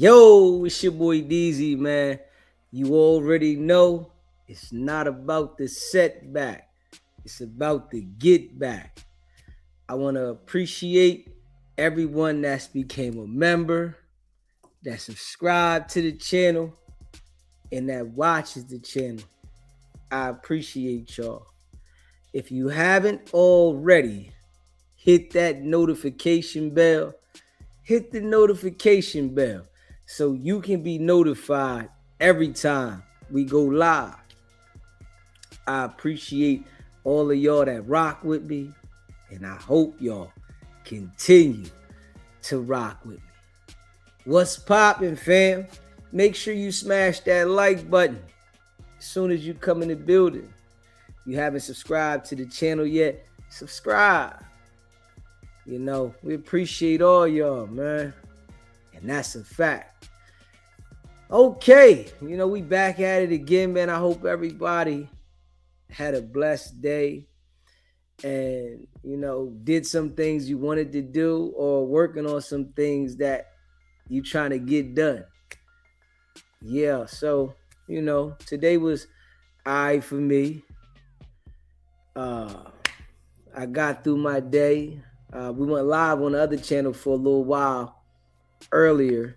Yo, it's your boy Deezy, man. You already know it's not about the setback, it's about the get back. I want to appreciate everyone that's became a member, that subscribed to the channel, and that watches the channel. I appreciate y'all. If you haven't already, hit that notification bell. Hit the notification bell so you can be notified every time we go live. I appreciate all of y'all that rock with me, and I hope y'all continue to rock with me. What's poppin', fam? Make sure you smash that like button as soon as you come in the building. If you haven't subscribed to the channel yet, subscribe. You know, we appreciate all y'all, man. And that's a fact. Okay, we back at it again, man. I hope everybody had a blessed day and, did some things you wanted to do or working on some things that you trying to get done. Yeah, so, today was I for me. I got through my day. We went live on the other channel for a little while earlier.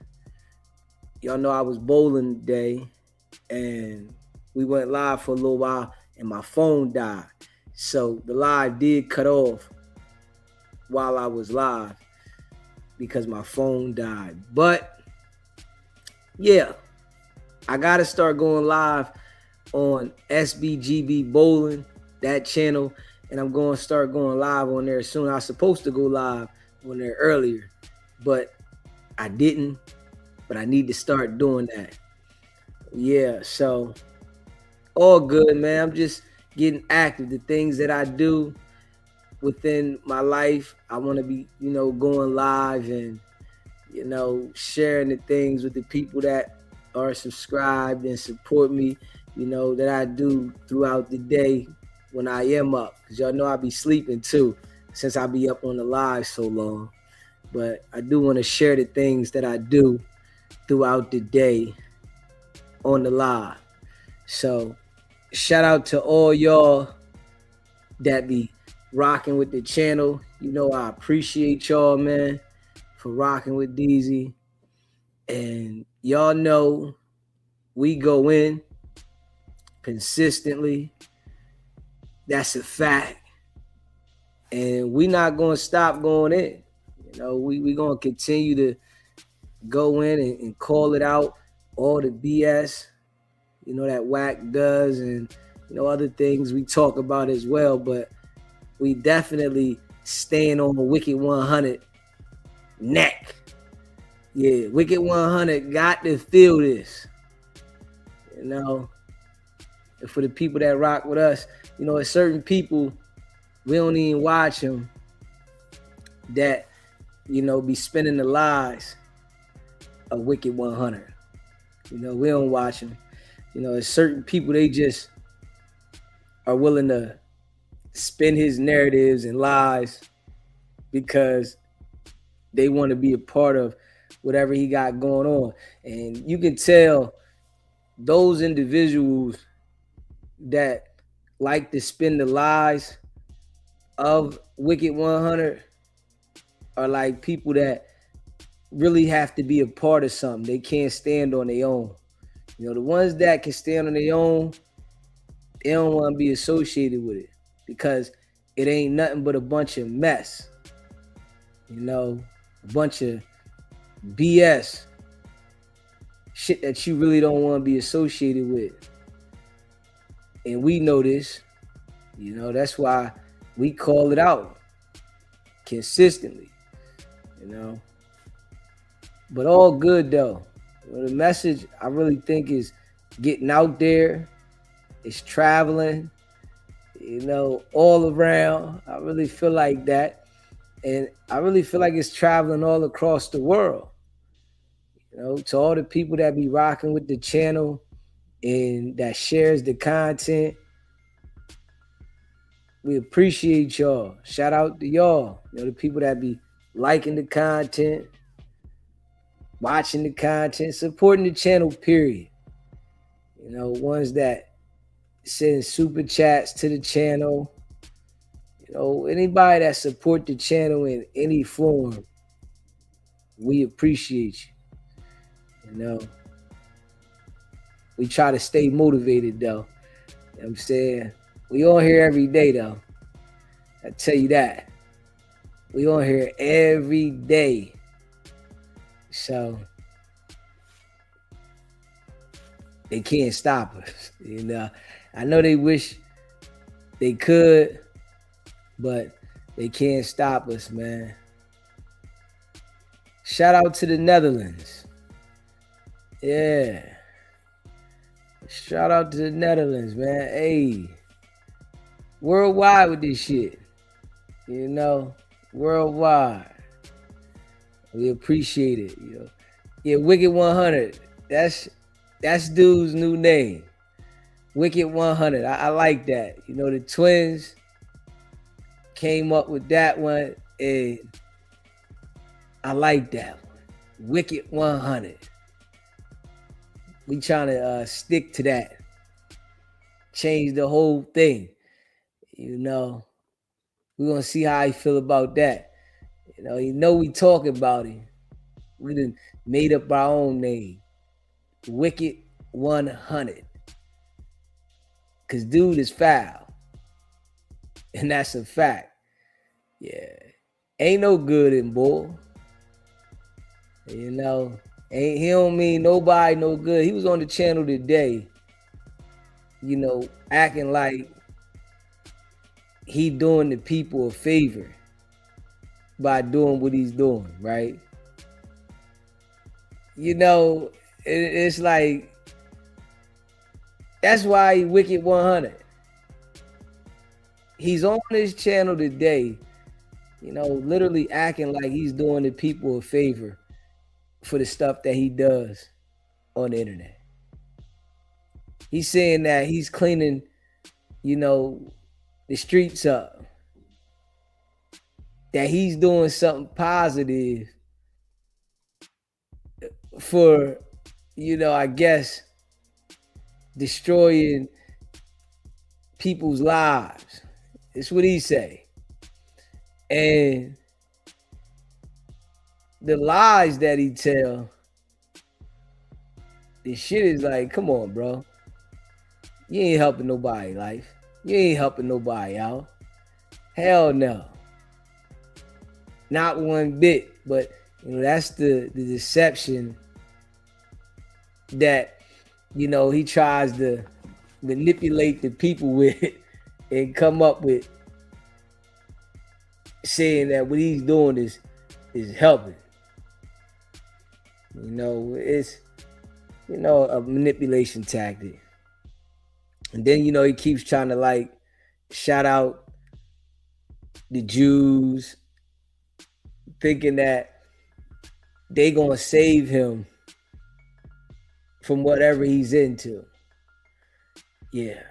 Y'all know I was bowling today, and we went live for a little while, and my phone died. So the live did cut off while I was live because my phone died. But yeah, I gotta start going live on SBGB Bowling, that channel, and I'm going to start going live on there soon. I was supposed to go live on there earlier, but I didn't. But I need to start doing that. Yeah, so all good, man. I'm just getting active. The things that I do within my life, I want to be, going live and, sharing the things with the people that are subscribed and support me, that I do throughout the day when I am up. Because y'all know I be sleeping too, since I be up on the live so long. But I do want to share the things that I do throughout the day on the live. So shout out to all y'all that be rocking with the channel. I appreciate y'all, man, for rocking with Deezy. And y'all know we go in consistently. That's a fact. And we not going to stop going in. We going to continue to go in and call it out, all the BS, that Wack does, and, other things we talk about as well. But we definitely stand on the Wicked 100 neck. Yeah, Wicked 100 got to feel this. And for the people that rock with us, there's certain people, we don't even watch them that, be spinning the lies a Wicked 100. We don't watch them. There's certain people, they just are willing to spin his narratives and lies because they want to be a part of whatever he got going on. And you can tell those individuals that like to spin the lies of Wicked 100 are like people that really have to be a part of something. They can't stand on their own. The ones that can stand on their own, they don't want to be associated with it because it ain't nothing but a bunch of mess. A bunch of BS. Shit that you really don't want to be associated with. And we know this. That's why we call it out consistently. But all good though. The message I really think is getting out there. It's traveling, all around. I really feel like that. And I really feel like it's traveling all across the world. To all the people that be rocking with the channel and that shares the content, we appreciate y'all. Shout out to y'all. The people that be liking the content. watching the content, supporting the channel, period. You know, ones that send super chats to the channel. You know, anybody that support the channel in any form, we appreciate you. You know, we try to stay motivated though. You know what I'm saying? We on here every day though. I tell you that. We on here every day. So they can't stop us. You know, I know they wish they could, but they can't stop us, man. Shout out to the Netherlands. Yeah. Shout out to the Netherlands, man. Hey. Worldwide with this shit. You know, worldwide. We appreciate it. You know. Yeah, Wicked 100. That's dude's new name. Wicked 100. I like that. You know, the twins came up with that one, and I like that one. Wicked 100. We trying to stick to that. Change the whole thing. You know, we're gonna see how I feel about that. You know we talking about him. We done made up our own name. Wicked 100. Cause dude is foul. And that's a fact. Yeah. Ain't no good in bull. You know, he don't mean nobody no good. He was on the channel today, you know, acting like he doing the people a favor by doing what he's doing, right? You know, it's like, that's why he Wicked 100. He's on his channel today, you know, literally acting like he's doing the people a favor for the stuff that he does on the internet. He's saying that he's cleaning, you know, the streets up. That he's doing something positive for, you know, I guess, destroying people's lives. It's what he say. And the lies that he tell, this shit is like, come on, bro. You ain't helping nobody life. You ain't helping nobody out. Hell no. Not one bit. But you know, that's the deception that, you know, he tries to manipulate the people with and come up with, saying that what he's doing is helping. You know, it's, you know, a manipulation tactic. And then, you know, he keeps trying to like shout out the Jews, thinking that they gonna save him from whatever he's into. Yeah.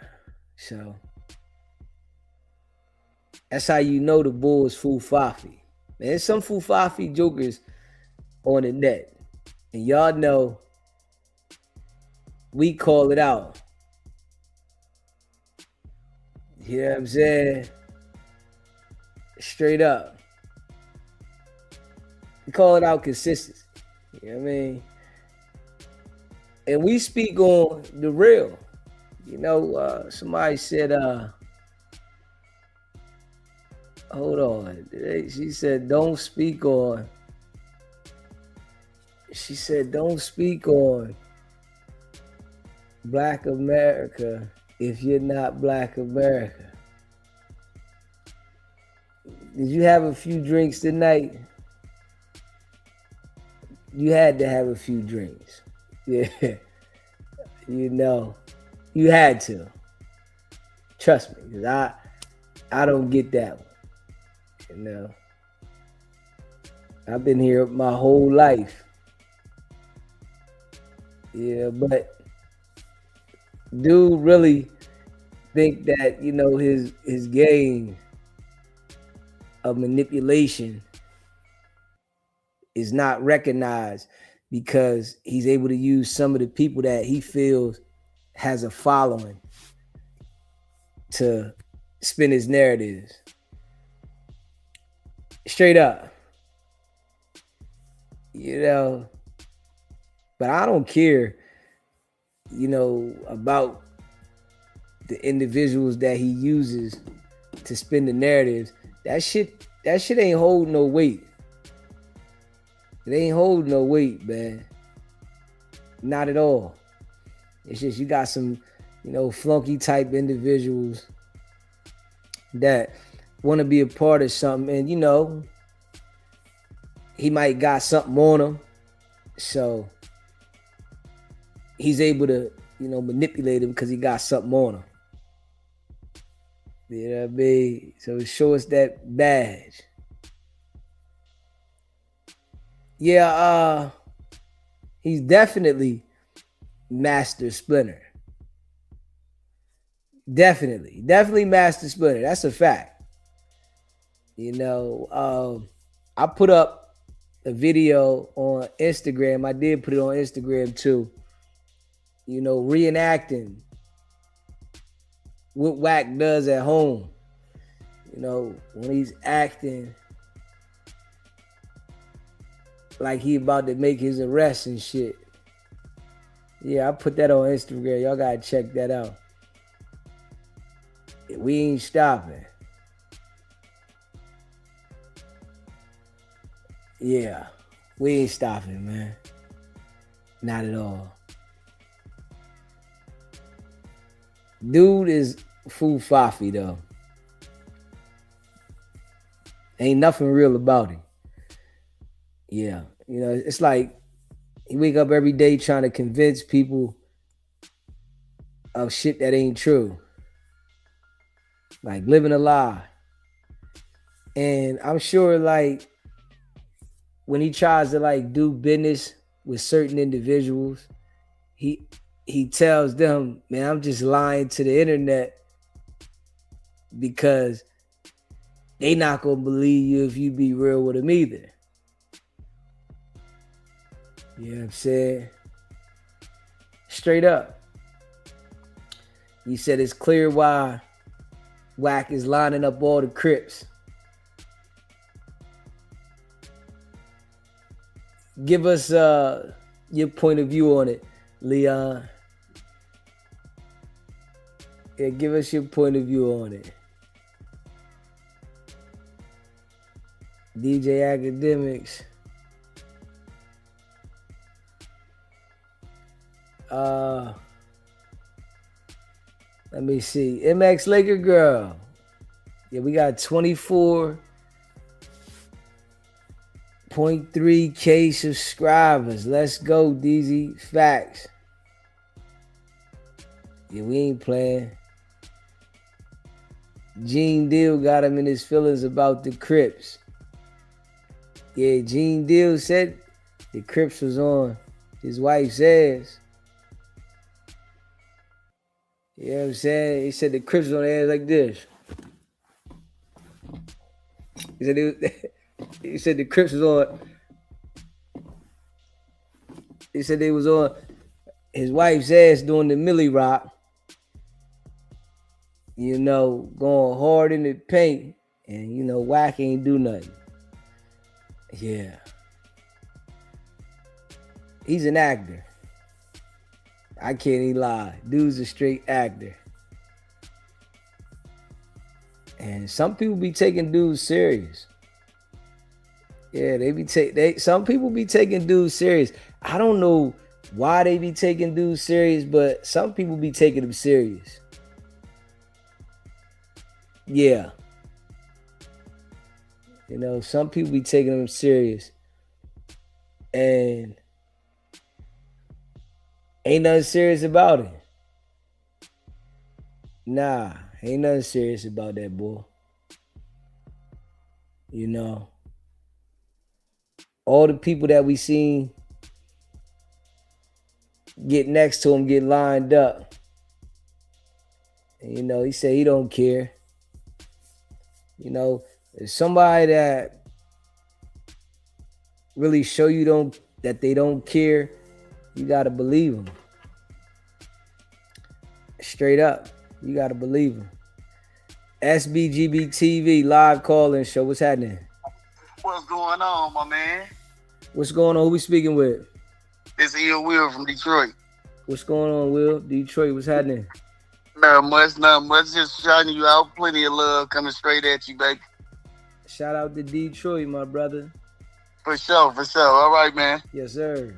So that's how you know the bull is fufafi. Man, there's some fufafi jokers on the net. And y'all know we call it out. You know what I'm saying? Straight up. We call it out consistency. You know what I mean? And we speak on the real. You know, somebody said, hold on. She said, don't speak on. She said, don't speak on Black America if you're not Black America. Did you have a few drinks tonight? You had to have a few drinks. Yeah. You know, you had to. Trust me, because I don't get that one. You know, I've been here my whole life. Yeah, but dude really think that, you know, his game of manipulation is not recognized because he's able to use some of the people that he feels has a following to spin his narratives. Straight up. You know, but I don't care, you know, about the individuals that he uses to spin the narratives. That shit ain't holding no weight. It ain't holding no weight, man. Not at all. It's just you got some, you know, flunky type individuals that want to be a part of something, and you know, he might got something on him, so he's able to, you know, manipulate him because he got something on him. You know what I mean? So it shows that badge. Yeah, he's definitely Master Splinter. Definitely Master Splinter. That's a fact. You know, I put up a video on Instagram. I did put it on Instagram too. You know, reenacting what Wack does at home. You know, when he's acting like he about to make his arrest and shit. Yeah, I put that on Instagram. Y'all gotta check that out. We ain't stopping. Yeah, we ain't stopping, man. Not at all. Dude is fool fafi though. Ain't nothing real about him. Yeah, you know, it's like he wake up every day trying to convince people of shit that ain't true. Like living a lie. And I'm sure like when he tries to like do business with certain individuals, he tells them, man, I'm just lying to the internet because they not gonna believe you if you be real with them either. You know what I'm saying? Straight up. He said it's clear why Wack is lining up all the Crips. Give us your point of view on it, Leon. Yeah, give us your point of view on it. DJ Academics. Let me see. MX Laker Girl. Yeah, we got 24.3K subscribers. Let's go, Deezy. Facts. Yeah, we ain't playing. Gene Deal got him in his feelings about the Crips. Yeah, Gene Deal said the Crips was on his wife's ass. You know what I'm saying? He said the Crips was on the ass like this. He said the Crips was on. He said they was on his wife's ass doing the Millie Rock. You know, going hard in the paint. And, you know, Wack ain't do nothing. Yeah. He's an actor. I can't even lie. Dude's a straight actor. And some people be taking dudes serious. Yeah, some people be taking dudes serious. I don't know why they be taking dudes serious, but some people be taking them serious. Yeah. You know, some people be taking them serious. And ain't nothing serious about it. Nah, ain't nothing serious about that, boy. You know, all the people that we seen get next to him get lined up. And, you know, he said he don't care. You know, if somebody that really show you don't that they don't care, you gotta believe them. Straight up, you gotta believe them. SBGB TV live call-in show. What's happening? What's going on, my man? What's going on? Who we speaking with? It's Ill Will from Detroit. What's going on, Will? Detroit, what's happening? Not much. Just shouting you out. Plenty of love coming straight at you, baby. Shout out to Detroit, my brother. For sure. All right, man. Yes, sir.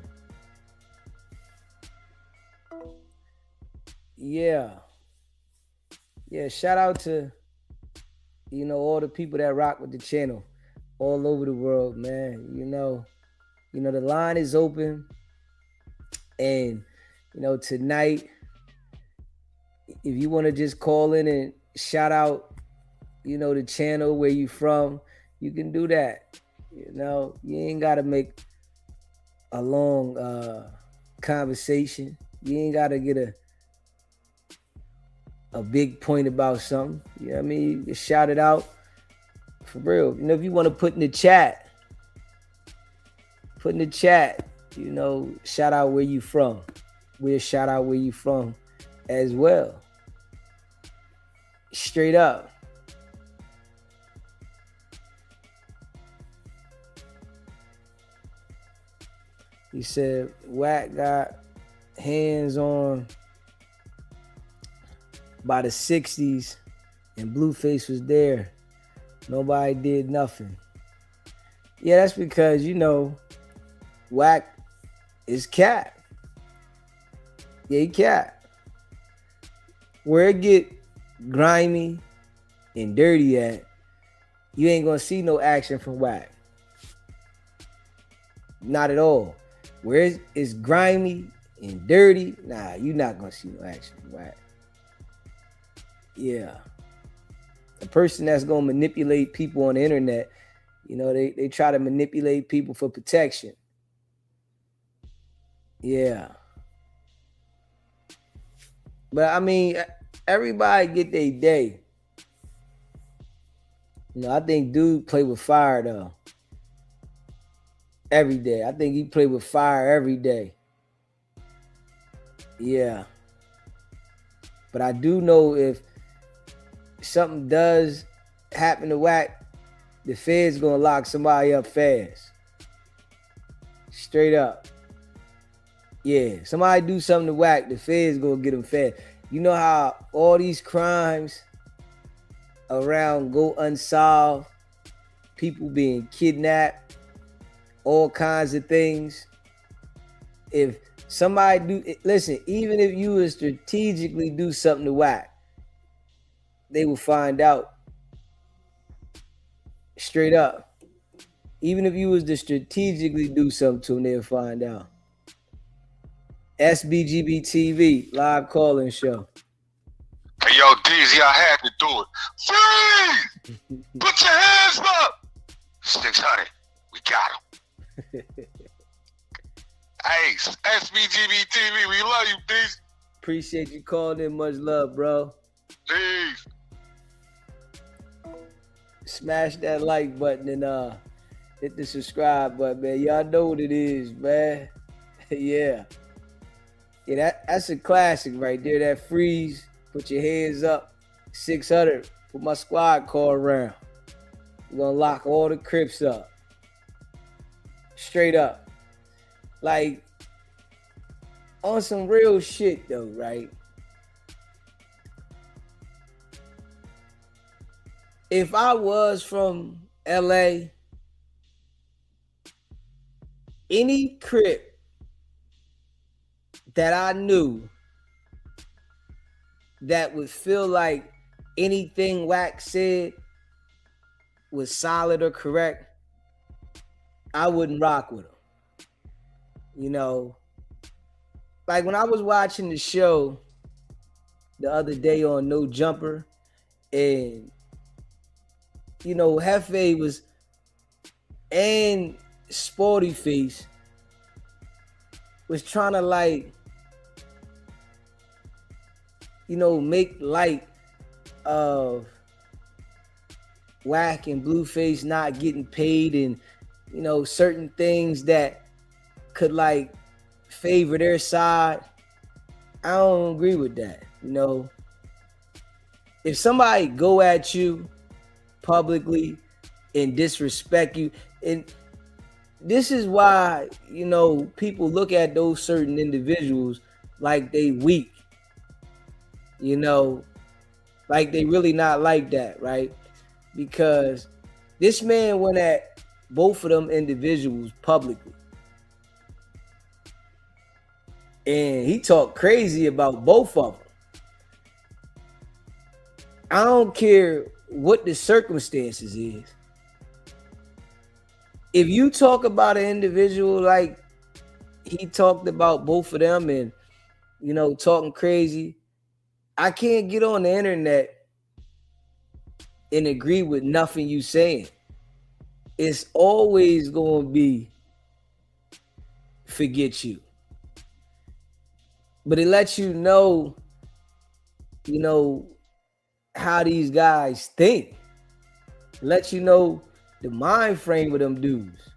Yeah, shout out to, all the people that rock with the channel all over the world, man. The line is open. And, tonight, if you want to just call in and shout out, the channel where you from, you can do that. You ain't got to make a long conversation. You ain't got to get a big point about something. You know what I mean? You just shout it out for real. If you want to put in the chat, shout out where you from. We'll shout out where you from as well. Straight up. He said Wack got hands on by the 60s and Blueface was there. Nobody did nothing. Yeah, that's because, Wack is cat. Yeah, he cat. Where it get grimy and dirty at, you ain't gonna see no action from Wack. Not at all. Where it's grimy and dirty, nah, you're not gonna see no action from Wack. Yeah. A person that's gonna manipulate people on the internet, they try to manipulate people for protection. Yeah. But I mean, everybody get their day. I think dude play with fire though. Every day. I think he play with fire every day. Yeah. But I do know if something does happen to Wack, the feds gonna lock somebody up fast. Straight up. Yeah, somebody do something to Wack, the feds gonna get them fast. You know how all these crimes around go unsolved, people being kidnapped, all kinds of things. If somebody listen, even if you would strategically do something to Wack, they will find out. Straight up. Even if you was to strategically do something to them, they'll find out. SBGB TV, live call-in show. Hey, yo, Deezy, I had to do it. Freeze! Put your hands up! 600, we got him. Hey, SBGB TV, we love you, Deezy. Appreciate you calling in. Much love, bro. Peace. Smash that like button and hit the subscribe button, man. Y'all know what it is, man. Yeah. Yeah, that's a classic right there. That freeze, put your hands up, 600, put my squad car around. We're gonna lock all the Crips up. Straight up. Like, on some real shit though, right? If I was from LA, any Crip that I knew that would feel like anything Wack said was solid or correct, I wouldn't rock with him. Like when I was watching the show the other day on No Jumper, and Hefe was and Sporty Face was trying to make light of Wack and Blueface not getting paid and certain things that could like favor their side. I don't agree with that. You know, if somebody go at you publicly and disrespect you, and this is why, you know, people look at those certain individuals like they weak, you know, like they really not like that, right? Because this man went at both of them individuals publicly. And he talked crazy about both of them. I don't care what the circumstances is. If you talk about an individual like he talked about both of them and, you know, talking crazy, I can't get on the internet and agree with nothing you saying. It's always going to be forget you. But it lets you know, how these guys think. It lets you know the mind frame of them dudes.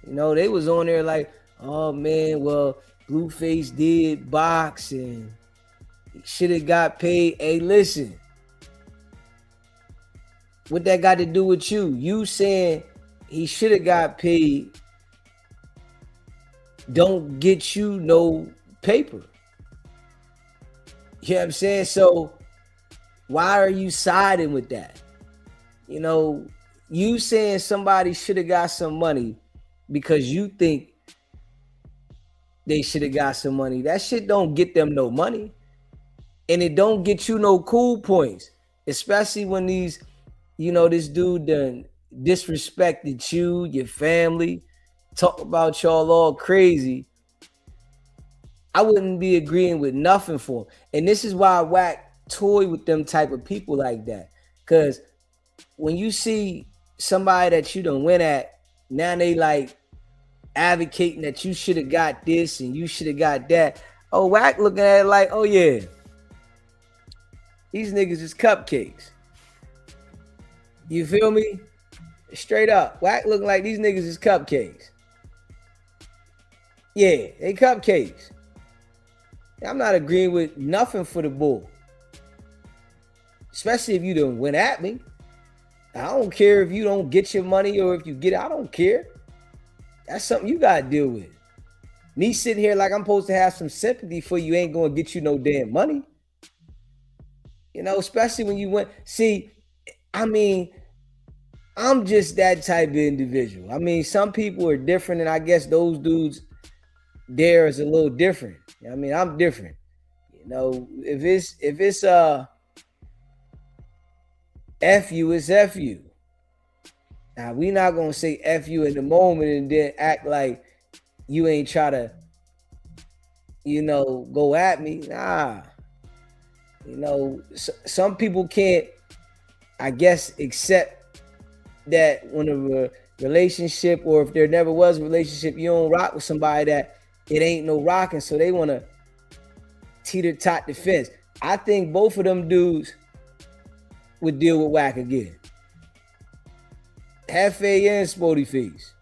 You know, they was on there like, oh man, well, Blueface did box and he should have got paid. Hey, listen. What that got to do with you? You saying he should have got paid don't get you no paper. You know what I'm saying? So why are you siding with that? You know, you saying somebody should have got some money because you think they should have got some money. That shit don't get them no money. And it don't get you no cool points. Especially when these, you know, this dude done disrespected you, your family, talk about y'all all crazy. I wouldn't be agreeing with nothing for him. And this is why Wack toy with them type of people like that. Because when you see somebody that you done went at, now they like advocating that you should have got this and you should have got that. Oh, Wack looking at it like, oh yeah, these niggas is cupcakes. You feel me? Straight up. Wack looking like these niggas is cupcakes. Yeah, they cupcakes. I'm not agreeing with nothing for the bull. Especially if you done went at me. I don't care if you don't get your money or if you get it. I don't care. That's something you got to deal with. Me sitting here like I'm supposed to have some sympathy for you ain't going to get you no damn money. You know, especially when you went. See, I mean, I'm just that type of individual. I mean, some people are different, and I guess those dudes there is a little different. I mean, I'm different. You know, if it's F you, it's F you. Now, we not going to say F you in the moment and then act like you ain't try to, you know, go at me. Nah. You know, some people can't, I guess, accept that when a relationship, or if there never was a relationship, you don't rock with somebody that it ain't no rocking, so they want to teeter-tot the fence. I think both of them dudes would deal with Wack again. Hefe and Sporty Face.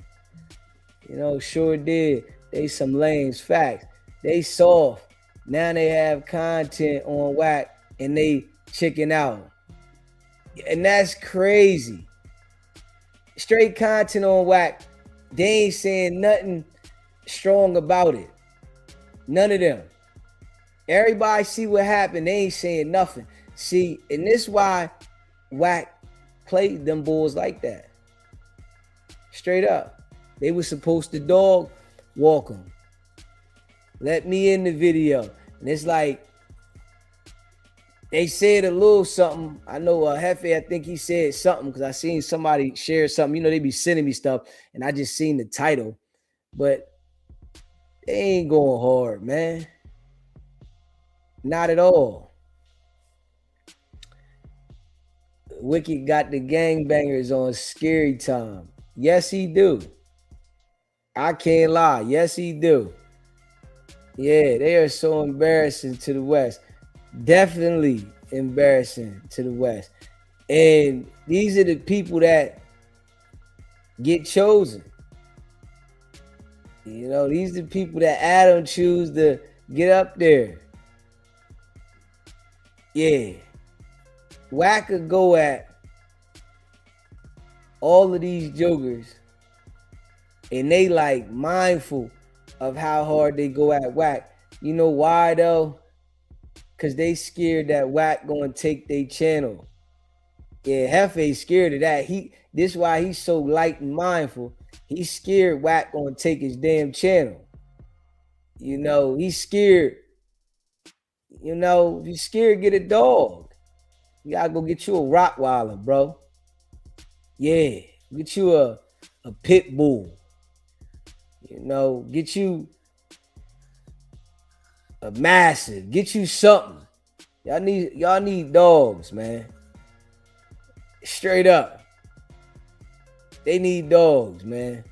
You know, sure did. They some lames. Facts. They soft. Now they have content on Wack and they chicken out. And that's crazy. Straight content on Wack. They ain't saying nothing strong about it. None of them. Everybody see what happened. They ain't saying nothing. See, and this why Wack played them bulls like that. Straight up. They were supposed to dog walk them. Let me in the video. And it's like, they said a little something. I know Hefe, I think he said something because I seen somebody share something. You know, they be sending me stuff and I just seen the title. But they ain't going hard, man. Not at all. Wicked got the gangbangers on scary time. Yes, he do. I can't lie. Yes, he do. Yeah, they are so embarrassing to the West. Definitely embarrassing to the West. And these are the people that get chosen. You know, these are the people that Adam choose to get up there. Yeah. Wack could go at all of these jokers and they like mindful of how hard they go at Wack. You know why though? Cause they scared that Wack gonna take their channel. Yeah, Hefe scared of that. This why he's so light and mindful. He's scared Wack gonna take his damn channel. You know, he's scared. You know, if you scared, get a dog. You gotta go get you a Rottweiler, bro. Yeah, get you a pit bull. You know, get you a massive. Get you something. Y'all need dogs, man. Straight up. They need dogs, man.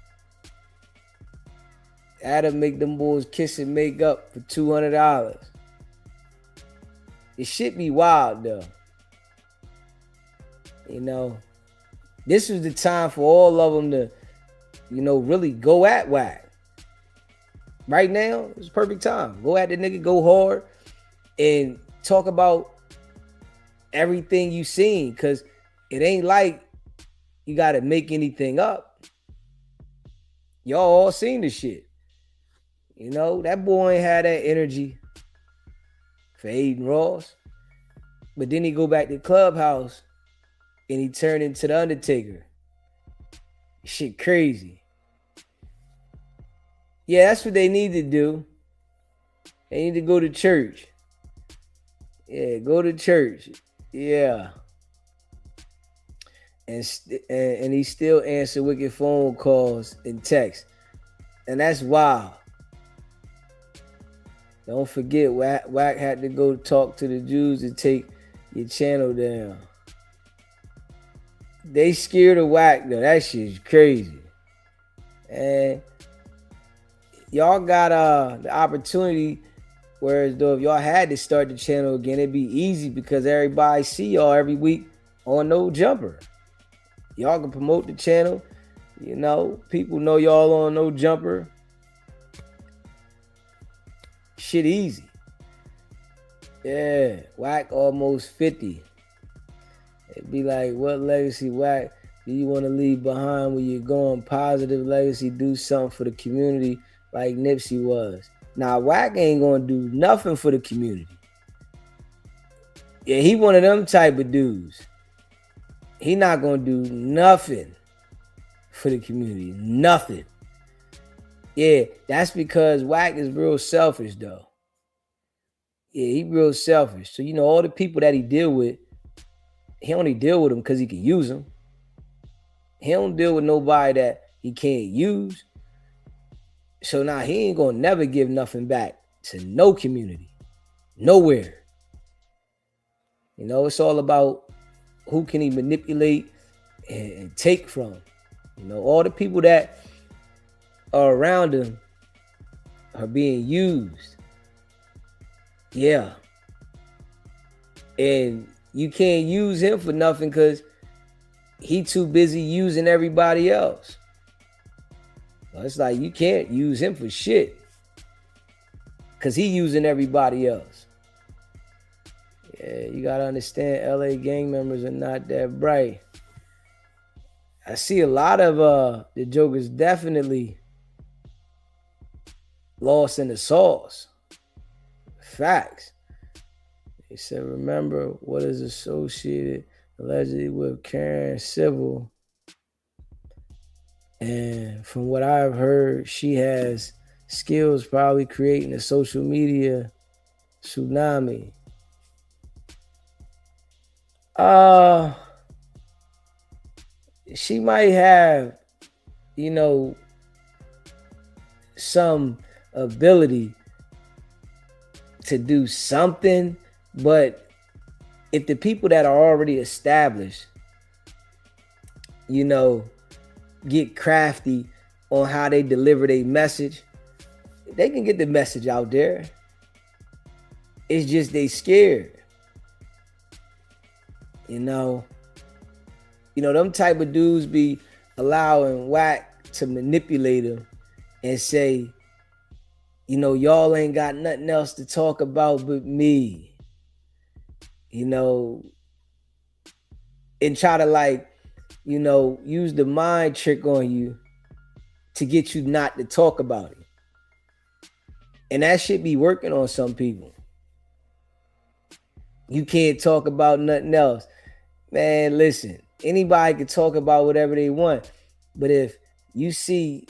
Adam make them boys kiss and make up for $200. It should be wild though. You know, this was the time for all of them to, you know, really go at Wack. Right now, it's perfect time. Go at the nigga, go hard, and talk about everything you seen, cause it ain't like you gotta make anything up. Y'all all seen the shit. You know, that boy ain't had that energy for Aiden Ross. But then he go back to Clubhouse and he turned into the Undertaker. Shit crazy. Yeah, that's what they need to do. They need to go to church. Yeah, go to church. Yeah. And he still answer wicked phone calls and texts. And that's wild. Don't forget, Wack had to go talk to the Jews to take your channel down. They scared of Wack though. That shit's crazy. And y'all got the opportunity, whereas though if y'all had to start the channel again, it'd be easy because everybody see y'all every week on No Jumper. Y'all can promote the channel. You know, people know y'all on No Jumper. Shit easy. Yeah, Wack almost 50. It'd be like, what legacy, Wack, do you want to leave behind when you're going? Positive legacy, do something for the community like Nipsey was. Now, Wack ain't going to do nothing for the community. Yeah, he one of them type of dudes. He not going to do nothing for the community. Nothing. Yeah, that's because Wack is real selfish, though. Yeah, he real selfish. So, you know, all the people that he deal with, he only deal with them because he can use them. He don't deal with nobody that he can't use. So now he ain't going to never give nothing back to no community. Nowhere. You know, it's all about who can he manipulate and take from. You know, all the people that are around him are being used. Yeah. And you can't use him for nothing because he too busy using everybody else. Well, it's like you can't use him for shit because he using everybody else. Yeah, you gotta understand LA gang members are not that bright. I see a lot of the jokers definitely lost in the sauce. Facts. He said, remember what is associated allegedly with Karen Civil. And from what I've heard, she has skills probably creating a social media tsunami. She might have, you know, some ability to do something, but if the people that are already established, you know, get crafty on how they deliver their message, they can get the message out there. It's just they scared. You know, them type of dudes be allowing Wack to manipulate them and say, you know, y'all ain't got nothing else to talk about but me, you know, and try to like, you know, use the mind trick on you to get you not to talk about it. And that should be working on some people. You can't talk about nothing else. Man, listen, anybody can talk about whatever they want. But if you see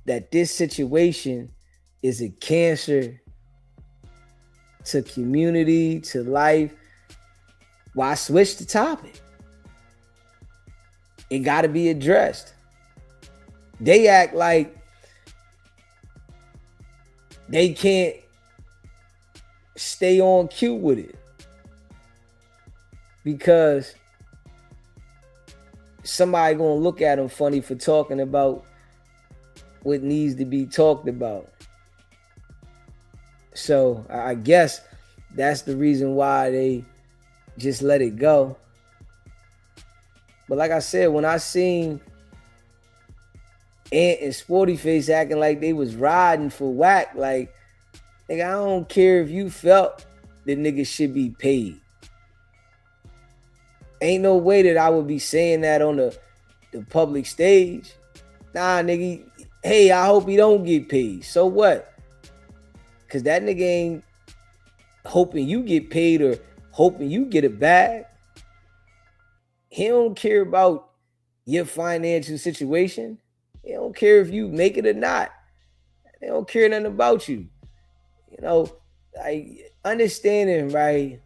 that this situation is a cancer to community, to life, why switch the topic? It got to be addressed. They act like they can't stay on cue with it because somebody gonna look at them funny for talking about what needs to be talked about. So I guess that's the reason why they just let it go. But like I said, when I seen Ant and Sporty Face acting like they was riding for Wack, like, nigga, I don't care if you felt that niggas should be paid. Ain't no way that I would be saying that on the public stage. Nah, nigga, hey, I hope he don't get paid. So what? Because that nigga ain't hoping you get paid or hoping you get a bag. He don't care about your financial situation. He don't care if you make it or not. They don't care nothing about you. You know, like, understanding, right?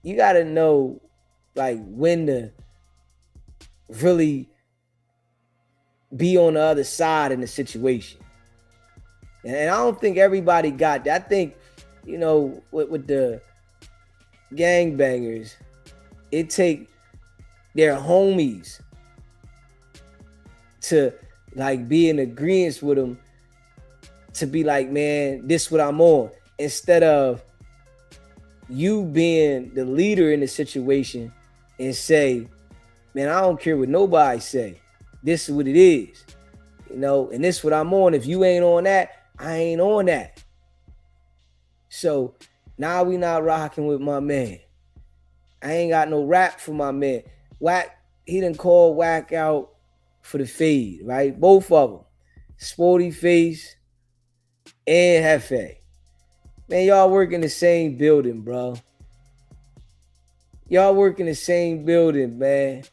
You got to know, like, when to really be on the other side in the situation. And I don't think everybody got that. I think, you know, with the gangbangers, it take their homies to, like, be in agreement with them to be like, man, this what I'm on. Instead of you being the leader in the situation and say, man, I don't care what nobody say. This is what it is. You know, and this is what I'm on. If you ain't on that, I ain't on that. So now we not rocking with my man. I ain't got no rap for my man. Wack, he done called Wack out for the fade, right? Both of them. Sporty Face and Hefe. Man, y'all work in the same building, bro. Y'all work in the same building, man.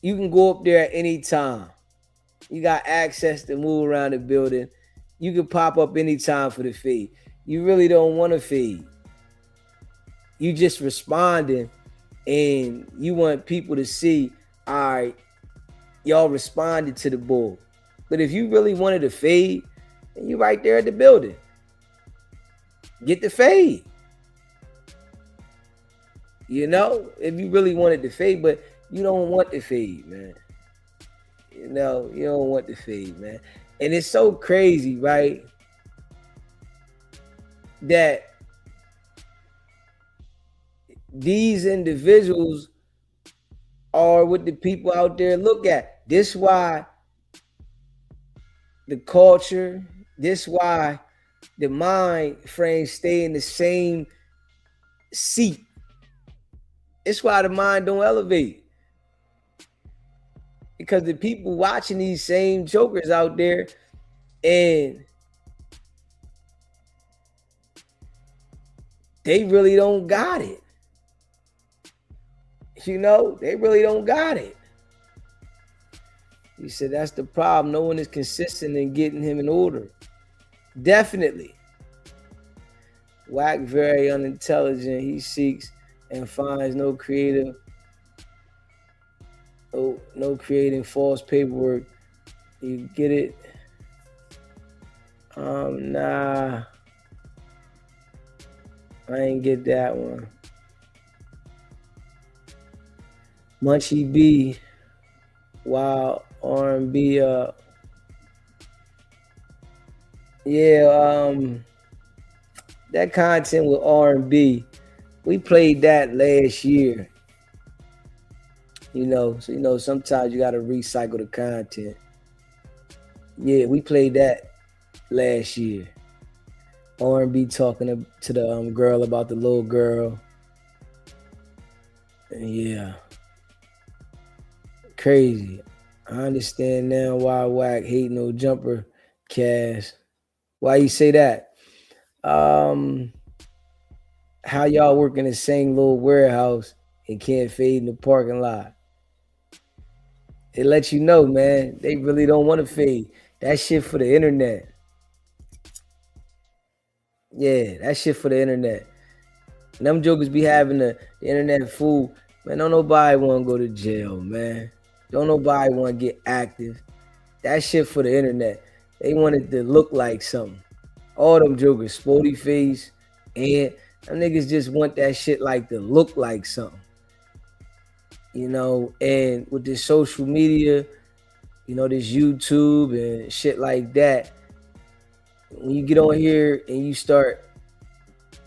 You can go up there at any time. You got access to move around the building. You can pop up anytime for the fade. You really don't want to fade. You just responding and you want people to see, all right, y'all responded to the bull. But if you really wanted to fade, then you right there at the building. Get the fade. You know, if you really wanted to fade, but you don't want the fade, man. You know, you don't want the fade, man. And it's so crazy, right? That these individuals are what the people out there look at. This why the culture, this why the mind frame stay in the same seat. It's why the mind don't elevate. Because the people watching these same jokers out there and they really don't got it. You know, they really don't got it. He said that's the problem. No one is consistent in getting him in order. Definitely. Wack very unintelligent. He seeks and finds no creative, no creating false paperwork. You get it? Nah. I ain't get that one. Munchie B, while R&B, that content with R&B, we played that last year. You know, so, you know, sometimes you got to recycle the content. Yeah, we played that last year. R&B talking to the girl about the little girl. And yeah, crazy. I understand now why Wack hate no jumper cast. Why you say that? Um, how y'all work in the same little warehouse and can't fade in the parking lot? It lets you know, man. They really don't want to fade. That shit for the internet. Yeah, that shit for the internet. And them jokers be having the internet fool. Man, don't nobody want to go to jail, man. Don't nobody want to get active. That shit for the internet. They want it to look like something. All them jokers, sporty face, and them niggas just want that shit like to look like something. You know, and with this social media, this YouTube and shit like that, when you get on here and you start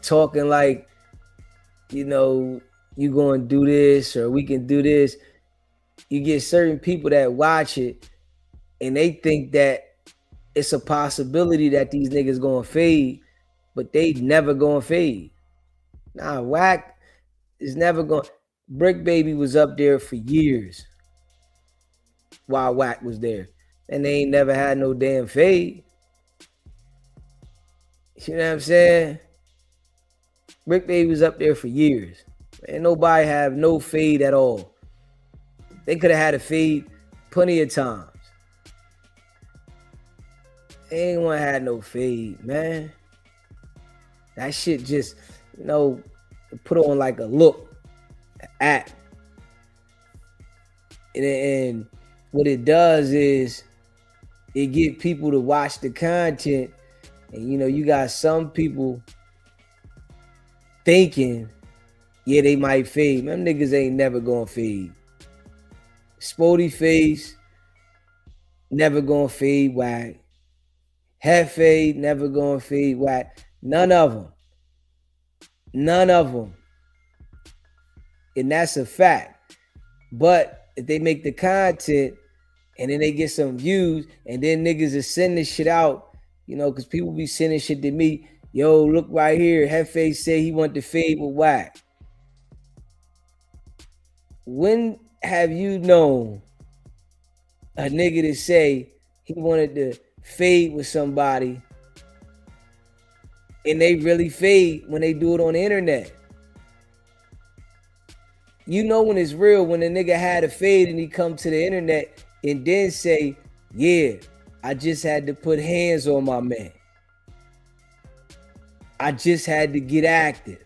talking like, you going to do this or we can do this, you get certain people that watch it and they think that it's a possibility that these niggas going to fade, but they never going to fade. Nah, Wack is never going. Brick Baby was up there for years while Wack was there, and they ain't never had no damn fade. You know what I'm saying? Brick Baby was up there for years. And nobody have no fade at all. They could have had a fade plenty of times. They ain't want to have no fade, man. That shit just, put on like a look, an act. And what it does is it get people to watch the content. And, you got some people thinking, yeah, they might fade. Them niggas ain't never gonna fade. Sporty face, never gonna fade Wack. Head fade, never gonna fade Wack. None of them. None of them. And that's a fact. But if they make the content and then they get some views and then niggas is sending this shit out, because people be sending shit to me. Yo, look right here. Hefe said he want to fade with Wack. When have you known a nigga to say he wanted to fade with somebody and they really fade when they do it on the internet? You know when it's real when a nigga had a fade and he come to the internet and then say, yeah, I just had to put hands on my man. I just had to get active.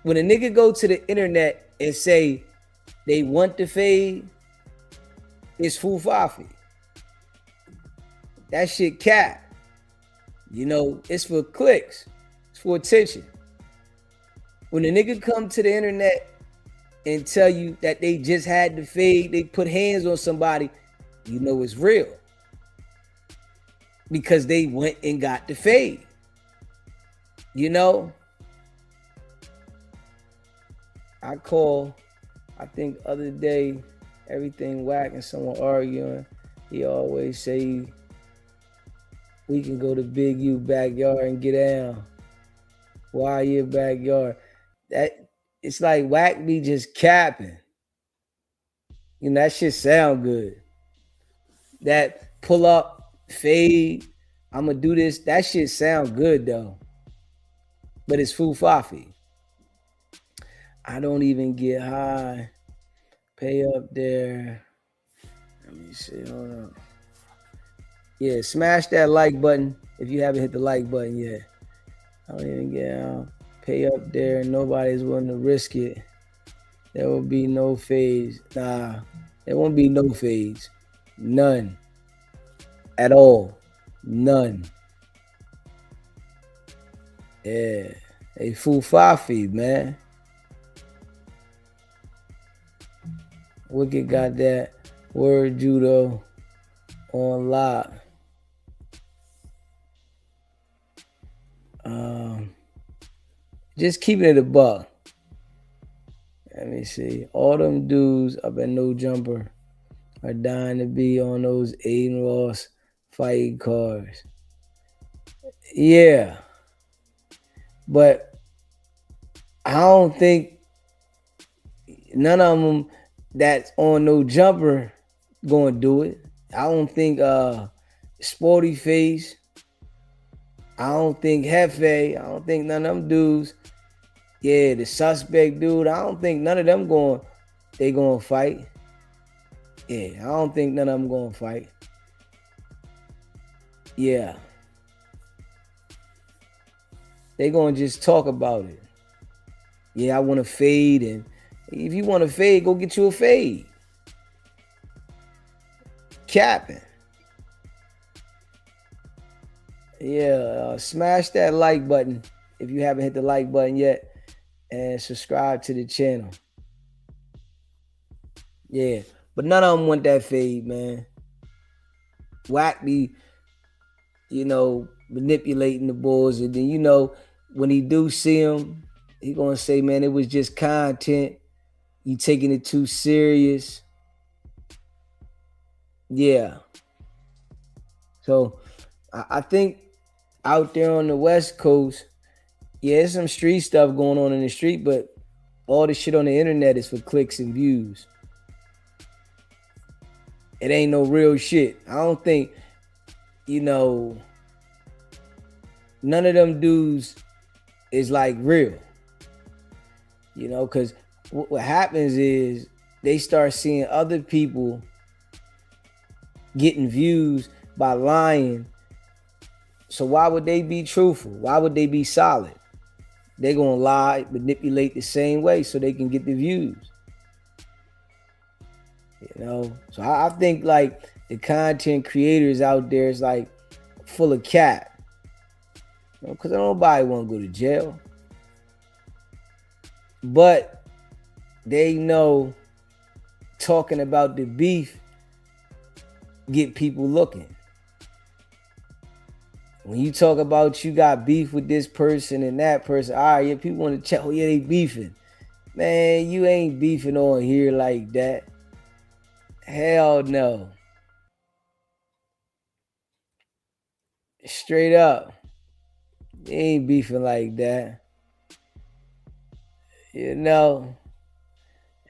When a nigga go to the internet and say they want to fade, it's fufafi. That shit cap. It's for clicks. It's for attention. When a nigga come to the internet and tell you that they just had to fade, they put hands on somebody, it's real. Because they went and got the fade. I think other day, everything Wack and someone arguing, he always say, we can go to Big U backyard and get down. Why your backyard? That it's like Wack be just capping. That shit sound good. That pull up, fade, I'ma do this. That shit sound good though. But it's fufafi. I don't even get high. Pay up there. Let me see. Hold on. Yeah, smash that like button if you haven't hit the like button yet. I don't even get out. Pay up there. Nobody's willing to risk it. There will be no fades. Nah, there won't be no fades. None. At all. None. Yeah. Hey, fufafi, man. Wicked got that word judo on lock. Just keeping it a buck. Let me see. All them dudes up at No Jumper are dying to be on those Aiden Ross fighting cars. Yeah. But I don't think none of them that's on no jumper gonna do it. I don't think Sporty Face, I don't think Hefe, I don't think none of them dudes. Yeah, the suspect dude, I don't think none of them they gonna fight. Yeah, I don't think none of them gonna fight. Yeah. They gonna just talk about it. Yeah, I want to fade, and if you want to fade, go get you a fade. Capping. Yeah, smash that like button if you haven't hit the like button yet, and subscribe to the channel. Yeah, but none of them want that fade, man. Wack be, manipulating the bulls, and then when he do see him, he gonna say, man, it was just content. You taking it too serious. Yeah. So I think out there on the West Coast, yeah, there's some street stuff going on in the street, but all the shit on the internet is for clicks and views. It ain't no real shit. I don't think, none of them dudes is like real. Because what happens is they start seeing other people getting views by lying. So why would they be truthful? Why would they be solid? They're gonna lie, manipulate the same way so they can get the views. So I think like the content creators out there is like full of cap. Because nobody want to go to jail. But they know talking about the beef get people looking. When you talk about you got beef with this person and that person, all right, yeah, people want to check, oh yeah, they beefing. Man, you ain't beefing on here like that. Hell no. Straight up. They ain't beefing like that.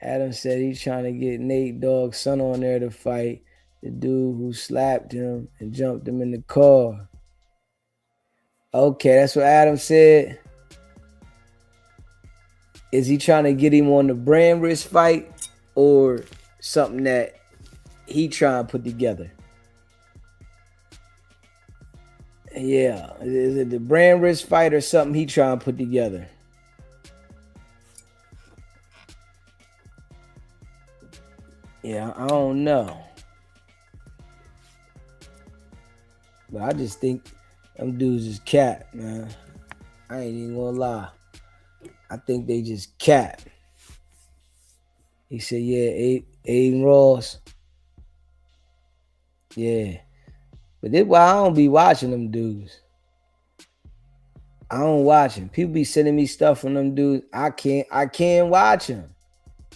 Adam said he's trying to get Nate Dogg's son on there to fight the dude who slapped him and jumped him in the car. Okay, that's what Adam said. Is he trying to get him on the brand risk fight or something that he trying to put together? Yeah, is it the brand risk fight or something he trying to put together? Yeah, I don't know. But I just think them dudes is cat, man. I ain't even gonna lie. I think they just cat. He said, yeah, Aiden Ross. Yeah. But this why I don't be watching them dudes. I don't watch them. People be sending me stuff from them dudes. I can't watch them.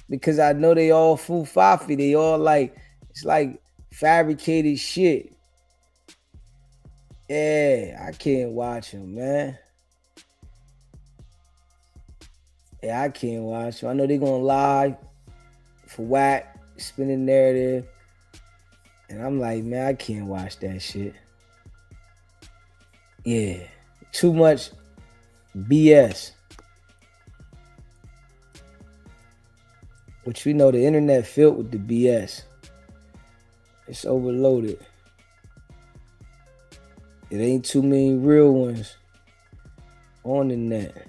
Because I know they all foo-fafi. They all it's like fabricated shit. Yeah, I can't watch them, man. Yeah, I can't watch them. I know they gonna lie for Wack, spin the narrative. And I'm like, man, I can't watch that shit. Yeah, too much BS. Which we know the internet filled with the BS. It's overloaded. It ain't too many real ones on the net.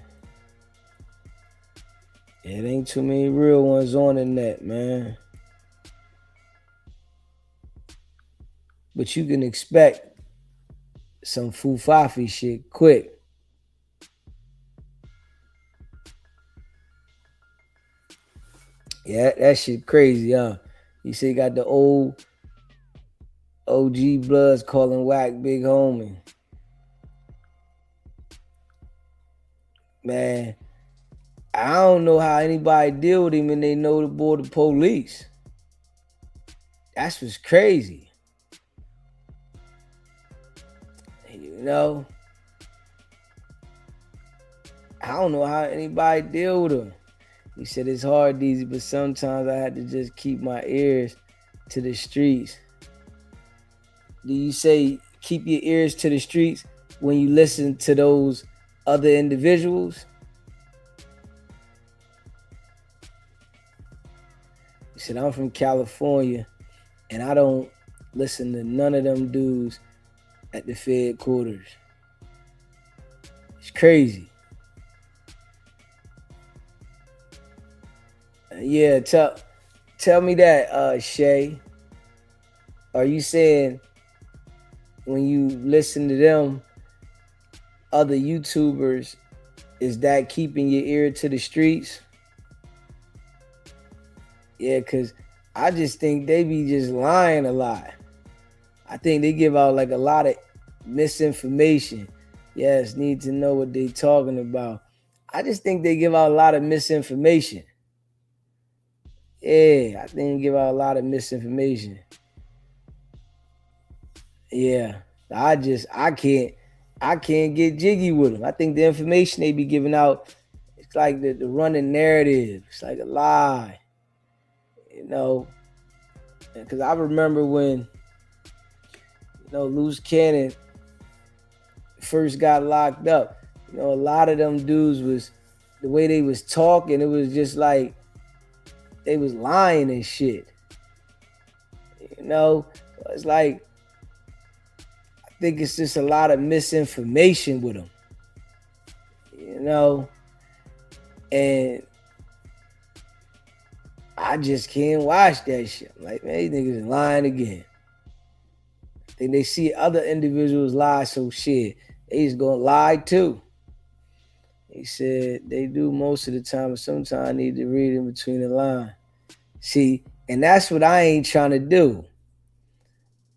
It ain't too many real ones on the net, man. But you can expect some foo-fafi shit quick. Yeah, that shit crazy, huh? You see, got the old OG Bloods calling Wack big homie. Man, I don't know how anybody deal with him and they know the border police. That's what's crazy. You know, I don't know how anybody deal with him. He said it's hard, Deezy, but sometimes I had to just keep my ears to the streets. Do you say keep your ears to the streets when you listen to those other individuals? He said, I'm from California and I don't listen to none of them dudes at the Fed quarters. It's crazy. Yeah, tell me that, Shay. Are you saying when you listen to them other YouTubers, is that keeping your ear to the streets? Yeah, cause I just think they be just lying a lot. I think they give out like a lot of misinformation. Yes, need to know what they talking about. I just think they give out a lot of misinformation. Yeah, I think they give out a lot of misinformation. Yeah, I can't get jiggy with them. I think the information they be giving out, it's like the running narrative. It's like a lie, you know. Because I remember when Loose Cannon first got locked up. A lot of them dudes was the way they was talking. It was just like they was lying and shit. It's like I think it's just a lot of misinformation with them. And I just can't watch that shit. I'm like, man, these niggas lying again. Then they see other individuals lie, so shit, they just gonna lie too. He said they do most of the time, but sometimes I need to read in between the lines. See, and that's what I ain't trying to do.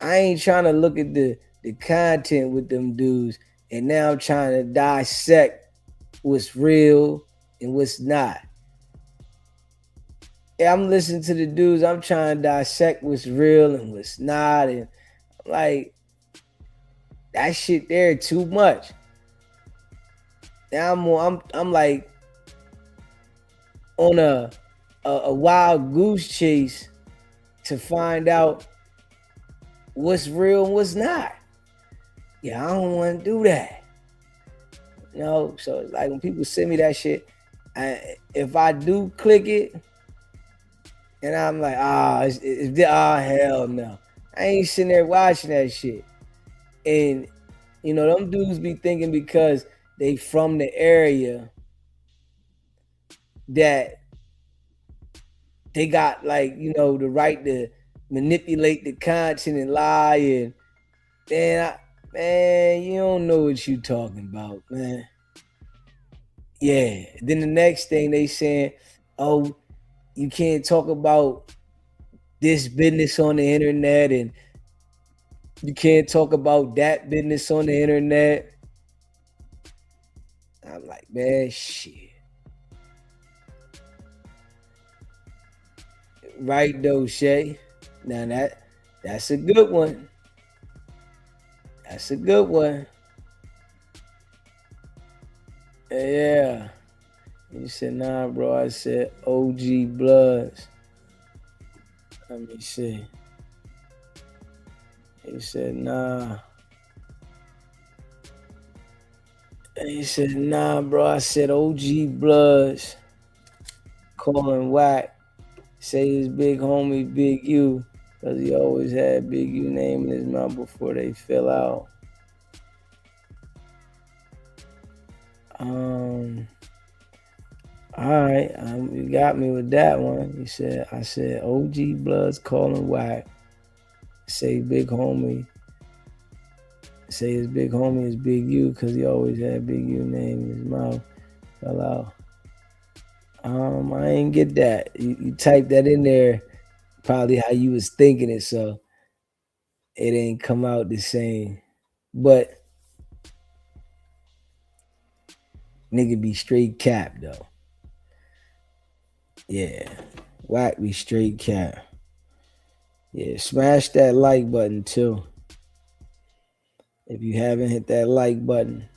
I ain't trying to look at the content with them dudes, and now I'm trying to dissect what's real and what's not. Yeah, I'm listening to the dudes, I'm trying to dissect what's real and what's not, and I'm like, that shit there too much. Now I'm like on a wild goose chase to find out what's real and what's not. Yeah, I don't want to do that. So it's like when people send me that shit, if I do click it, and I'm like, hell no. I ain't sitting there watching that shit. And, them dudes be thinking because they from the area that they got like, the right to manipulate the content and lie. And man, you don't know what you talking about, man. Yeah. Then the next thing they saying, oh, you can't talk about this business on the internet and you can't talk about that business on the internet. I'm like, man, shit. Right though, Shay. Now that's a good one. That's a good one. Yeah. You said, nah, bro. I said OG Bloods. Let me see. He said, nah. And he said, nah, bro. I said OG Bloods. Calling Wack. Say his big homie, Big U. Because he always had Big U name in his mouth before they fell out. All right, you got me with that one. I said OG Bloods calling Wack. Say big homie. Say his big homie is Big U because he always had Big U name in his mouth. Fell out. I ain't get that. You typed that in there, probably how you was thinking it, so it ain't come out the same. But nigga be straight cap though. Yeah, Wack be straight cap. Yeah, smash that like button too. If you haven't hit that like button,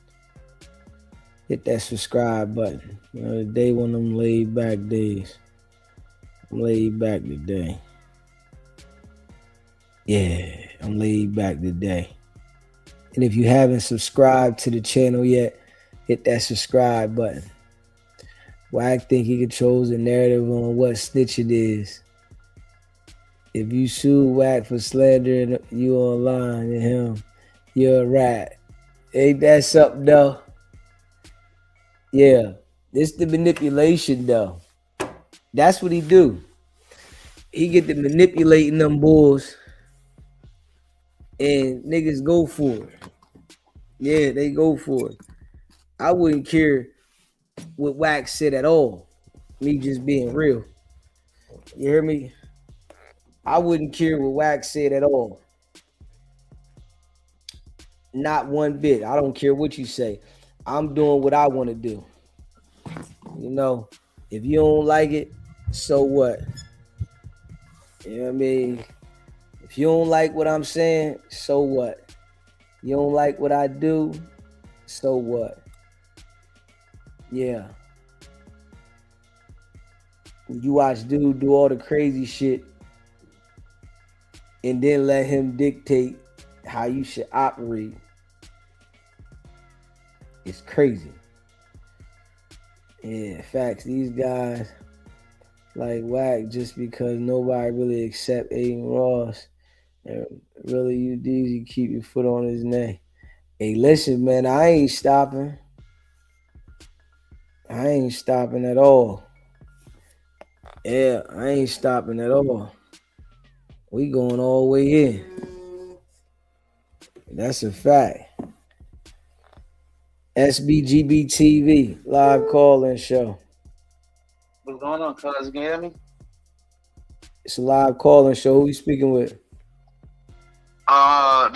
hit that subscribe button. You know, today one of them laid back days. I'm laid back today. Yeah, I'm laid back today. And if you haven't subscribed to the channel yet, hit that subscribe button. Wack think he controls the narrative on what snitch it is. If you sue Wack for slandering you online and him, you're a rat. Ain't that something though? Yeah. This the manipulation though. That's what he do. He get to manipulating them bulls and niggas go for it. Yeah, they go for it. I wouldn't care what Wack said at all. Me just being real. You hear me? I wouldn't care what Wack said at all. Not one bit. I don't care what you say. I'm doing what I want to do. You know, if you don't like it, so what? You know what I mean? If you don't like what I'm saying, so what? You don't like what I do, so what? Yeah. You watch dude do all the crazy shit and then let him dictate how you should operate. It's crazy. Yeah, facts. These guys like Wack just because nobody really accept Aiden Ross. And really, you Deezy, keep your foot on his neck. Hey, listen, man, I ain't stopping. I ain't stopping at all. Yeah, I ain't stopping at all. We going all the way in. That's a fact. SBGB TV, live call-in show. What's going on, cuz? You can hear me? It's a live call-in show. Who you speaking with? I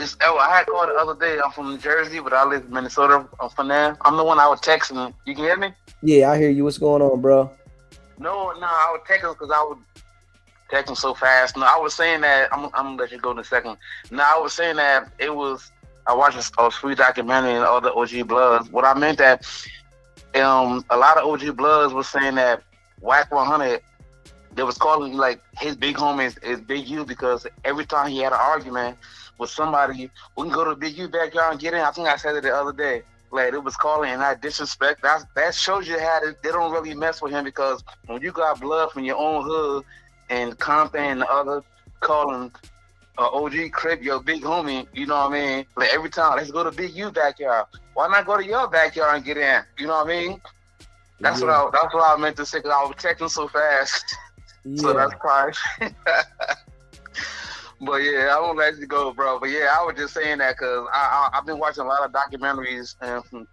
had called the other day. I'm from New Jersey, but I live in Minnesota. I'm from there. I'm the one I was texting. You can hear me? Yeah, I hear you. What's going on, bro? No, I was texting because I was texting so fast. No, I was saying that I'm gonna let you go in a second. No, I was saying that I watched a free documentary and all the OG Bloods. What I meant that a lot of OG Bloods was saying that Wack 100. They was calling like his big homie is Big U because every time he had an argument with somebody, we can go to Big U backyard and get in. I think I said it the other day. Like it was calling and that disrespect. That shows you how they don't really mess with him because when you got blood from your own hood and Compton and the other calling OG Crip your big homie, you know what I mean? Like every time, let's go to Big U backyard. Why not go to your backyard and get in? You know what I mean? That's what I meant to say because I was texting so fast. Yeah. So that's probably. But yeah, I won't let you go, bro. But yeah, I was just saying that because I've been watching a lot of documentaries and from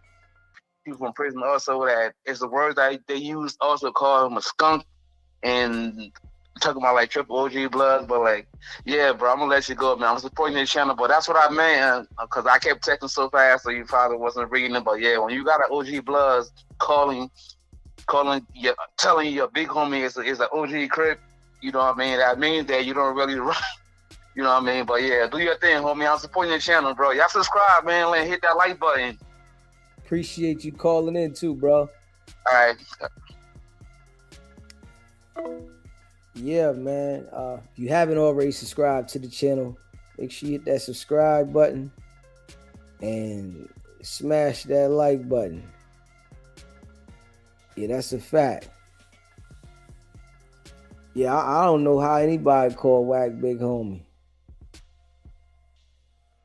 people from prison also that it's the words that they use also call him a skunk and talking about like triple OG blood. But like, yeah, bro, I'm gonna let you go, man. I'm supporting your channel, but that's what I meant because I kept texting so fast, so you probably wasn't reading it. But yeah, when you got an OG bloods telling your big homie is an OG Crip, you know what I mean? That means that you don't really run. You know what I mean? But yeah, do your thing, homie. I'm supporting your channel, bro. Y'all subscribe, man. Hit that like button. Appreciate you calling in too, bro. All right. Yeah, man. If you haven't already subscribed to the channel, make sure you hit that subscribe button and smash that like button. Yeah, that's a fact. Yeah, I don't know how anybody call Wack big homie.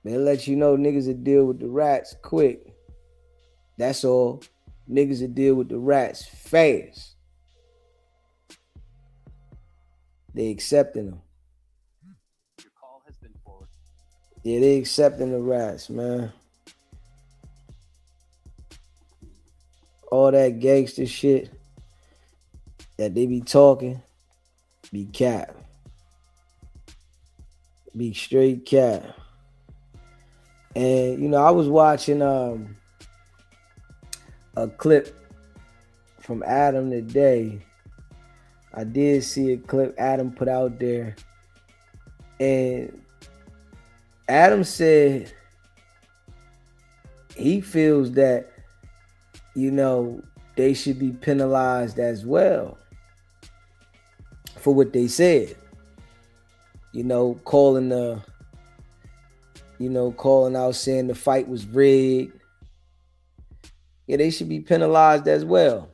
Man, let you know niggas that deal with the rats quick. That's all. Niggas that deal with the rats fast. They accepting them. Your call has been forwarded. Yeah, they accepting the rats, man. All that gangster shit that they be talking, be cap. Be straight cap. And you know, I was watching a clip from Adam today. I did see a clip Adam put out there. And Adam said he feels that, you know, they should be penalized as well for what they said. You know, calling out saying the fight was rigged. Yeah, they should be penalized as well.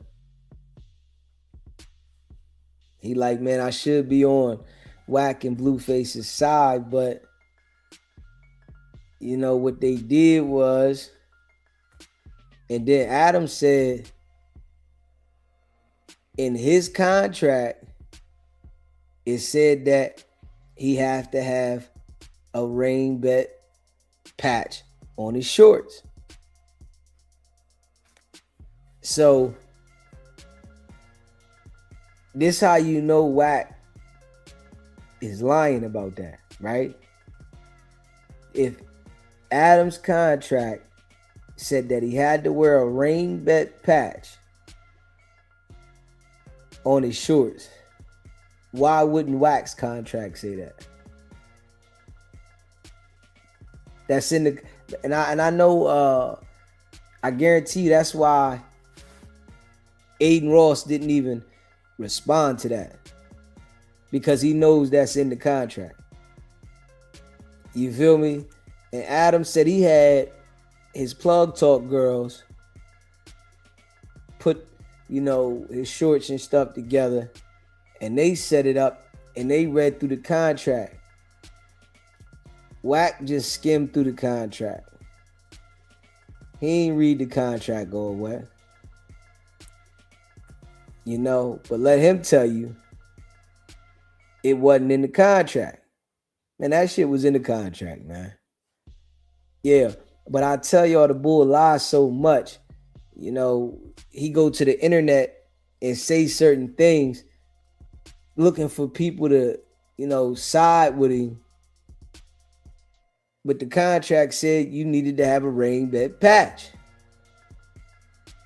He like, man, I should be on Wack and Blueface's side, but you know what they did was, and then Adam said in his contract, it said that he have to have a rain bet patch on his shorts. So this how you know Wack is lying about that, right? If Adam's contract said that he had to wear a rain bet patch on his shorts, why wouldn't Wack's contract say that? That's in the, and I know, I guarantee you that's why Aiden Ross didn't even respond to that, because he knows that's in the contract. You feel me? And Adam said he had his plug talk girls put, you know, his shorts and stuff together, and they set it up and they read through the contract. Wack just skimmed through the contract. He ain't read the contract go away. You know, but let him tell you it wasn't in the contract. Man, that shit was in the contract, man. Yeah, but I tell y'all, the bull lies so much. You know, he go to the internet and say certain things looking for people to, you know, side with him. But the contract said you needed to have a rain bet patch.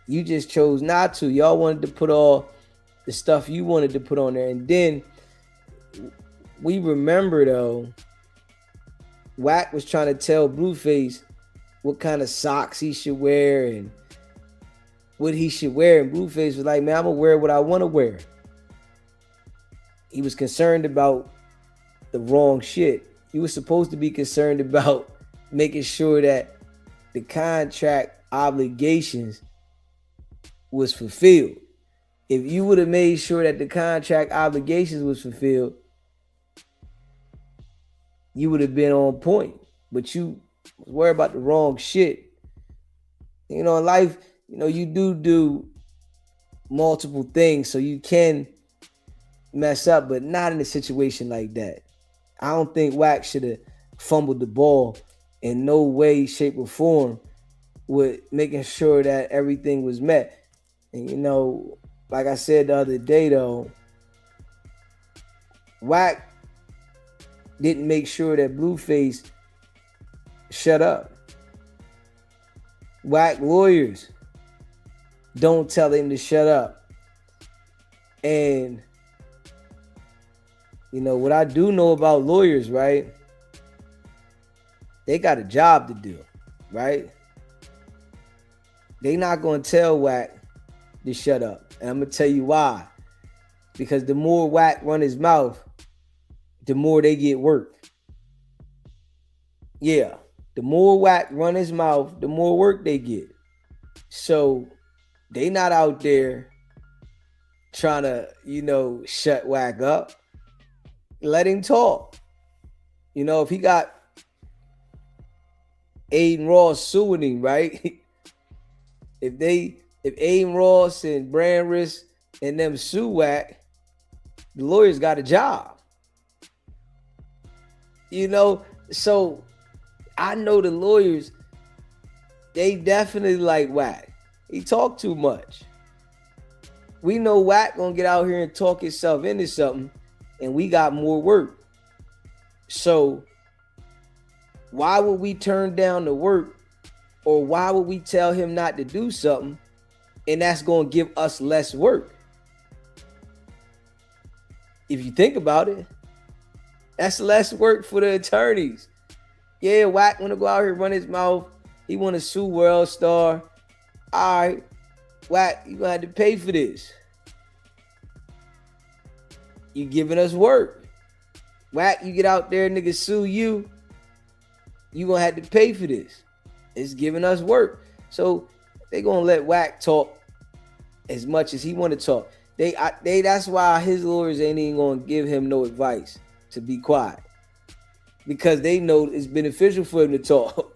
You just chose not to. Y'all wanted to put all the stuff you wanted to put on there. And then we remember, though, Wack was trying to tell Blueface what kind of socks he should wear and what he should wear. And Blueface was like, man, I'm going to wear what I want to wear. He was concerned about the wrong shit. He was supposed to be concerned about making sure that the contract obligations was fulfilled. If you would have made sure that the contract obligations was fulfilled, you would have been on point. But you was worried about the wrong shit. You know, in life, you know, you do multiple things so you can mess up, but not in a situation like that. I don't think Wack should have fumbled the ball in no way, shape, or form with making sure that everything was met. And, you know, like I said the other day, though, Wack didn't make sure that Blueface shut up. Wack lawyers don't tell him to shut up. And, you know, what I do know about lawyers, right? They got a job to do, right? They not going to tell Wack to shut up. And I'm going to tell you why. Because the more Wack run his mouth, the more they get work. Yeah. The more Wack run his mouth, the more work they get. So they not out there trying to, you know, shut Wack up. Let him talk. You know, if he got Aiden Ross suing him, right? If Aiden Ross and Brand Risk and them sue Wack, the lawyers got a job. You know, so I know the lawyers, they definitely like Wack. He talk too much. We know Wack gonna get out here and talk himself into something, and we got more work. So why would we turn down the work, or why would we tell him not to do something, and that's going to give us less work? If you think about it, that's less work for the attorneys. Yeah, Wack want to go out here, run his mouth, He want to sue World Star. All right, Wack, you gonna have to pay for this. You giving us work. Wack, you get out there, nigga, sue you. You gonna have to pay for this. It's giving us work. So they gonna let Wack talk as much as he want to talk. They that's why his lawyers ain't even gonna give him no advice to be quiet, because they know it's beneficial for him to talk.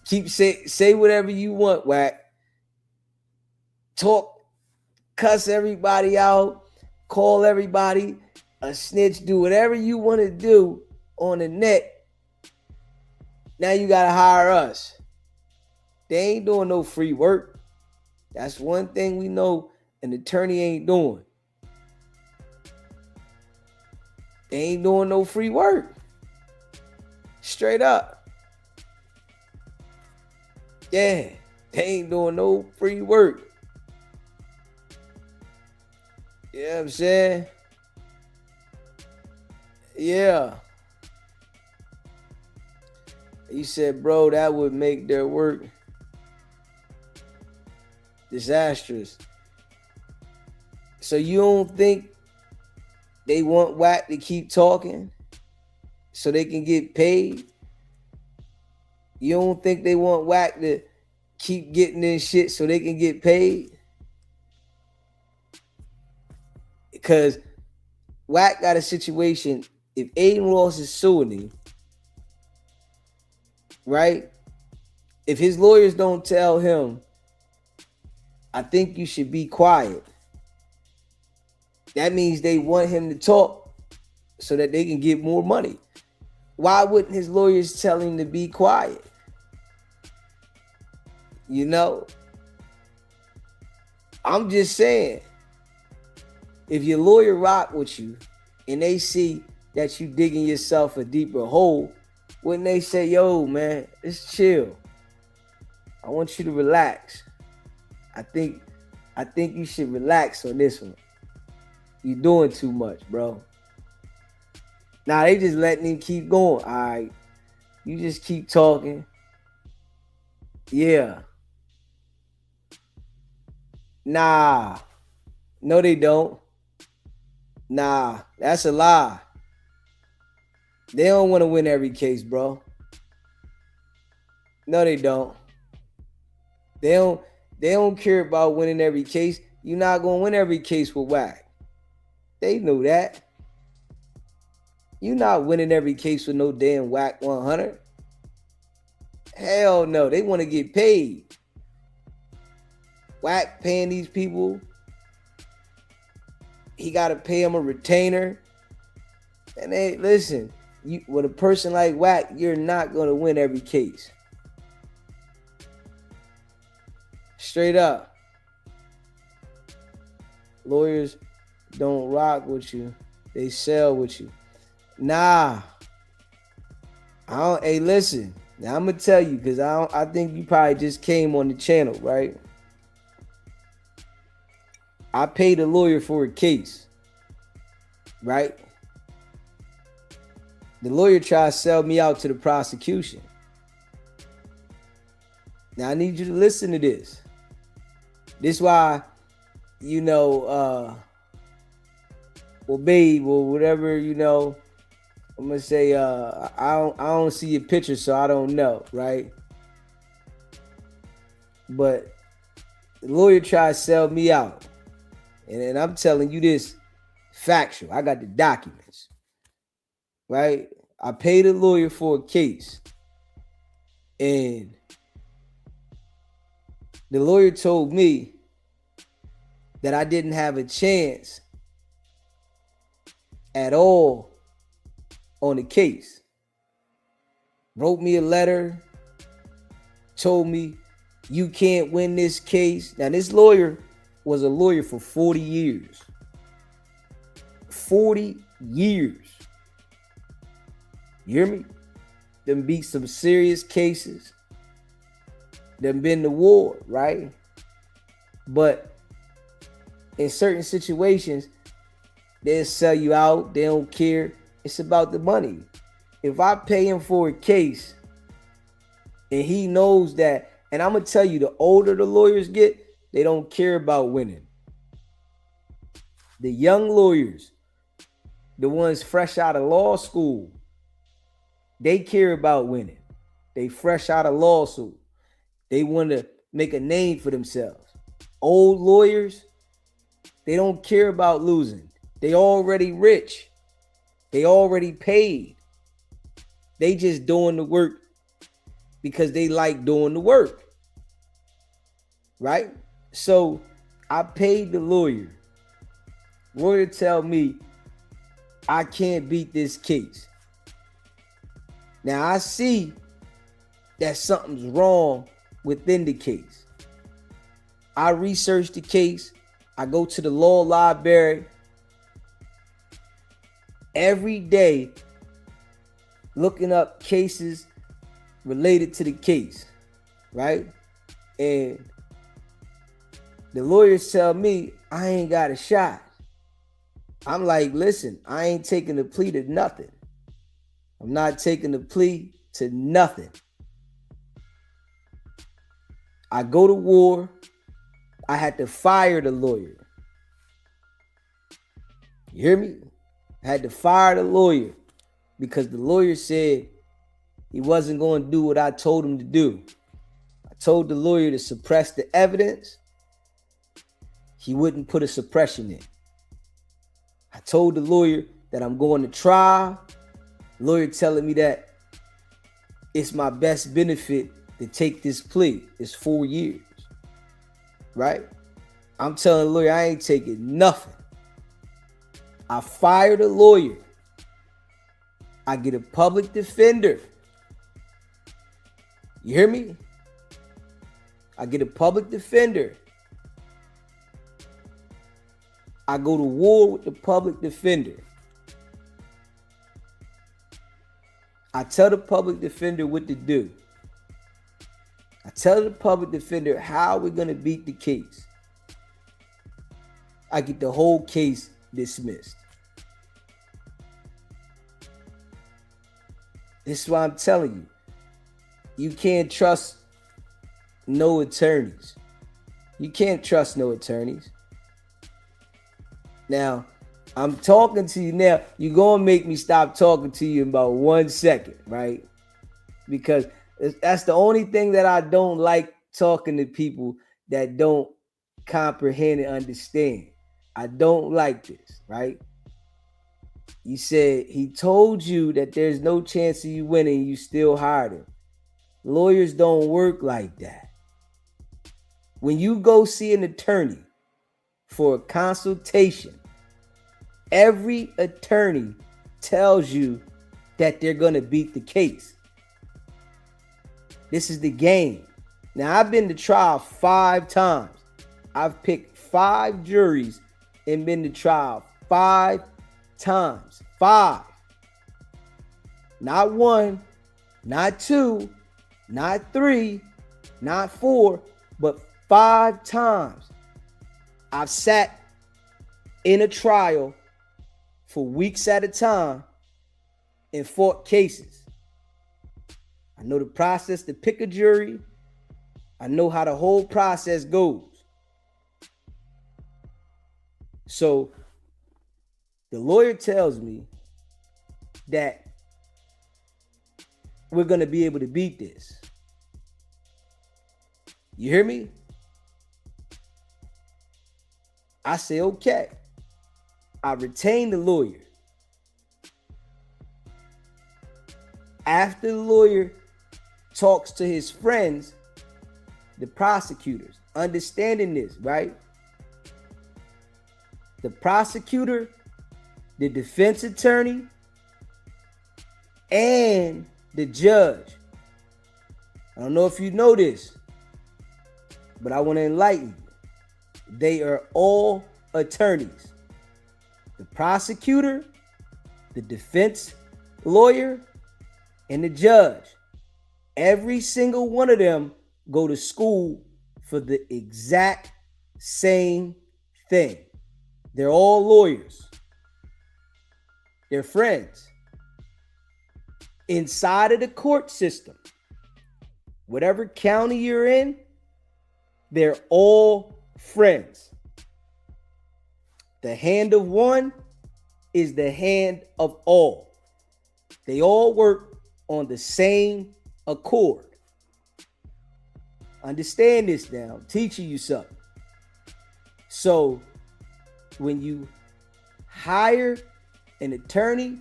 Say whatever you want, Wack. Talk, cuss everybody out, call everybody a snitch, do whatever you want to do on the net. Now you gotta hire us. They ain't doing no free work. That's one thing we know an attorney ain't doing. They ain't doing no free work. Straight up. Yeah, they ain't doing no free work. You know what I'm saying? Yeah. He said, bro, that would make their work disastrous. So you don't think they want Wack to keep talking so they can get paid? You don't think they want Wack to keep getting this shit so they can get paid? Because Wack got a situation. If Aiden Ross is suing him, right? If his lawyers don't tell him, I think you should be quiet, that means they want him to talk so that they can get more money. Why wouldn't his lawyers tell him to be quiet? You know? I'm just saying, if your lawyer rock with you and they see that you digging yourself a deeper hole, wouldn't they say, yo, man, it's chill. I want you to relax. I think you should relax on this one. You're doing too much, bro. Nah, they just letting him keep going. All right. You just keep talking. Yeah. Nah. No, they don't. Nah, that's a lie. They don't want to win every case, bro. No, they don't. They don't care about winning every case. You're not gonna win every case with Wack. They know that. You're not winning every case with no damn Wack 100. Hell no, they want to get paid. Wack paying these people. He got to pay him a retainer. And they listen, with a person like Wack, you're not going to win every case. Straight up. Lawyers don't rock with you. They sell with you. Nah. Hey, listen. Now I'm going to tell you, because I think you probably just came on the channel, right? I paid a lawyer for a case, right? The lawyer tried to sell me out to the prosecution. Now I need you to listen to this. This is why, you know, well, babe, or whatever, you know, I'm gonna say, I don't see your picture, so I don't know, right? But the lawyer tried to sell me out. And I'm telling you this factual. I got the documents, right? I paid a lawyer for a case. And the lawyer told me that I didn't have a chance at all on the case. Wrote me a letter, told me you can't win this case. Now this lawyer was a lawyer for 40 years. 40 years. You hear me? Them beat some serious cases. Them been to war, right? But in certain situations, they'll sell you out. They don't care. It's about the money. If I pay him for a case And he knows that. And I'm going to tell you, the older the lawyers get, they don't care about winning. The young lawyers, the ones fresh out of law school, they care about winning. They fresh out of law school. They want to make a name for themselves. Old lawyers, they don't care about losing. They already rich. They already paid. They just doing the work because they like doing the work. Right? So I paid the lawyer. Lawyer tell me I can't beat this case. Now I see that something's wrong within the case. I research the case. I go to the law library every day looking up cases related to the case, right? And the lawyers tell me I ain't got a shot. I'm like, listen, I ain't taking the plea to nothing. I'm not taking the plea to nothing. I go to war. I had to fire the lawyer. You hear me? I had to fire the lawyer because the lawyer said he wasn't going to do what I told him to do. I told the lawyer to suppress the evidence. He wouldn't put a suppression in. I told the lawyer that I'm going to trial. The lawyer telling me that it's my best benefit to take this plea. It's 4 years. Right? I'm telling the lawyer I ain't taking nothing. I fired a lawyer. I get a public defender. You hear me? I get a public defender. I go to war with the public defender. I tell the public defender what to do. I tell the public defender how we're going to beat the case. I get the whole case dismissed. This is why I'm telling you. You can't trust no attorneys. You can't trust no attorneys. Now, I'm talking to you now. You're going to make me stop talking to you in about 1 second, right? Because that's the only thing that I don't like talking to people that don't comprehend and understand. I don't like this, right? You said he told you that there's no chance of you winning, you still hired him. Lawyers don't work like that. When you go see an attorney for a consultation, every attorney tells you that they're going to beat the case. This is the game. Now, I've been to trial 5 times. I've picked 5 juries and been to trial 5 times. 5. Not 1, not 2, not 3, not 4, but 5 times. I've sat in a trial for weeks at a time and fought cases. I know the process to pick a jury. I know how the whole process goes. So the lawyer tells me that we're going to be able to beat this. You hear me? I say, okay. I retain the lawyer. After the lawyer talks to his friends, the prosecutors, understanding this, right? The prosecutor, the defense attorney, and the judge. I don't know if you know this, but I want to enlighten you. They are all attorneys. The prosecutor, the defense lawyer, and the judge. Every single one of them go to school for the exact same thing. They're all lawyers. They're friends. Inside of the court system, whatever county you're in, they're all friends. The hand of one is the hand of all. They all work on the same accord. Understand this now. I'm teaching you something. So when you hire an attorney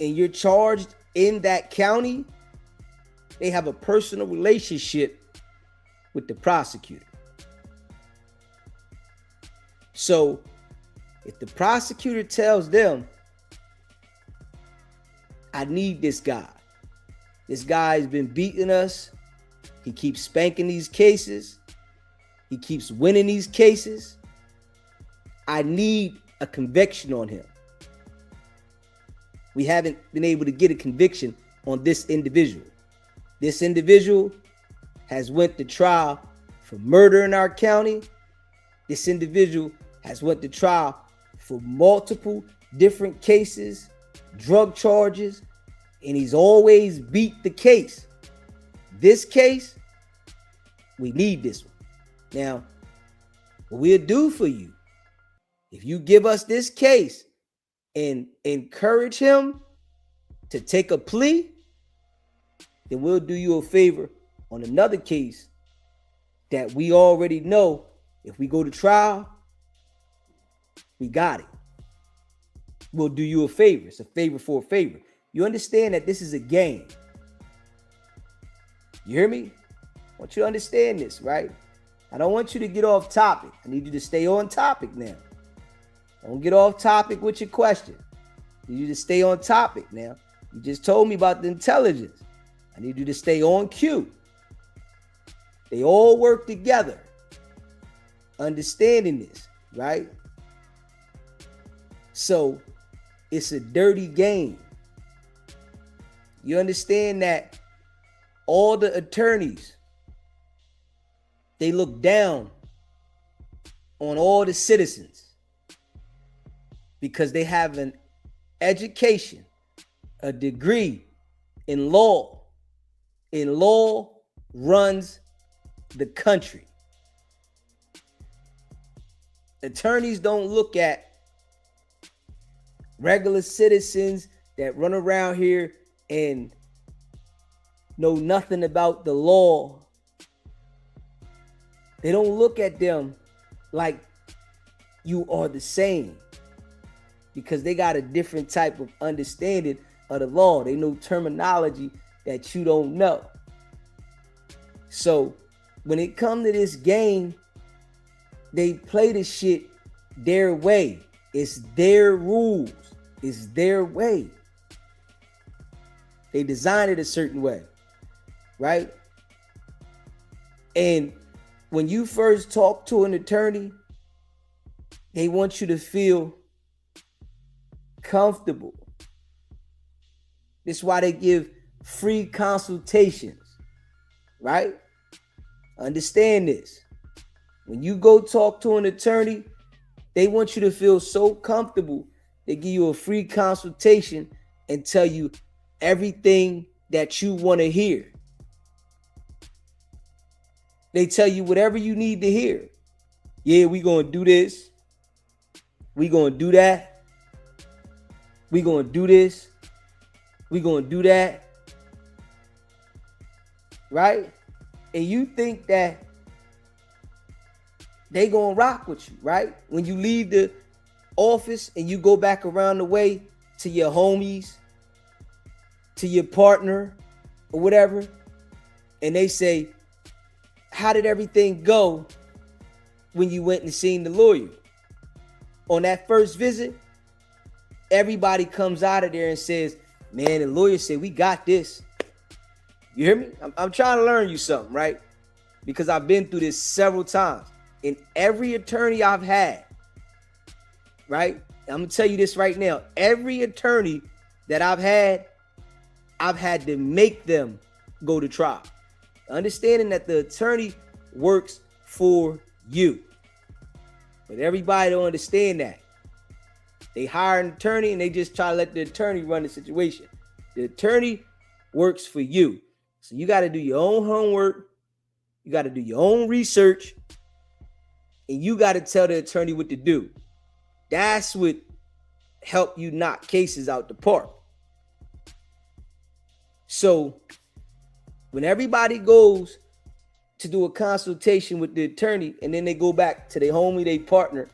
and you're charged in that county, they have a personal relationship with the prosecutor. So if the prosecutor tells them, I need this guy. This guy's been beating us. He keeps spanking these cases. He keeps winning these cases. I need a conviction on him. We haven't been able to get a conviction on this individual. This individual has went to trial for murder in our county. This individual has went to trial for multiple different cases, drug charges, and he's always beat the case. This case, we need this one. Now, what we'll do for you, if you give us this case and encourage him to take a plea, then we'll do you a favor on another case that we already know if we go to trial, we got it. We'll do you a favor. It's a favor for a favor. You understand that this is a game. You hear me? I want you to understand this, right? I don't want you to get off topic. I need you to stay on topic now. Don't get off topic with your question. I need you to stay on topic now. You just told me about the intelligence. I need you to stay on cue. They all work together. Understanding this, right? So it's a dirty game. You understand that all the attorneys, they look down on all the citizens because they have an education, a degree in law. And law runs the country. Attorneys don't look at regular citizens that run around here and know nothing about the law. They don't look at them like you are the same because they got a different type of understanding of the law. They know terminology that you don't know. So when it comes to this game, they play the shit their way. It's their rules. It's their way. They design it a certain way, right? And when you first talk to an attorney, they want you to feel comfortable. That's why they give free consultations, right? Understand this. When you go talk to an attorney, they want you to feel so comfortable. They give you a free consultation and tell you everything that you want to hear. They tell you whatever you need to hear. Yeah, we going to do this. We going to do that. We going to do this. We going to do that. Right? And you think that they going to rock with you, right? When you leave the office and you go back around the way to your homies, to your partner or whatever, and they say, how did everything go when you went and seen the lawyer? On that first visit, everybody comes out of there and says, man, the lawyer said, we got this. You hear me? I'm trying to learn you something, right? Because I've been through this several times. And every attorney I've had, right? I'm going to tell you this right now. Every attorney that I've had to make them go to trial. Understanding that the attorney works for you. But everybody don't understand that. They hire an attorney and they just try to let the attorney run the situation. The attorney works for you. So you got to do your own homework. You got to do your own research. And you got to tell the attorney what to do. That's what help you knock cases out the park. So when everybody goes to do a consultation with the attorney and then they go back to their homie, their partner,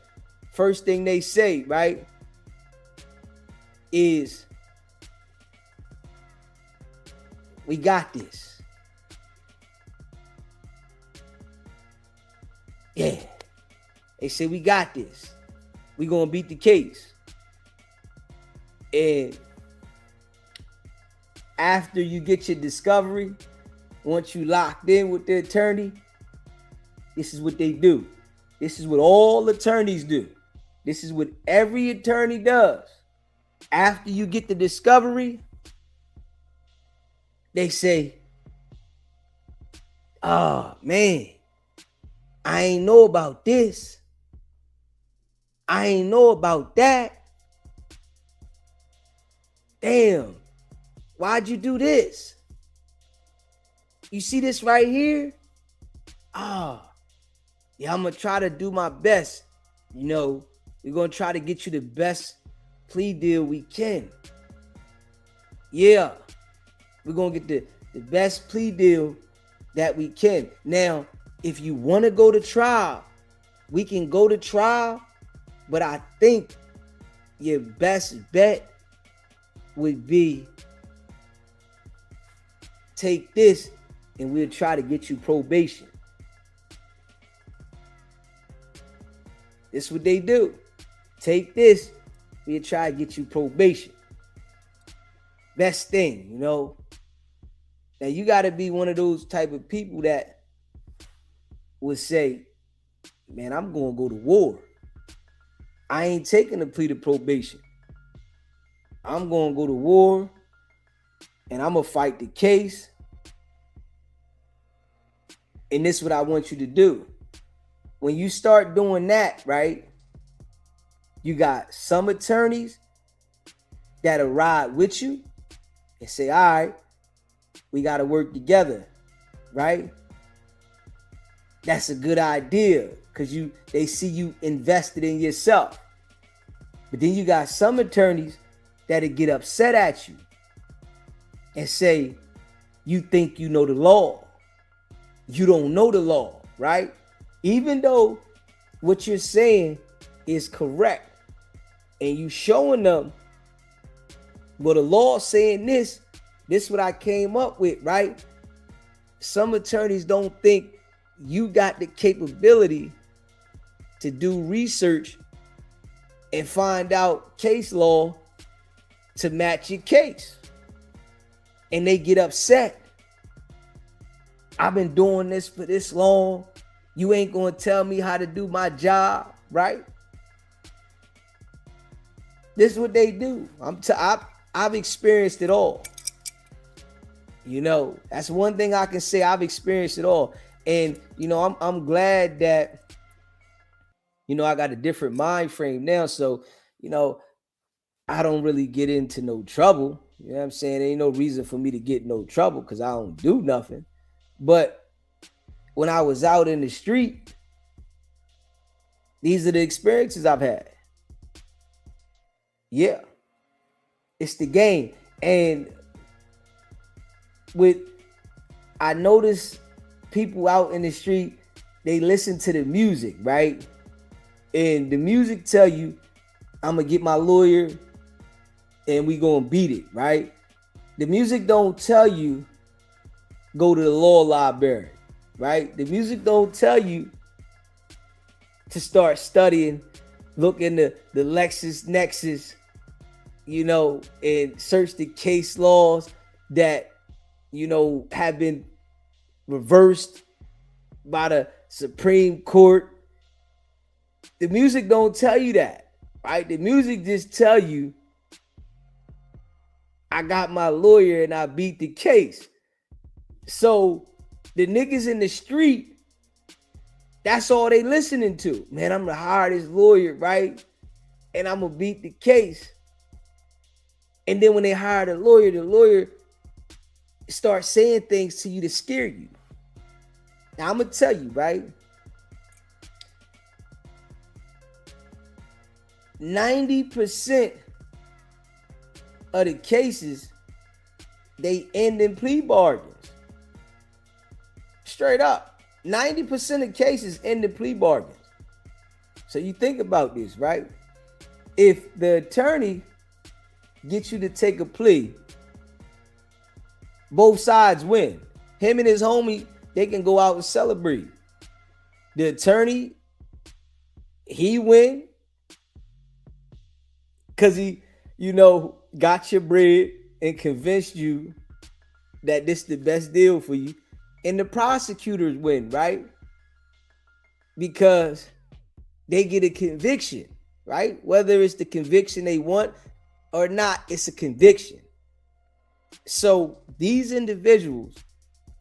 first thing they say, right, is, we got this. Yeah. They say, we got this. We gonna beat the case. And after you get your discovery, once you locked in with the attorney, this is what they do. This is what all attorneys do. This is what every attorney does. After you get the discovery, they say, oh man, I ain't know about this. I ain't know about that. Damn, why'd you do this? You see this right here? Yeah, I'm gonna try to do my best. You know, we're gonna try to get you the best plea deal we can. Yeah, we're gonna get the best plea deal that we can. Now, if you wanna go to trial, we can go to trial, but I think your best bet would be take this and we'll try to get you probation. This is what they do. Take this, we'll try to get you probation. Best thing, you know. Now you got to be one of those type of people that would say, man, I'm going to go to war. I ain't taking a plea to probation. I'm going to go to war and I'm going to fight the case. And this is what I want you to do. When you start doing that, right, you got some attorneys that'll ride with you and say, all right, we got to work together, right? That's a good idea because they see you invested in yourself. But then you got some attorneys that'll get upset at you and say, you think you know the law. You don't know the law, right? Even though what you're saying is correct and you showing them, well, the law saying this is what I came up with, right? Some attorneys don't think you got the capability to do research and find out case law to match your case. And they get upset. I've been doing this for this long. You ain't gonna tell me how to do my job, right? This is what they do. I've experienced it all. You know, that's one thing I can say. I've experienced it all. And, you know, I'm glad that, you know, I got a different mind frame now. So, you know, I don't really get into no trouble. You know what I'm saying? There ain't no reason for me to get no trouble because I don't do nothing. But when I was out in the street, these are the experiences I've had. Yeah. It's the game. And I notice people out in the street, they listen to the music, right? And the music tell you, I'm gonna get my lawyer and we gonna beat it, right? The music don't tell you go to the law library, right? The music don't tell you to start studying, look into the LexisNexis, you know, and search the case laws that, you know, have been reversed by the Supreme Court. The music don't tell you that, right? The music just tell you, I got my lawyer and I beat the case. So the niggas in the street, that's all they listening to. Man, I'm gonna hire this lawyer, right? And I'm gonna beat the case. And then when they hire the lawyer start saying things to you to scare you. Now I'm gonna tell you, right? 90% of the cases they end in plea bargains. Straight up. 90% of cases end in plea bargains. So you think about this, right? If the attorney gets you to take a plea, both sides win. Him and his homie, they can go out and celebrate. The attorney, he win because he, got your bread and convinced you that this is the best deal for you. And the prosecutors win, right? Because they get a conviction, right? Whether it's the conviction they want or not, it's a conviction. So these individuals,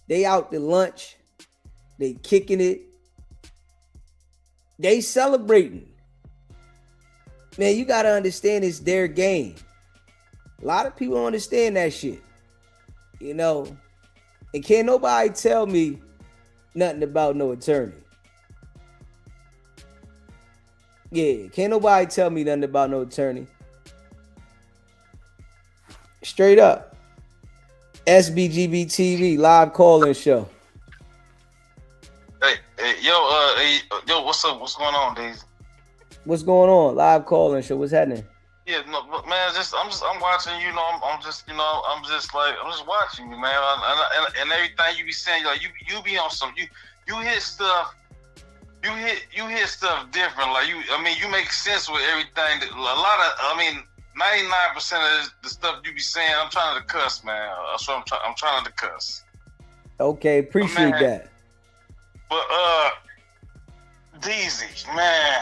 they out to lunch, they kicking it, they celebrating. Man, you gotta understand it's their game. A lot of people don't understand that shit. And can't nobody tell me nothing about no attorney. Yeah, can't nobody tell me nothing about no attorney. Straight up. SBGB TV live call-in show. Hey, yo, what's up? What's going on, Deezy? What's going on? Live call-in show. What's happening? Yeah, no, man. I'm watching. I'm just watching you, man. And everything you be saying, like you be on some. You hit stuff. You hit stuff different. Like you make sense with everything. A lot of, 99% of the stuff you be saying, I'm trying to cuss, man. That's what I'm trying to cuss. Okay, appreciate that. But Deezy, man,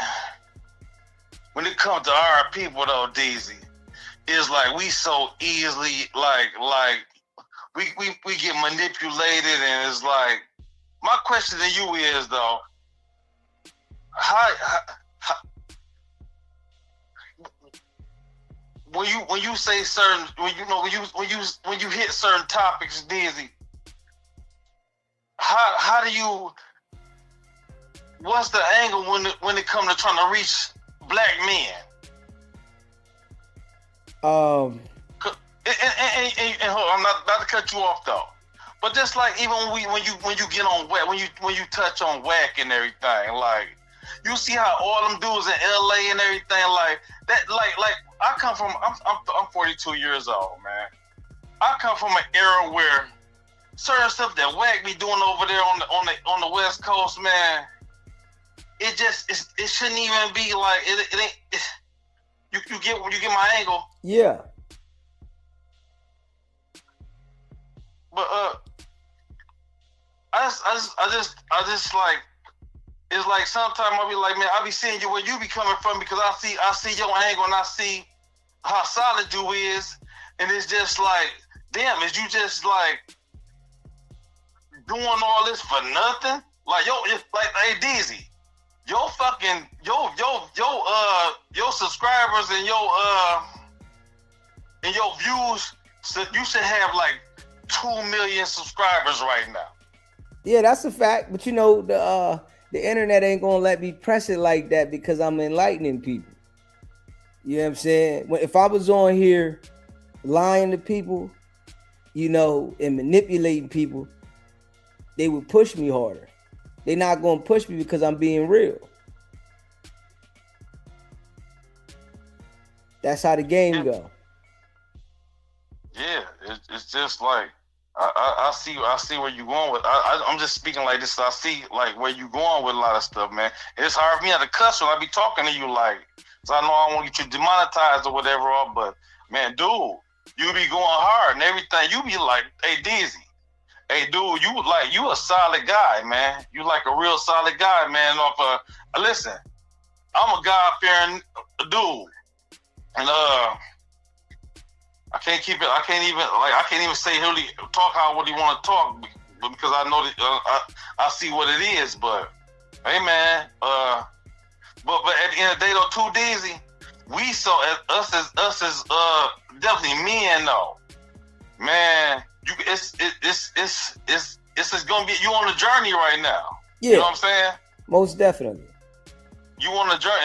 when it comes to our people though, Deezy, it's like we so easily like we get manipulated, and it's like my question to you is though, how when you say certain when you hit certain topics, Deezy, how do you, what's the angle when it comes to trying to reach black men? And hold on, I'm not to cut you off though, but just like even when you get on Wack, when you touch on Wack and everything, like you see how all them dudes in LA and everything like that, like I come from, I'm 42 years old, man. I come from an era where certain stuff that Wack be doing over there on the West Coast, man, it shouldn't even be like it ain't. You get my angle. Yeah. But I just like, it's like sometimes I'll be like, man, I be seeing you where you be coming from, because I see your angle and I see how solid you is, and it's just like, damn, is you just like doing all this for nothing? Like hey Deezy, your fucking your subscribers and your views, you should have like 2 million subscribers right now. Yeah, that's a fact. But the internet ain't gonna let me press it like that because I'm enlightening people. You know what I'm saying? If I was on here lying to people, and manipulating people, they would push me harder. They're not gonna push me because I'm being real. That's how the game go. Yeah, it's just like I see where you're going with. I'm just speaking like this. I see like where you're going with a lot of stuff, man. It's hard for me to cuss when I be talking to you, like, so I know I want to get you demonetized or whatever. But man, dude, you be going hard and everything. You be like, hey Deezy, hey dude, you a solid guy, man. You like a real solid guy, man. Listen, I'm a God-fearing dude, and I can't even say really talk how what he want to talk, because I know that I see what it is. But hey, man, but at the end of the day though, too, Deezy, we saw us as definitely men though, man. It's just gonna be you on a journey right now. Yeah, you know what I'm saying? Most definitely. You on a journey,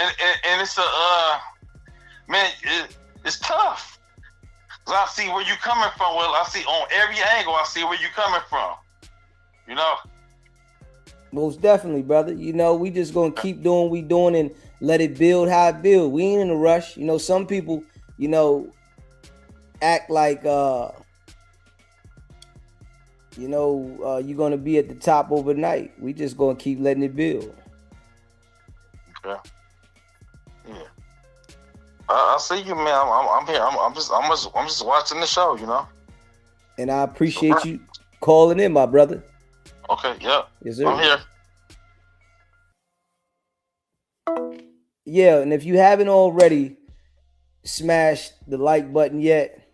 and it's man, it's tough. Cause I see where you coming from. Well, I see on every angle. I see where you coming from. You know. Most definitely, brother. You know, we just gonna keep doing what we doing and let it build how it build. We ain't in a rush. You know, some people, you know, act like you're gonna be at the top overnight. We just gonna keep letting it build. Okay. Yeah. I see you, man. I'm here. I'm just watching the show, you know. And I appreciate you calling in, my brother. Okay. Yeah. Yes, sir. I'm here. Yeah, and if you haven't already smashed the like button yet,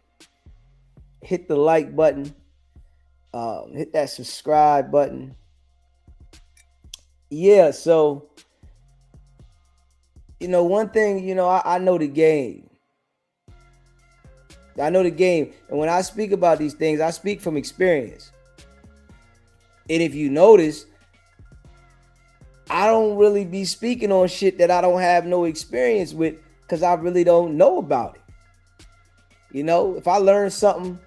hit the like button. Hit that subscribe button. Yeah, so you know, one thing, you know, I know the game. I know the game. And when I speak about these things, I speak from experience. And if you notice, I don't really be speaking on shit that I don't have no experience with because I really don't know about it. You know, if I learn something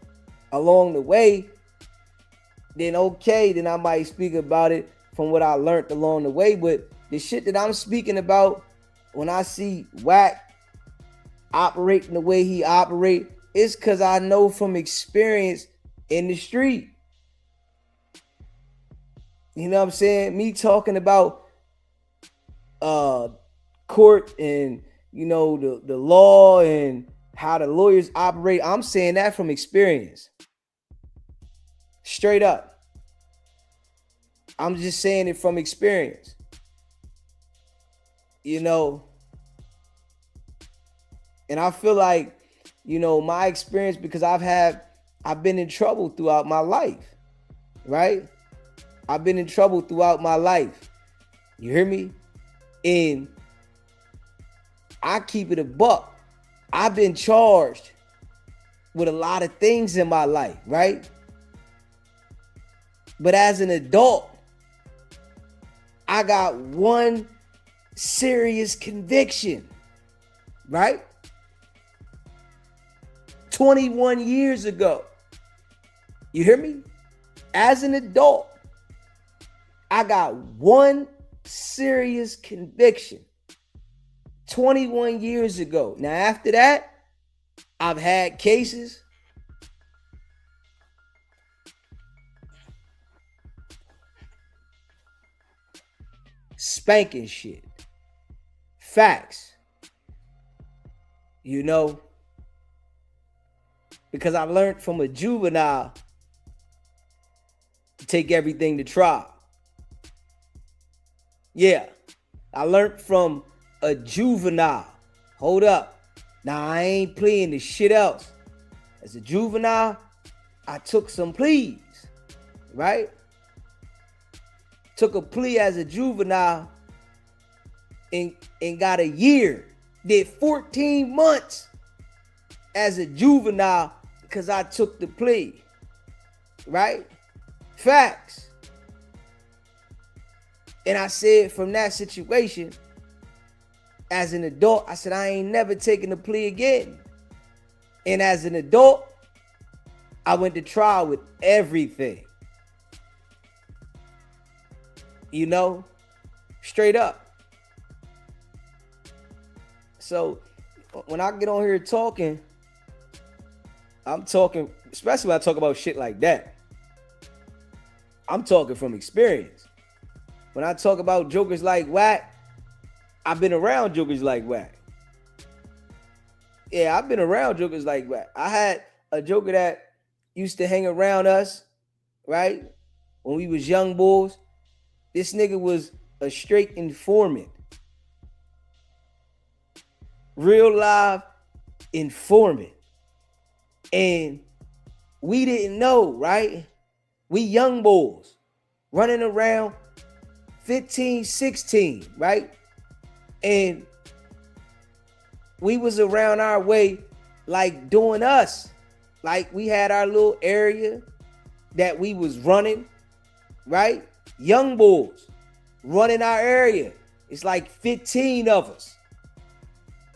along the way, then okay, then I might speak about it from what I learned along the way. But the shit that I'm speaking about, when I see Wack operating the way he operate, it's because I know from experience in the street. You know what I'm saying? Me talking about court and, you know, the law and how the lawyers operate, I'm saying that from experience. Straight up. I'm just saying it from experience. You know, and I feel like, you know, my experience, because I've been in trouble throughout my life, right? I've been in trouble throughout my life. You hear me? And I keep it a buck. I've been charged with a lot of things in my life, right? But as an adult, I got one serious conviction, right? 21 years ago. You hear me? As an adult, I got one serious conviction 21 years ago. Now, after that, I've had cases. Spanking shit. Facts. You know, because I learned from a juvenile to take everything to trial. Yeah, I learned from a juvenile. Hold up. Now, I ain't playing the shit else. As a juvenile, I took some pleas, right? Took a plea as a juvenile and got a year. Did 14 months as a juvenile because I took the plea, right? Facts. And I said from that situation, as an adult, I said, I ain't never taking a plea again. And as an adult, I went to trial with everything. You know, straight up. So when I get on here talking, I'm talking, especially when I talk about shit like that, I'm talking from experience. When I talk about jokers like Wack, I've been around jokers like Wack. Yeah, I've been around jokers like Wack. I had a joker that used to hang around us, right? When we was young bulls. This nigga was a straight informant. Real live informant. And we didn't know, right? We young bulls running around 15, 16, right? And we was around our way like doing us. Like we had our little area, that we was running, right? Young boys running our area. It's like 15 of us.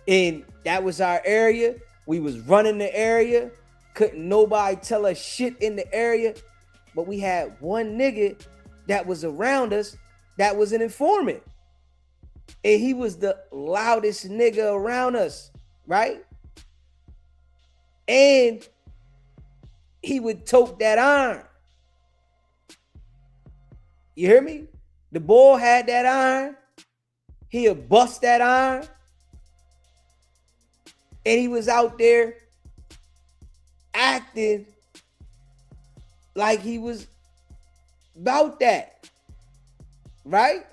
And that was our area. We was running the area. Couldn't nobody tell us shit in the area. But we had one nigga that was around us that was an informant. And he was the loudest nigga around us, right? And he would tote that iron. You hear me? The boy had that iron. He'll bust that iron. And he was out there acting like he was about that. Right?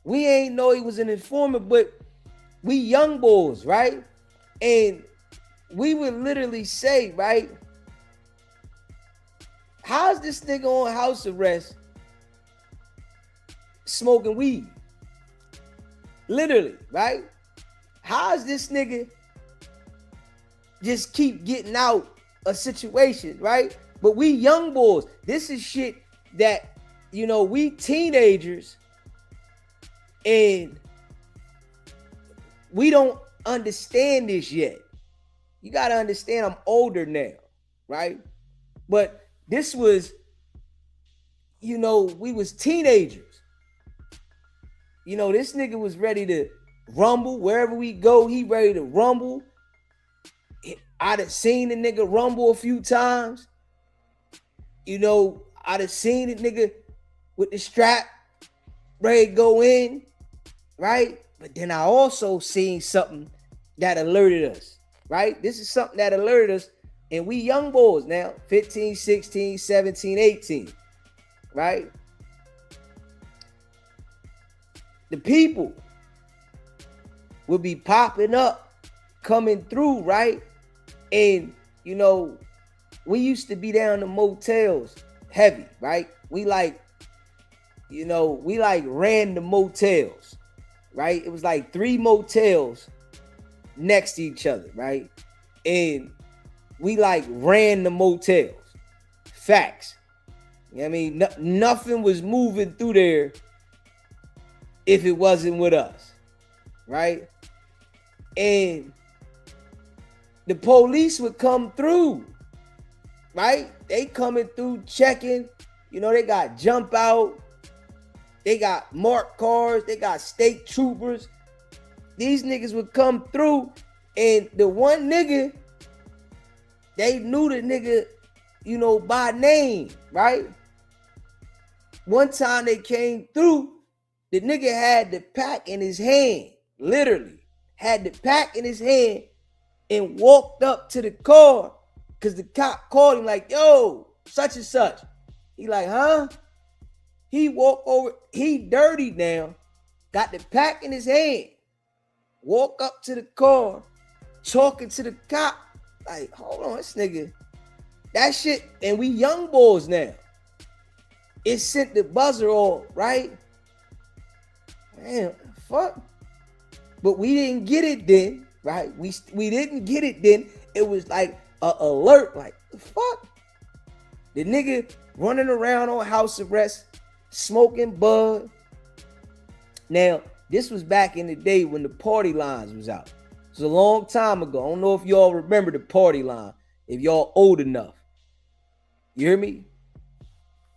We ain't know he was an informant, but we young boys, right? And we would literally say, right? How's this nigga on house arrest smoking weed? Literally, right? How's this nigga just keep getting out a situation, right? But we young boys, this is shit that, you know, we teenagers, and we don't understand this yet. You got to understand I'm older now, right? But this was, you know, we was teenagers. You know, this nigga was ready to rumble. Wherever we go, he ready to rumble. I'd have seen the nigga rumble a few times. You know, I'd have seen the nigga with the strap ready to go in, right? But then I also seen something that alerted us, right? This is something that alerted us, and we young boys now, 15, 16, 17, 18, right? The people would be popping up, coming through, right? And, you know, we used to be down to motels heavy, right? We like, you know, we like ran the motels, right? It was like 3 motels next to each other, right? And we like ran the motels. Facts. You know what I mean? Nothing was moving through there if it wasn't with us, right? And the police would come through, right? They coming through checking. You know, they got jump out. They got marked cars. They got state troopers. These niggas would come through, and the one nigga, they knew the nigga, you know, by name, right? One time they came through, the nigga had the pack in his hand, literally had the pack in his hand, and walked up to the car because the cop called him like, yo, such and such. He like, huh? He walked over, he dirty now, got the pack in his hand, walk up to the car, talking to the cop, like, hold on, this nigga, that shit, and we young boys now. It sent the buzzer off, right? Man, fuck. But we didn't get it then, right? We didn't get it then. It was like a alert, like, the fuck? The nigga running around on house arrest, smoking bud. Now, this was back in the day when the party lines was out. It was a long time ago. I don't know if y'all remember the party line, if y'all old enough. You hear me?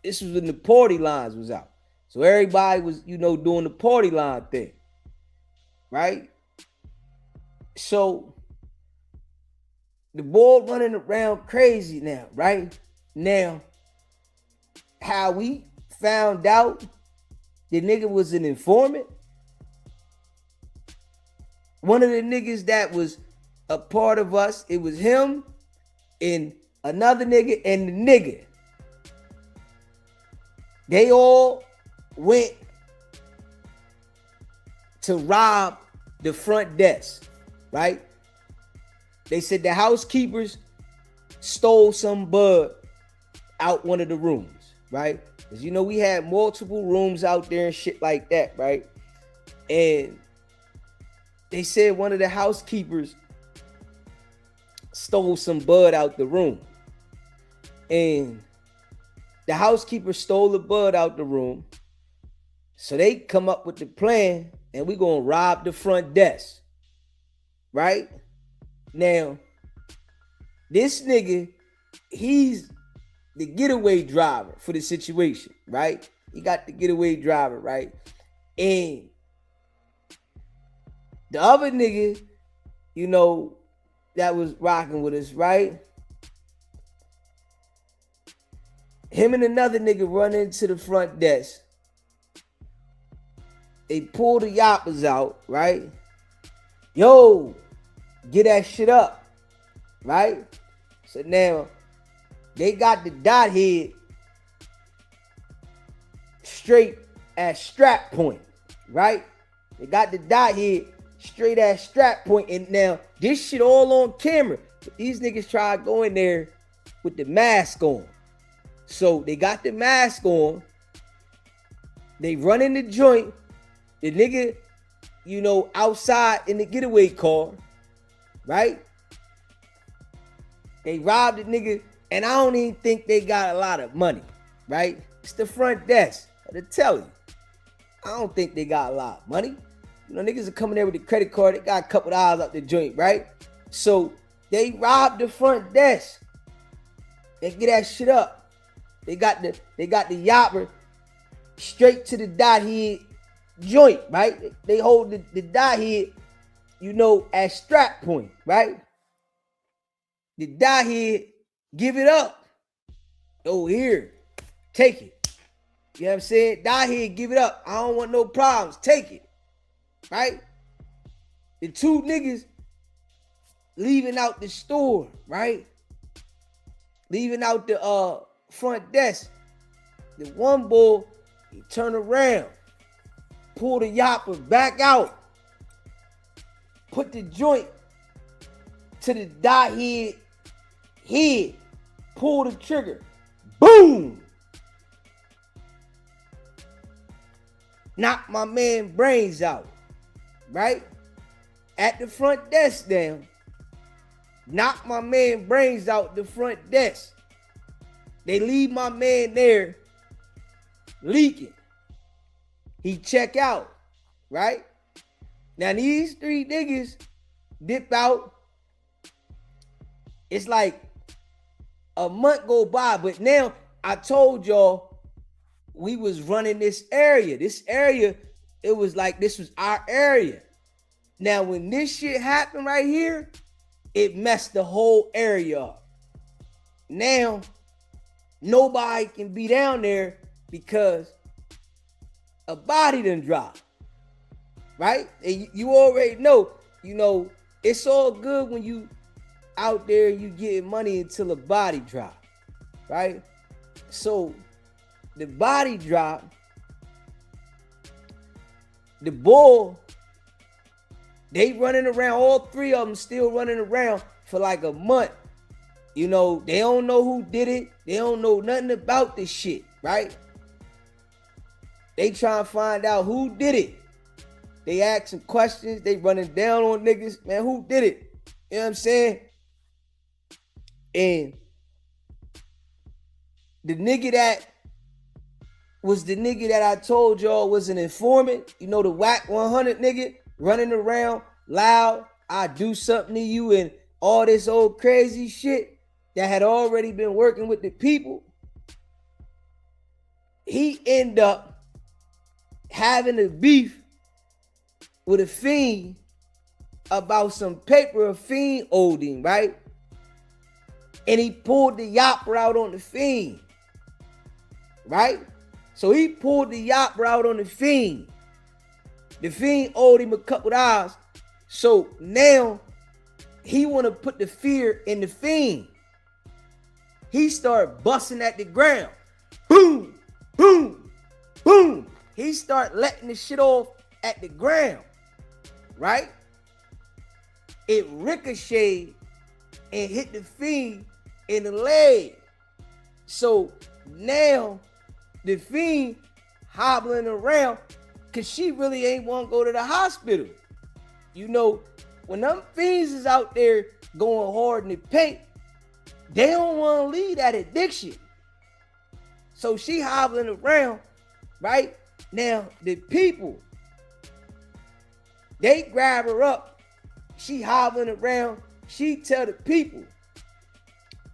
This was when the party lines was out. So everybody was, you know, doing the party line thing. Right? So the boy running around crazy now, right? Now, how we found out the nigga was an informant. One of the niggas that was a part of us, it was him and another nigga and the nigga. They all went to rob the front desk, right? They said the housekeepers stole some bud out one of the rooms, right? Because, you know, we had multiple rooms out there and shit like that, right? And they said one of the housekeepers stole some bud out the room. And The housekeeper stole the bud out the room. So they come up with the plan, and we gonna rob the front desk. Right? Now, this nigga, he's the getaway driver for the situation, right? He got the getaway driver, right? And the other nigga, you know, that was rocking with us, right? Him and another nigga run into the front desk. They pull the yoppers out, right? Yo, get that shit up, right? So now, they got the dot head straight at strap point, right? They got the dot head straight at strap point, and now this shit all on camera. But these niggas try to go in there with the mask on. So they got the mask on. They run in the joint. The nigga, you know, outside in the getaway car, right? They robbed the nigga, and I don't even think they got a lot of money, right? It's the front desk. To tell you, I don't think they got a lot of money. You know, niggas are coming there with the credit card. They got a couple dollars up the joint, right? So they robbed the front desk. They get that shit up. They got the yopper straight to the dot head joint, right? They hold the dot head, you know, at strap point, right? The dot head, give it up. Oh, here, take it. You know what I'm saying? Dot head, give it up. I don't want no problems. Take it. Right? The two niggas leaving out the store, right? Leaving out the front desk. The one boy, he turn around, pull the yopper back out, put the joint to the dot head, pull the trigger, boom! Knock my man brains out, right? At the front desk down. Knock my man brains out the front desk. They leave my man there leaking. He check out, right? Now these three niggas dip out. It's like a month go by, but now I told y'all we was running this area. This area, it was like this was our area. Now, when this shit happened right here, it messed the whole area up. Now, nobody can be down there because a body done dropped, right? And you already know, you know, it's all good when you out there, you getting money until a body drop, right? So, the body drop, the bull, they running around, all three of them still running around for like a month. You know, they don't know who did it. They don't know nothing about this shit, right? They trying to find out who did it. They asking questions. They running down on niggas. Man, who did it? You know what I'm saying? And the nigga that was the nigga that I told y'all was an informant. You know, the Wack 100 nigga running around loud. I do something to you and all this old crazy shit that had already been working with the people. He end up having a beef with a fiend about some paper a fiend owed him, right? And he pulled the yopper out on the fiend, right? So he pulled the yopper out on the fiend. The fiend owed him a couple dollars. So now he want to put the fear in the fiend. He started busting at the ground. Boom, boom, boom. He start letting the shit off at the ground, right? It ricocheted and hit the fiend in the leg. So now the fiend hobbling around because she really ain't want to go to the hospital. You know, when them fiends is out there going hard in the paint, they don't want to leave that addiction. So she hobbling around, right? Now, the people, they grab her up. She hobbling around. She tell the people,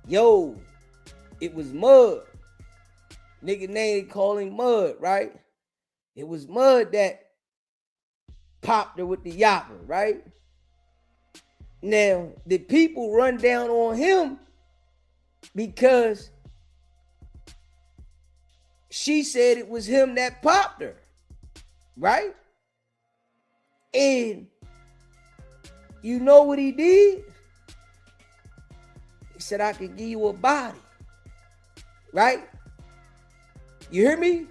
yo, it was Mud. Nigga name calling Mud, right? It was Mud that popped her with the yapper, right? Now, the people run down on him because she said it was him that popped her, right? And you know what he did? He said, I can give you a body, right? You hear me?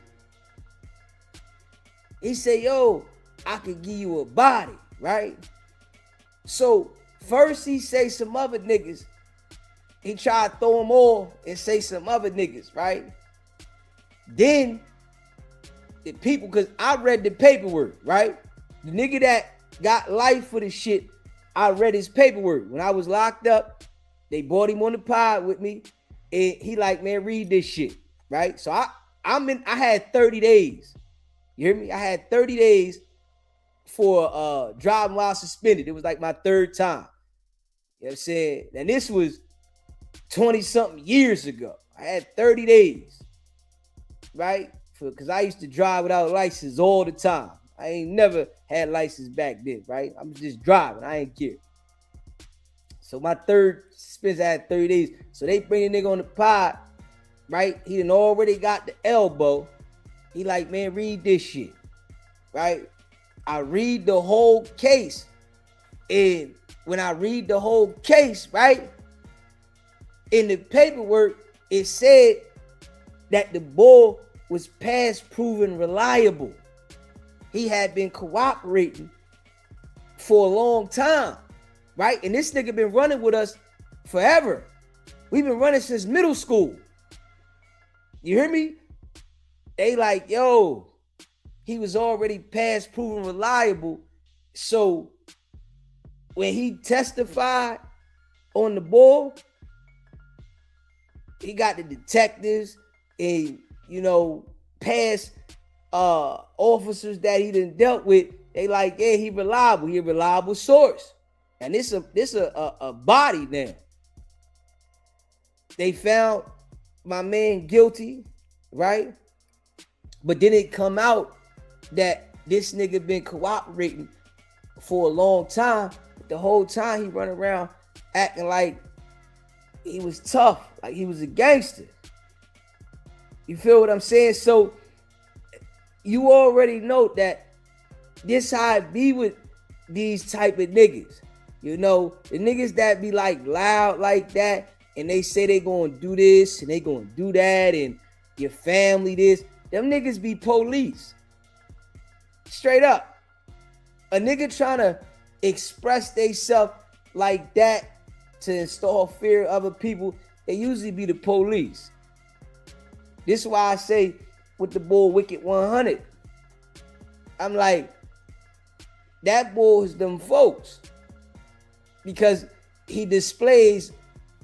He said, yo, I could give you a body, right? So first he say some other niggas. He tried to throw them all and say some other niggas, right? Then the people, because I read the paperwork, right? The nigga that got life for the shit, I read his paperwork. When I was locked up, they brought him on the pod with me. And he like, man, read this shit, right? So I had 30 days. You hear me? I had 30 days for driving while suspended. It was like my third time. You know what I'm saying? And this was 20-something years ago. I had 30 days, right? Because I used to drive without a license all the time. I ain't never had license back then, right? I'm just driving. I ain't care. So my third suspension, I had 30 days. So they bring the nigga on the pod, right? He done already got the elbow. He like, man, read this shit, right? I read the whole case. And when I read the whole case, right? In the paperwork, it said that the boy was past proven reliable. He had been cooperating for a long time, right? And this nigga been running with us forever. We've been running since middle school. You hear me? They like, yo, he was already past proven reliable. So when he testified on the ball, he got the detectives and, you know, past officers that he done dealt with. They like, yeah, he reliable. He a reliable source. And this a body now. They found my man guilty, right? But then it come out that this nigga been cooperating for a long time. The whole time he run around acting like he was tough, like he was a gangster. You feel what I'm saying? So you already know that this how it be with these type of niggas. You know, the niggas that be like loud like that and they say they gonna do this and they gonna do that and your family this. Them niggas be police. Straight up. A nigga trying to express theyself like that to install fear of other people, they usually be the police. This is why I say with the boy Wicked 100, I'm like, that boy is them folks. Because he displays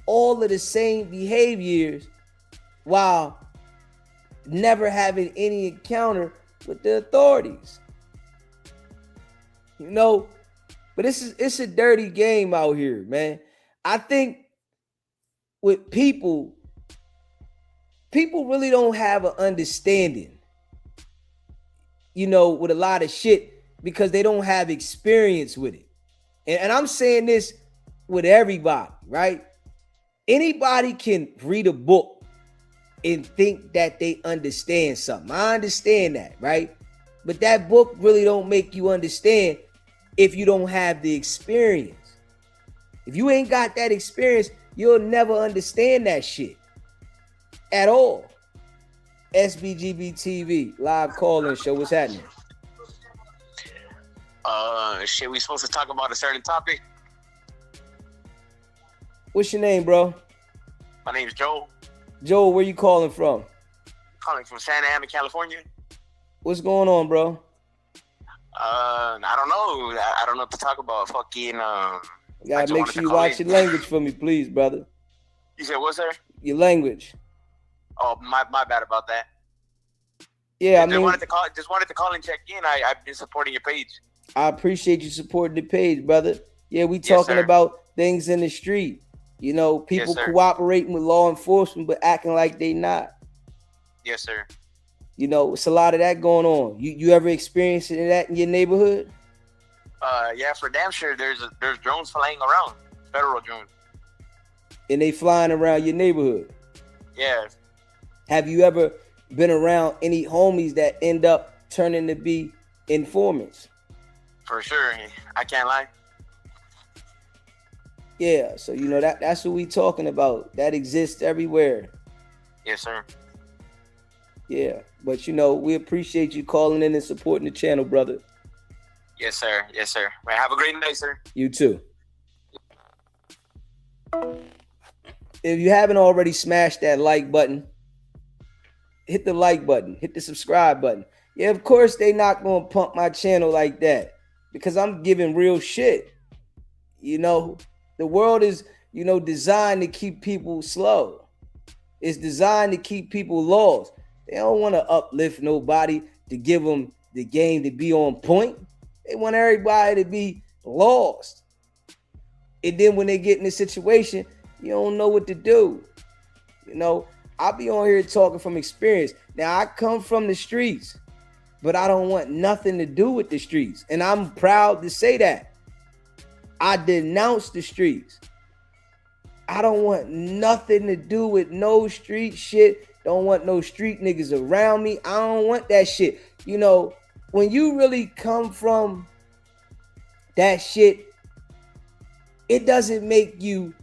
all of the same behaviors while never having any encounter with the authorities. You know, but it's a dirty game out here, man. I think with people really don't have an understanding, you know, with a lot of shit because they don't have experience with it. And I'm saying this with everybody, right? Anybody can read a book and think that they understand something. I understand that, right? But that book really don't make you understand if you don't have the experience. If you ain't got that experience, you'll never understand that shit at all. SBGB TV, live call-in show. What's happening? Shit, we supposed to talk about a certain topic? What's your name, bro? My name is Joel. Joel, where you calling from? Calling from Santa Ana, California. What's going on, bro? I don't know. I don't know what to talk about. Fucking, You gotta make sure you watch your language for me, please, brother. You said what, sir? Your language. Oh, my bad about that. Yeah, I Just mean, wanted to call and check in. I've been supporting your page. I appreciate you supporting the page, brother. Yeah, we Yes, talking sir. about things in the street. You know, people sir. cooperating with law enforcement but acting like they not. Yes, sir. You know, it's a lot of that going on. You ever experienced that in your neighborhood? Yeah, for damn sure. There's drones flying around, federal drones. And they flying around your neighborhood? Yeah. Have you ever been around any homies that end up turning to be informants? For sure. I can't lie. Yeah, so you know that's what we talking about. That exists everywhere. Yes, sir. Yeah, but you know, we appreciate you calling in and supporting the channel, brother. Yes, sir. Yes, sir. Well, have a great night, sir. You too. If you haven't already smashed that like button, hit the like button, hit the subscribe button. Yeah, of course they not gonna pump my channel like that because I'm giving real shit. You know, the world is, you know, designed to keep people slow. It's designed to keep people lost. They don't want to uplift nobody to give them the game to be on point. They want everybody to be lost. And then when they get in a situation, you don't know what to do. You know, I'll be on here talking from experience. Now, I come from the streets, but I don't want nothing to do with the streets. And I'm proud to say that. I denounce the streets. I don't want nothing to do with no street shit. Don't want no street niggas around me. I don't want that shit. You know, when you really come from that shit, it doesn't make you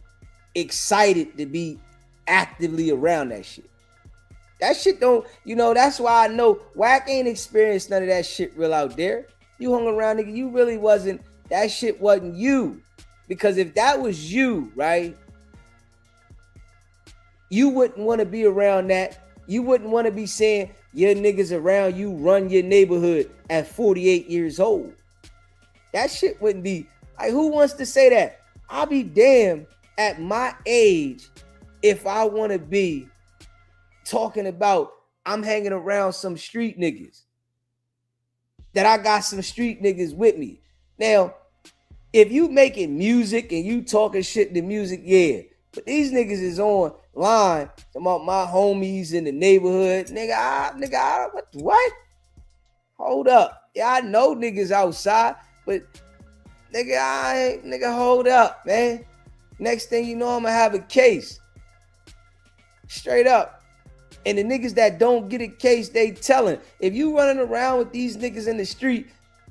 excited to be actively around that shit. That shit don't, you know, that's why I know Wack ain't experienced none of that shit real out there. You hung around, nigga, you really wasn't, that shit wasn't you. Because if that was you, right, you wouldn't want to be around that. You wouldn't want to be saying your niggas around you run your neighborhood at 48 years old. That shit wouldn't be, like, who wants to say that? I'll be damned at my age if I want to be talking about I'm hanging around some street niggas, that I got some street niggas with me. Now, if you making music and you talking shit to music, yeah. But these niggas is online talking about my homies in the neighborhood. Nigga, what? Hold up. Yeah, I know niggas outside, but nigga, hold up, man. Next thing you know, I'm gonna have a case. Straight up. And the niggas that don't get a case, they telling. If you running around with these niggas in the street,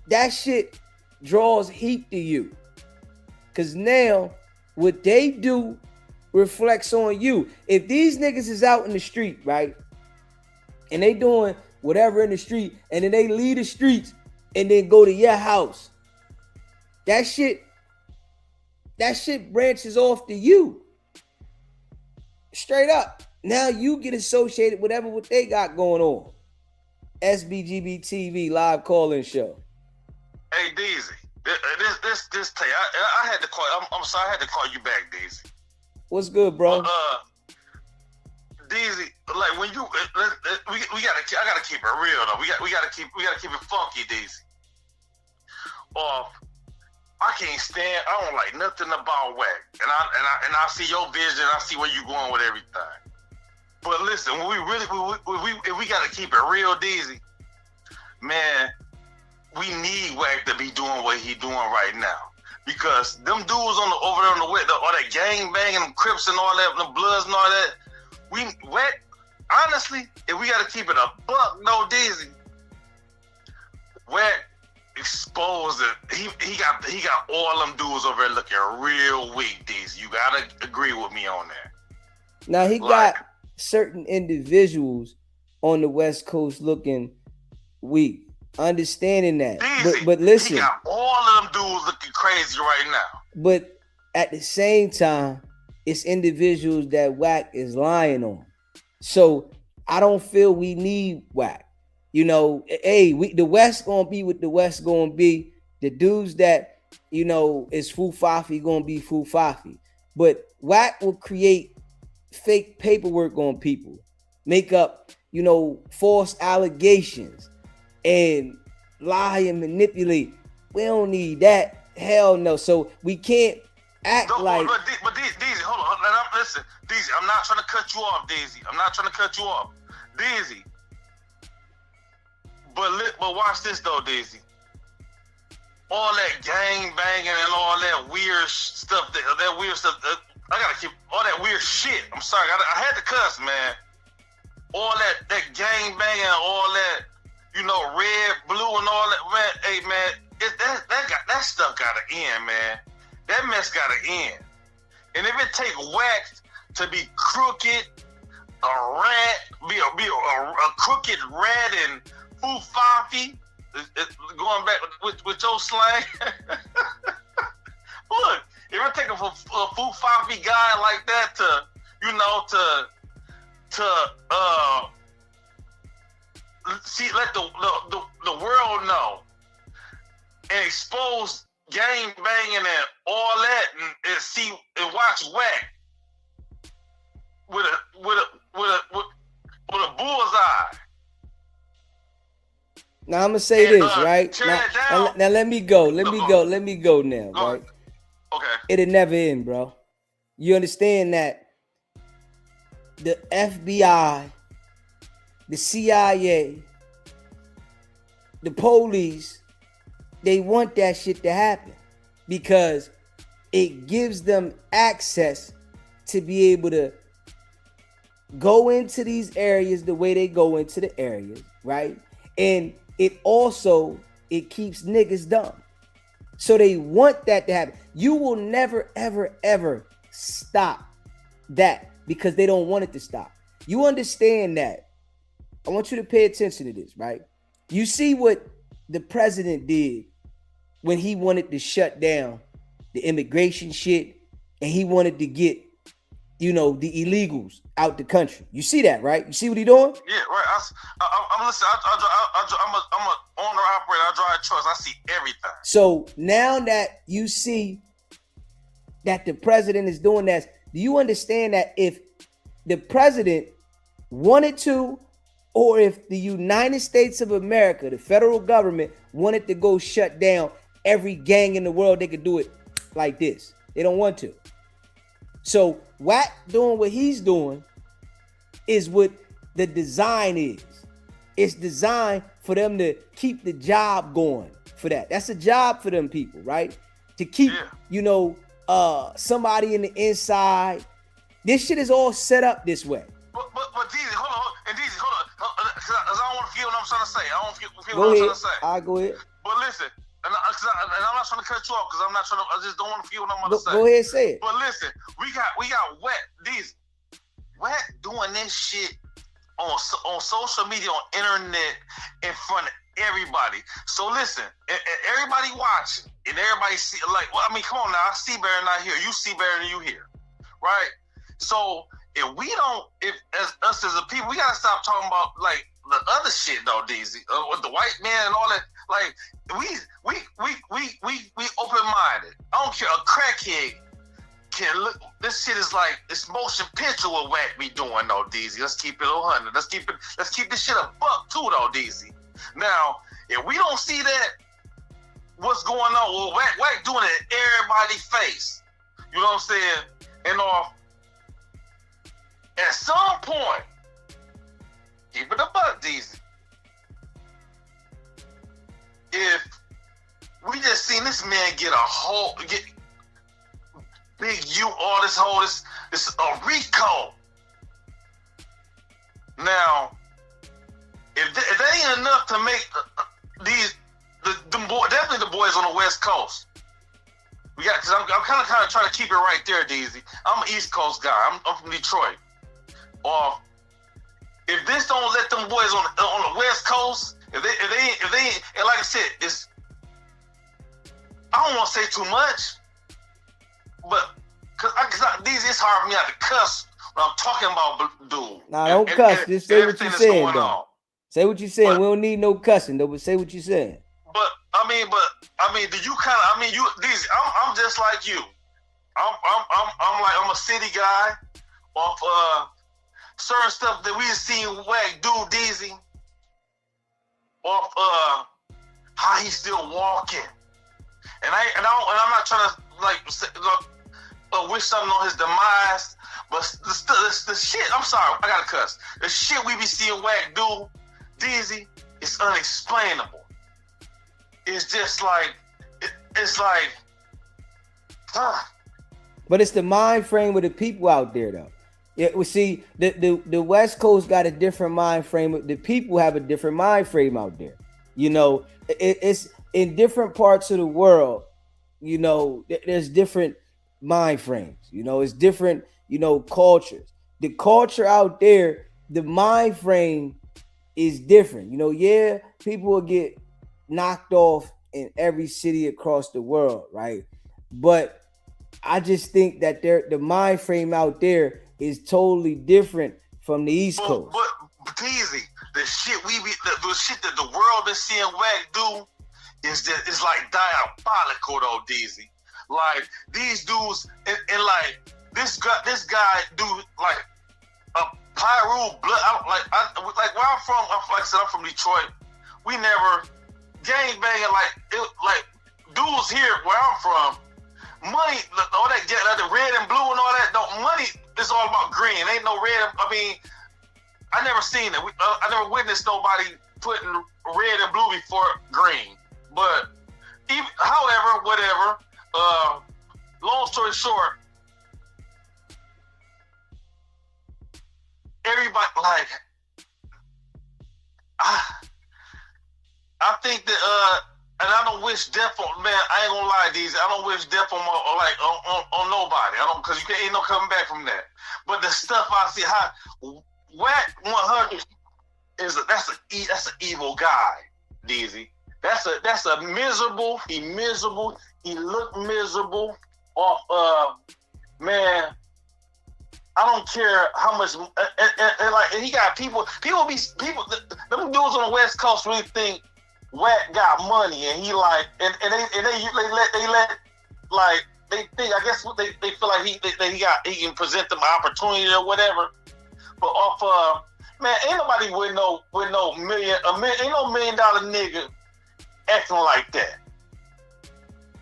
that shit draws heat to you. Cause now what they do reflects on you. If these niggas is out in the street, right, and they doing whatever in the street, and then they leave the streets and then go to your house, that shit branches off to you. Straight up. Now you get associated with whatever what they got going on. SBGB TV live call-in show. Hey, Deezy, this tape, I had to call. I'm sorry, I had to call you back, Deezy. What's good, bro? Deezy, like when you, I gotta keep it real though. We gotta keep it funky, Deezy. I can't stand. I don't like nothing about Wack, and I see your vision. I see where you going with everything. But listen, when if we gotta keep it real, Deezy, man, we need Wack to be doing what he doing right now. Because them dudes over there on the way, all that gang banging, them Crips and all that, them Bloods and all that, Wack, honestly, if we gotta keep it a buck, no, Deezy, Wack exposed it. He got all them dudes over there looking real weak, Deezy. You gotta agree with me on that. Now he got certain individuals on the West Coast looking weak. Understanding that. Deezy, but listen. He got all of them dudes looking crazy right now. But at the same time, it's individuals that Wack is lying on. So I don't feel we need Wack. You know, hey, the West gonna be what the West gonna be. The dudes that, you know, is Fufafi gonna be Fufafi. But Wack will create fake paperwork on people. make up, false allegations and lie and manipulate. We don't need that. Hell no. So we can't act like. But Deezy, hold on. Listen, Deezy, I'm not trying to cut you off, Deezy. I'm not trying to cut you off, Deezy. But watch this though, Deezy. All that gang banging and all that weird stuff. That weird stuff. I gotta keep all that weird shit. I'm sorry, I had to cuss, man. All that gang banging, all that, red, blue, and all that. Man, hey, man, that stuff gotta end, man. That mess gotta end. And if it take Wack to be crooked, a rat, be a crooked rat and foofafi, going back with your slang. Look, if it take a foofafi guy like that to let the world know and expose gang banging and all that, and watch Wack with a bullseye. Now I'm gonna say this, right? Now let me go. Let me go now, right? Okay. It'll never end, bro. You understand that the FBI, the CIA, the police, they want that shit to happen because it gives them access to be able to go into these areas the way they go into the areas, right? And it keeps niggas dumb. So they want that to happen. You will never, ever, ever stop that because they don't want it to stop. You understand that. I want you to pay attention to this, right? You see what the president did when he wanted to shut down the immigration shit and he wanted to get, the illegals out the country. You see that, right? You see what he doing? Yeah, right. I'm listening. I'm a owner operator. I drive trucks. I see everything. So now that you see that the president is doing that, do you understand that if the president wanted to, or if the United States of America, the federal government, wanted to go shut down every gang in the world, they could do it like this? They don't want to. So Wack doing what he's doing is what the design is. It's designed for them to keep the job going for that. That's a job for them people, right? To keep, somebody in the inside. This shit is all set up this way. But Deezy, hold on. And Deezy, hold on. Because I don't want to feel what I'm trying to say. I don't feel what I'm trying to say. I'll go ahead. But listen, and I'm not trying to cut you off because I just don't want to feel what I'm going to say. Go ahead, say it. But listen, we got Wack, Deezy. Wack doing this shit on social media, on internet, in front of everybody. So listen, and everybody watching, and everybody see, come on now, I see better than I hear. You see better than you hear, right? So if us as a people, we gotta stop talking about like the other shit though, Deezy, with the white man and all that. Like we open-minded. I don't care. A crackhead can look. This shit is like it's motion picture what Wack be doing though, Deezy. Let's keep it 100. Let's keep this shit a buck too though, Deezy. Now, if we don't see that, what's going on? Well, Wack doing it in everybody's face. You know what I'm saying? And at some point, keep it a buck, Deezy. If we just seen this man get big U, all this a RICO. Now, if that ain't enough to make definitely the boys on the West Coast. We got, because I'm kind of trying to keep it right there, Deezy. I'm an East Coast guy. I'm from Detroit. Or if this don't let them boys on the West Coast, if they ain't, and like I said, I don't want to say too much, but because it's hard for me not to cuss when I'm talking about dude. Nah, don't cuss. Just say what you're saying, though. Say what you're saying. We don't need no cussing, though. But say what you're saying. But do you Deezy? I'm just like you. I'm a city guy. certain stuff that we seen Wack do, Deezy, off how he's still walking. And I'm not trying to wish something on his demise, but the shit. I'm sorry, I gotta cuss. The shit we be seeing Wack do, Deezy, is unexplainable. It's just like it's like, But it's the mind frame of the people out there, though. Yeah, we see the West Coast got a different mind frame. The people have a different mind frame out there. You know, it's in different parts of the world. You know, there's different mind frames. You know, it's different. You know, cultures. The culture out there, the mind frame is different. You know, yeah, people will get knocked off in every city across the world, right? But I just think that the mind frame out there is totally different from the East Coast. But Deezy, the shit the shit that the world is seeing Wack do is that it's like diabolical though, Deezy. Like these dudes and like this guy do like a Pyru blood. Like where I'm from, like I said, I'm from Detroit. We never gang banging like dudes here where I'm from. Money, all that, the red and blue and all that. No, money is all about green. Ain't no red. I mean, I never seen it. I never witnessed nobody putting red and blue before green. But however, whatever. Long story short, everybody like. I think that and I don't wish death on, man, I ain't gonna lie, Deezy, I don't wish death on nobody. I don't, because you ain't no coming back from that. But the stuff I see, how Wack 100 that's an evil guy, Deezy. That's a miserable. He miserable. He looked miserable. Off man. I don't care how much and he got people. Them dudes on the West Coast really think Wack got money, and he like, and they let like they think, I guess what they feel like he can present them an opportunity or whatever. But off man, ain't nobody with no ain't no $1 million nigga acting like that.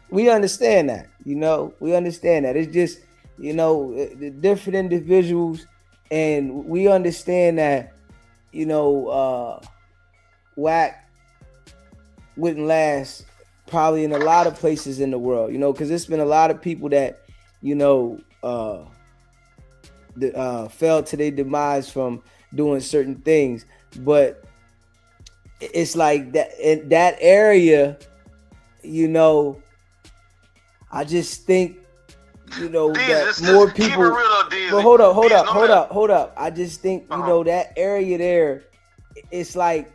We understand that, you know. We understand that. It's just, you know, the different individuals, and we understand that, you know, Wack wouldn't last probably in a lot of places in the world, you know, because there's been a lot of people that, you know, fell to their demise from doing certain things. But it's like that in that area, you know, I just think, you know, that more people. But hold up. I just think, you know, that area there, it's like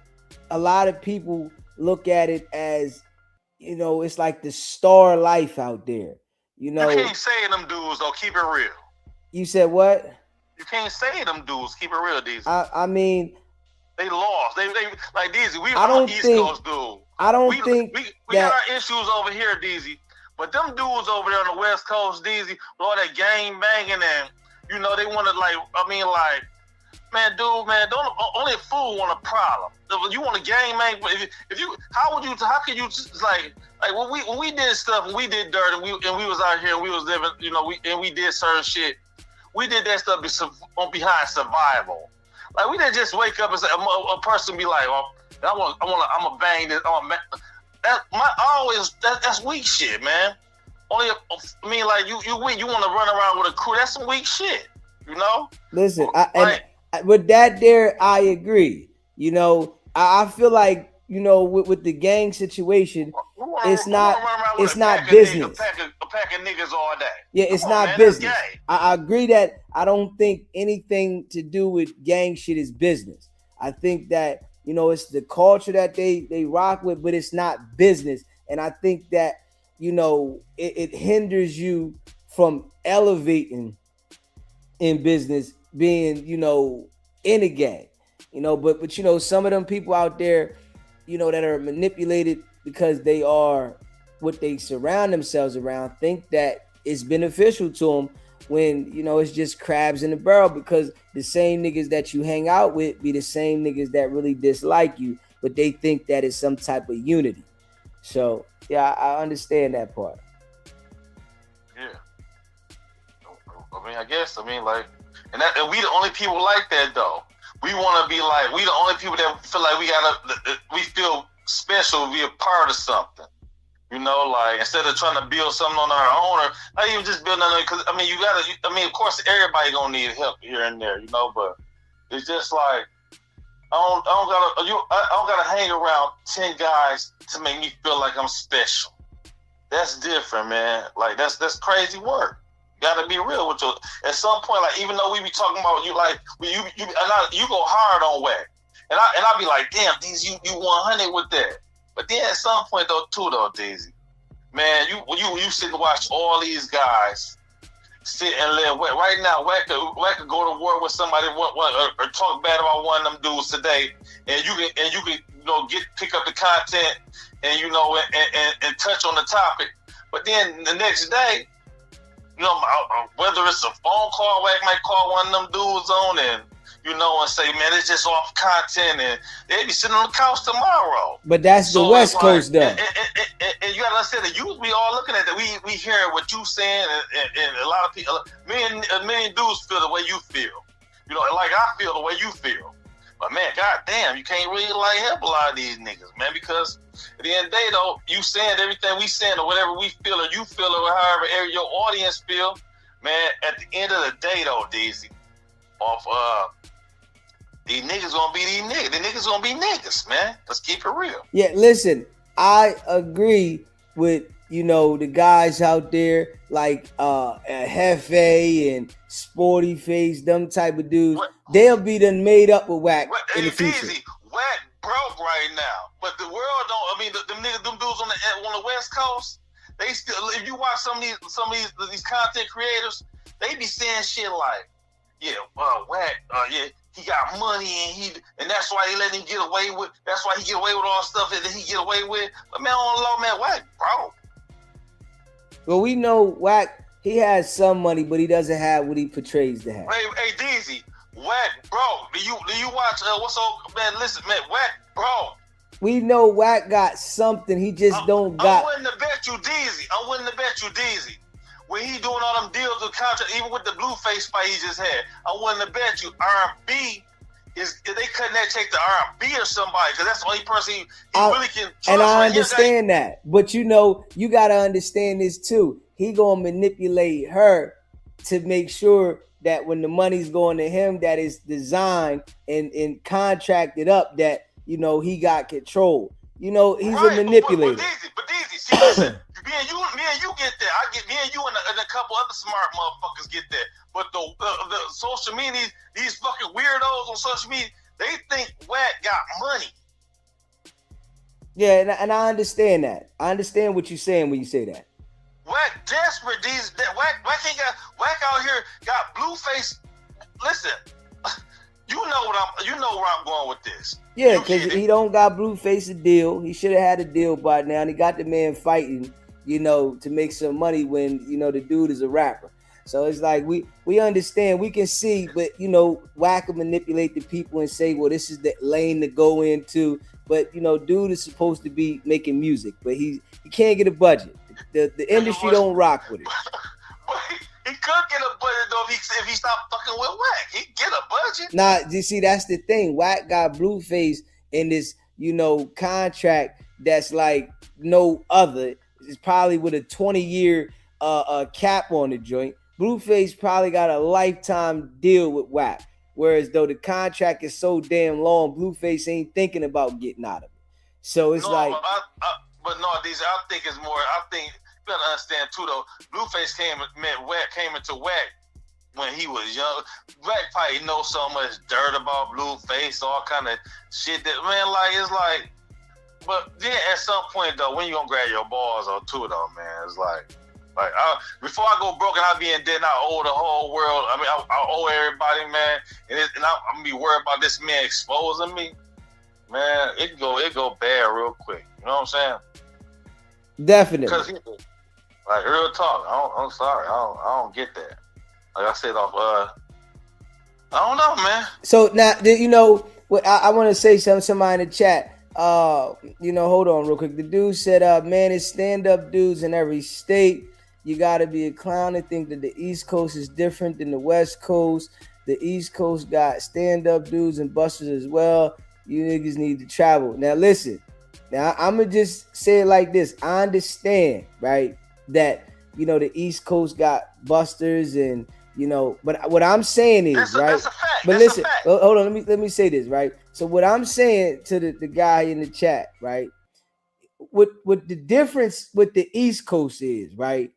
a lot of people look at it as, you know, it's like the star life out there. You know, you can't say them dudes though. Keep it real. You said what? You can't say them dudes. Keep it real, Deezy. I mean, they lost. They like Deezy. We I don't East think. Coast dude. I don't think we got our issues over here, Deezy. But them dudes over there on the West Coast, Deezy, with all that gang banging and, you know, they want to man, dude, man, don't only a fool want a problem. If you want a gang bang, how could you just like when we did stuff, when we did dirt, and we was out here and we was living, you know, we did certain shit. We did that stuff behind survival. Like we didn't just wake up and say a person be like, oh, I'm gonna bang this. That's weak shit, man. Only, I mean, like you want to run around with a crew. That's some weak shit, you know. Listen, with that, there, I agree. You know, I feel like, you know, with the gang situation, it's not business. A pack of niggas all day. Yeah, it's not business. I agree that I don't think anything to do with gang shit is business. I think that, you know, it's the culture that they rock with, but it's not business. And I think that, you know, it hinders you from elevating in business, being, you know, in a gang, you know, but you know, some of them people out there, you know, that are manipulated because they are what they surround themselves around, think that it's beneficial to them. when it's just crabs in the barrel, because the same niggas that you hang out with be the same niggas that really dislike you, but they think that it's some type of unity. So yeah, I understand that part. Yeah. I mean, I guess. I mean, like, and we the only people like that though. We want to be like, we the only people that feel like we feel special, be a part of something. Like, instead of trying to build something on our own, or not even just building on it, because I mean, of course, everybody gonna need help here and there, but it's just like I don't gotta hang around 10 guys to make me feel like I'm special. That's different, man. Like that's crazy work. Gotta be real with you. At some point, like, even though we be talking about you, like you go hard on Wack, and I be like, damn, Deezy, you 100 with that. But then at some point though, Deezy, man, you sit and watch all these guys sit and live. Right now, Wack could go to war with somebody, or talk bad about one of them dudes today, and you can pick up the content and and touch on the topic. But then the next day, whether it's a phone call, Wack might call one of them dudes on and say, man, it's just off content, and they be sitting on the couch tomorrow. But that's the West Coast, though. And you gotta understand, the youth, we all looking at that. We hearing what you saying, and a lot of people, a million dudes feel the way you feel. Like I feel the way you feel. But man, goddamn, you can't really like help a lot of these niggas, man, because at the end of the day, though, you saying everything we saying or whatever we feel or you feel or however your audience feel, man. At the end of the day, though, Deezy, these niggas gonna be these niggas. The niggas gonna be niggas, man. Let's keep it real. Yeah, listen, I agree with the guys out there like Hefe and Sporty Face, them type of dudes. They'll be done made up with Wack in the future. Easy. Wack broke right now, but the world don't. I mean, them niggas, them dudes on the West Coast, they still. If you watch some of these content creators, they be saying shit like, yeah, Wack, yeah. He got money and that's why they let him get away with. That's why he get away with all the stuff that he get away with. But man, on the low, man, Wack, bro. Well, we know Wack. He has some money, but he doesn't have what he portrays to have. Hey, Deezy, Wack, bro. Do you watch? What's up, man? Listen, man, Wack, bro. We know Wack got something. He just don't got. I'm willing to bet you, Deezy. When he doing all them deals with contract, even with the Blueface fight he just had, I'm willing to bet you R&B is, if they cutting that check to R&B or somebody, because that's the only person he really can trust. And I understand that. But you got to understand this too. He going to manipulate her to make sure that when the money's going to him, that is designed and contracted up, that, he got control. He's a manipulator. But Deezy, see, listen, me and you get that. Me and you and a couple other smart motherfuckers get that. But the social media, these fucking weirdos on social media, they think Wack got money. Yeah, and I understand that. I understand what you're saying when you say that. Wack desperate. Wack out here got Blueface. Listen, you know where I'm going with this. Yeah, because he don't got Blueface a deal. He should have had a deal by now. And he got the man fighting, to make some money when, the dude is a rapper. So it's like we understand, we can see, but Wack will manipulate the people and say, well, this is the lane to go into. But dude is supposed to be making music, but he can't get a budget. The industry don't rock with it. He could get a budget though if he stopped fucking with Wack. He'd get a budget. Nah, you see, that's the thing. Wack got Blueface in this, contract that's like no other. It's probably with a 20-year cap on the joint. Blueface probably got a lifetime deal with Wack. Whereas though the contract is so damn long, Blueface ain't thinking about getting out of it. So it's Deezy, I think it's more. I think you gotta understand too though. Blueface came into Wack when he was young. Wack probably knows so much dirt about Blueface, all kind of shit that it's like. But then at some point though, when you gonna grab your balls or two though, man, it's like before I go broke and I be in debt and I owe the whole world. I mean, I owe everybody, man, and I'm gonna be worried about this man exposing me. Man, it go bad real quick. You know what I'm saying? Definitely. Because real talk, I'm sorry, I don't get that. Like I said, off. I don't know, man. So now, you know, I want to say something. Somebody in the chat. You know, hold on real quick. The dude said, man, it's stand-up dudes in every state. You got to be a clown to think that the East Coast is different than the West Coast. The East Coast got stand-up dudes and busters as well. You niggas need to travel. Now, listen. Now, I'm going to just say it like this. I understand, right, that, you know, the East Coast got busters and, you know, but what I'm saying is, right? That's a fact. But listen, hold on. Let me say this, right? So what I'm saying to the guy in the chat, right? What the difference with the East Coast is, right?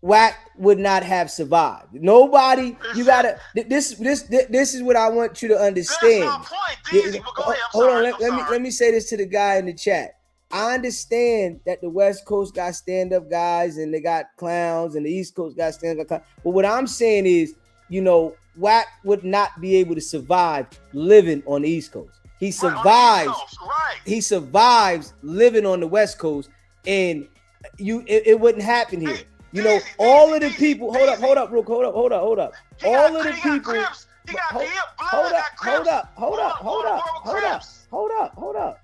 Wack would not have survived. Nobody, you gotta. This is what I want you to understand. That's my point, Deezy, but go ahead. Hold on. Let me say this to the guy in the chat. I understand that the West Coast got stand-up guys and they got clowns, and the East Coast got stand-up clowns. But what I'm saying is, you know, Wack would not be able to survive living on the East Coast. He survives. Right. He survives living on the West Coast, and it wouldn't happen here. You know, all of the people. Hold up. All of the people. Hold up.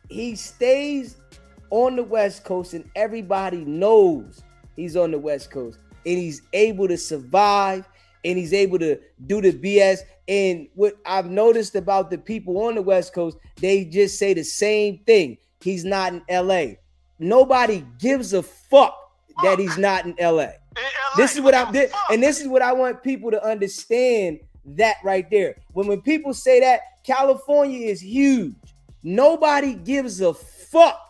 He stays on the West Coast, and everybody knows he's on the West Coast, and he's able to survive, and he's able to do the BS. And what I've noticed about the people on the West Coast, they just say the same thing. He's not in LA. Nobody gives a fuck that he's not in LA. This is what this is what I want people to understand, that right there. When people say that California is huge, nobody gives a fuck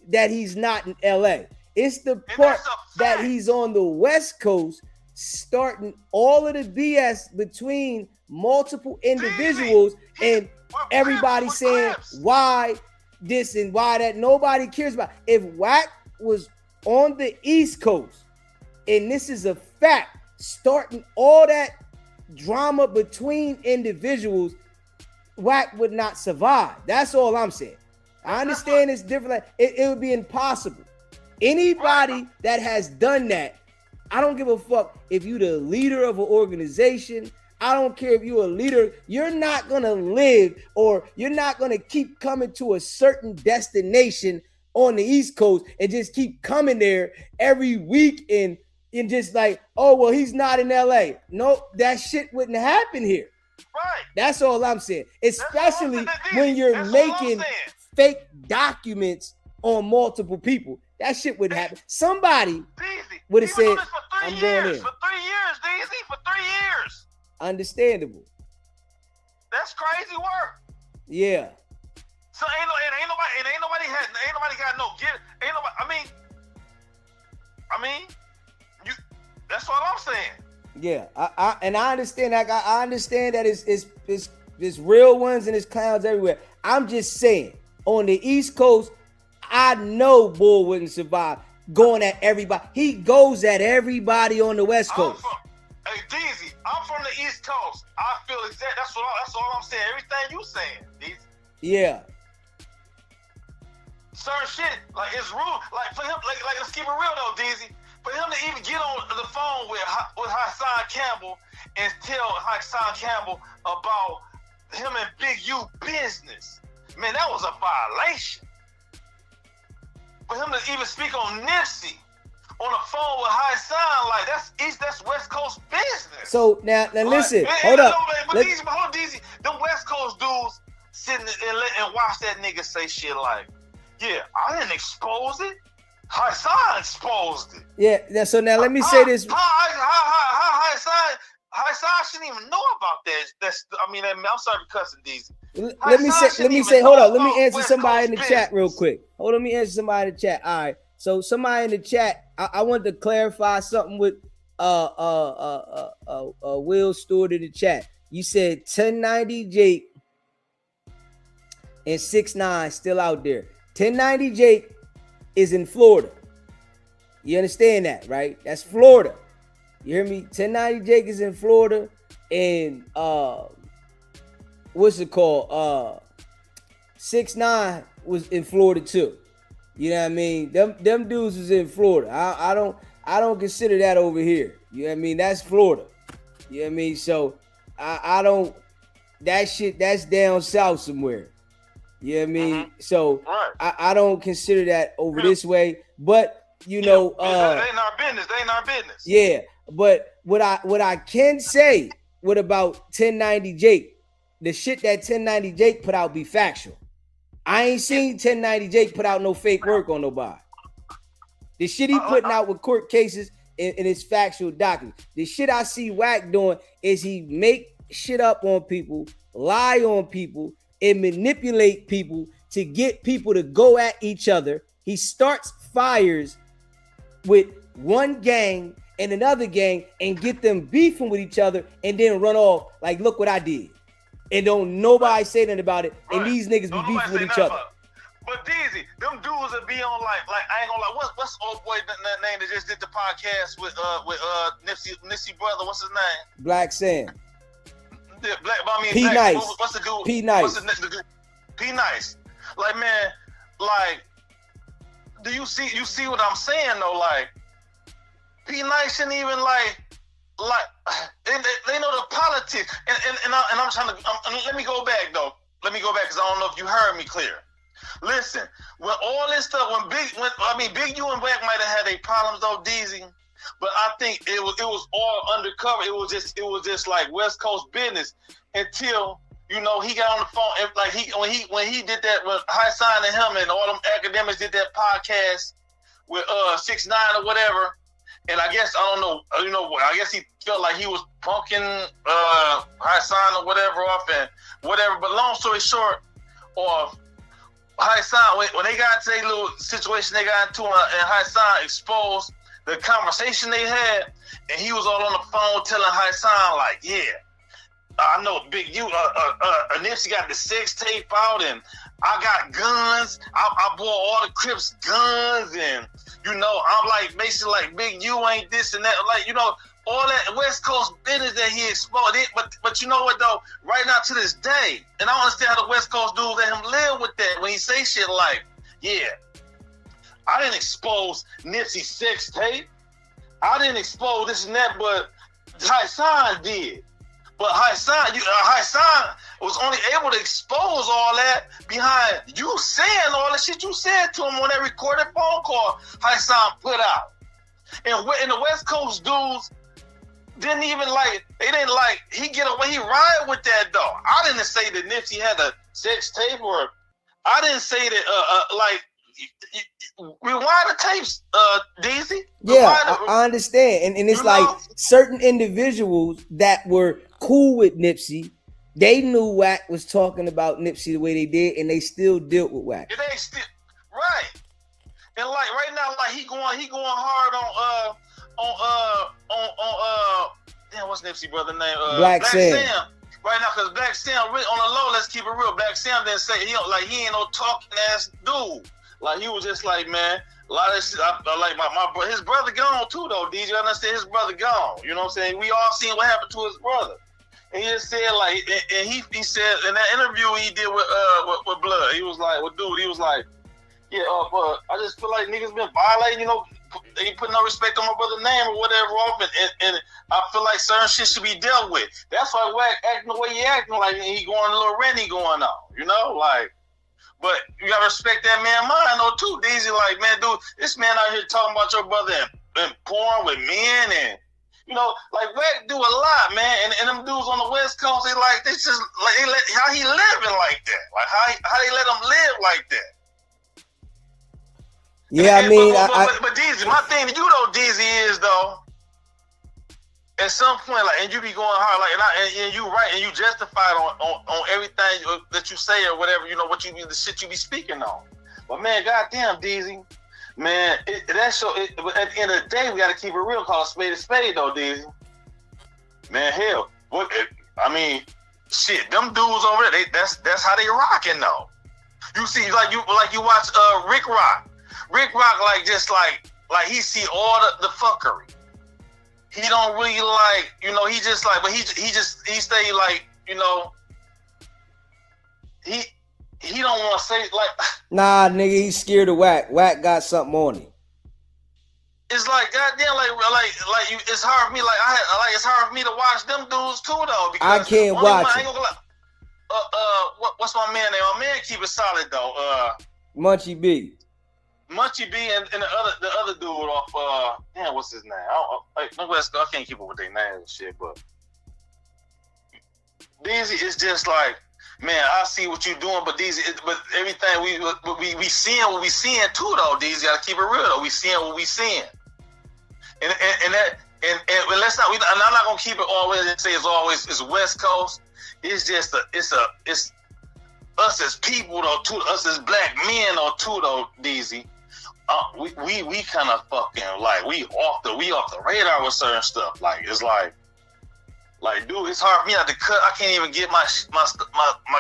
that he's not in LA. It's the part that he's on the West Coast, starting all of the BS between multiple individuals, and everybody saying why this and why that. Nobody cares about. If Wack was on the East Coast, and this is a fact, starting all that drama between individuals, Wack would not survive. That's all I'm saying. I understand it's different. It would be impossible. Anybody that has done that, I don't give a fuck if you're the leader of an organization. I don't care if you're a leader. You're not going to live, or you're not going to keep coming to a certain destination on the East Coast and just keep coming there every week and just like, oh, well, he's not in LA. No, that shit wouldn't happen here. Right. That's all I'm saying. Especially when you're making fake documents on multiple people. That shit wouldn't happen. Somebody would have said, I'm going in. For 3 years, Deezy, for 3 years. Understandable. That's crazy work. Yeah. So ain't nobody got no get. Ain't nobody. I mean, you. That's all I'm saying. Yeah, I understand that. I understand that it's real ones and it's clowns everywhere. I'm just saying, on the East Coast, I know Bull wouldn't survive going at everybody. He goes at everybody on the West Coast. Hey, Deezy, I'm from the East Coast. I feel exact. That's all I'm saying. Everything you saying, Deezy. Yeah. Certain shit, like it's rude. Like for him, like let's keep it real though, Deezy. For him to even get on the phone with Hassan Campbell and tell Hassan Campbell about him and Big U business, man, that was a violation. For him to even speak on Nipsey on the phone with Hassan, like that's West Coast business. So now listen, hold up. But Deezy, them West Coast dudes sitting and watch that nigga say shit like, yeah, I didn't expose it. Hassan exposed it. Yeah. So now let me say this. Hassan shouldn't even know about that. I'm sorry for cussing, Deezy. Let me say. Hold up. Let me answer somebody in the chat real quick. Let me answer somebody in the chat. All right. So somebody in the chat, I want to clarify something with Will Stewart in the chat. You said 1090 Jake and 6ix9ine still out there. 1090 Jake is in Florida. You understand that, right? That's Florida. You hear me? 1090 Jake is in Florida, and what's it called? 6ix9ine was in Florida too. You know what I mean? Them dudes was in Florida. I don't consider that over here. You know what I mean? That's Florida. You know what I mean? So I don't. That shit, that's down south somewhere. You know what I mean? So Right. I don't consider that over this way. But you know, they ain't our business. They ain't our business. yeah. But what I can say, what about 1090 Jake? The shit that 1090 Jake put out be factual. I ain't seen 1090 Jake put out no fake work on nobody. The shit he putting out with court cases and his factual documents. The shit I see Wack doing is he make shit up on people, lie on people, and manipulate people to get people to go at each other. He starts fires with one gang and another gang and get them beefing with each other and then run off like, look what I did. And don't nobody say nothing about it. And these niggas be beefing with each other. But Deezy, them dudes that be on like I ain't gonna lie. What's old boy name that just did the podcast with Nipsey brother? What's his name? Black Sam. Black. I mean, P Black, Nice. What's the dude? P Nice. What's the dude? P Nice. Like man, like, do you see what I'm saying though? Like, P Nice shouldn't even like they know the politics. And I'm trying to. Let me go back though. Let me go back because I don't know if you heard me clear. Listen, when all this stuff, Big U and Wack might have had their problems though, Deezy, but I think it was all undercover. It was just like West Coast business until he got on the phone and like when he did that when High Sign and him and all them academics did that podcast with 6ix9ine or whatever, and I guess I don't know, I guess he felt like he was punking High Sign or whatever off and whatever. But long story short, or High Sign, when they got into a little situation they got into, and High Sign exposed the conversation they had, and he was all on the phone telling High Sign, like, yeah, I know Big U, Nipsey got the sex tape out, and I got guns. I bought all the Crips guns, and, I'm like, basically like, Big U ain't this and that, like, all that West Coast business that he exposed. But you know what though? Right now to this day, and I don't understand how the West Coast dudes let him live with that when he say shit like, yeah, I didn't expose Nipsey's sex tape. I didn't expose this and that, but High Sign did. But High Sign was only able to expose all that behind you saying all the shit you said to him on that recorded phone call High Sign put out. And the West Coast dudes didn't even he get away, he ride with that though. I didn't say that Nipsey had a sex tape, or I didn't say that rewind the tapes, Deezy. Yeah, I understand. And it's like certain individuals that were cool with Nipsey, they knew Wack was talking about Nipsey the way they did, and they still dealt with Wack. It ain't still right. And like right now, like he going hard on damn, what's Nipsey brother name? Black Sam. Right now, because Black Sam on the low, let's keep it real. Black Sam didn't say he ain't no talking ass dude. Like he was just like, man, a lot of shit. I like my his brother gone too though. Did you understand? His brother gone. You know what I'm saying? We all seen what happened to his brother. And he just said like, and he said in that interview he did with Blood, he was like, well, dude, he was like, yeah, but I just feel like niggas been violating, they put no respect on my brother's name or whatever off, and I feel like certain shit should be dealt with. That's why Wack acting the way he acting, like he going a little renty going on, like. But you gotta respect that man mind though too, Deezy. Like, man, dude, this man out here talking about your brother and porn with men, and like Wack do a lot, man. And them dudes on the West Coast, they just like how he living like that, like how they let him live like that. Yeah, I mean, but Deezy, my thing to you though, Deezy, is though, at some point, like, and you be going hard, like, and you right, and you justified on everything that you say or whatever, the shit you be speaking on. But man, goddamn, Deezy, man, but at the end of the day, we gotta keep it real, call a spade though, Deezy. Man, hell, shit, them dudes over there, that's how they rocking though. You see, like you watch Rick Rock. Rick Rock, like he see all the fuckery. He don't really he just like, but he stay like, he don't want to say like. Nah, nigga, he's scared of Wack. Wack got something on him. it's like goddamn, like you. It's hard for me. It's hard for me to watch them dudes too, though. Because I can't watch it. What's my man name? My man keep it solid though. Munchie B. Munchie B and the other dude off damn, what's his name? I can't keep up with their names and shit, but Deezy is just like, man, I see what you're doing, but everything we seeing what we seeing too though, Deezy. Gotta keep it real though. We seeing what we seeing. And let's not. And I'm not gonna keep it always and say it's West Coast. It's just it's us as people though, too. Us as black men though, too though, Deezy. We kind of fucking like we off the radar with certain stuff. Like it's like dude, it's hard for me not to cut. I can't even get my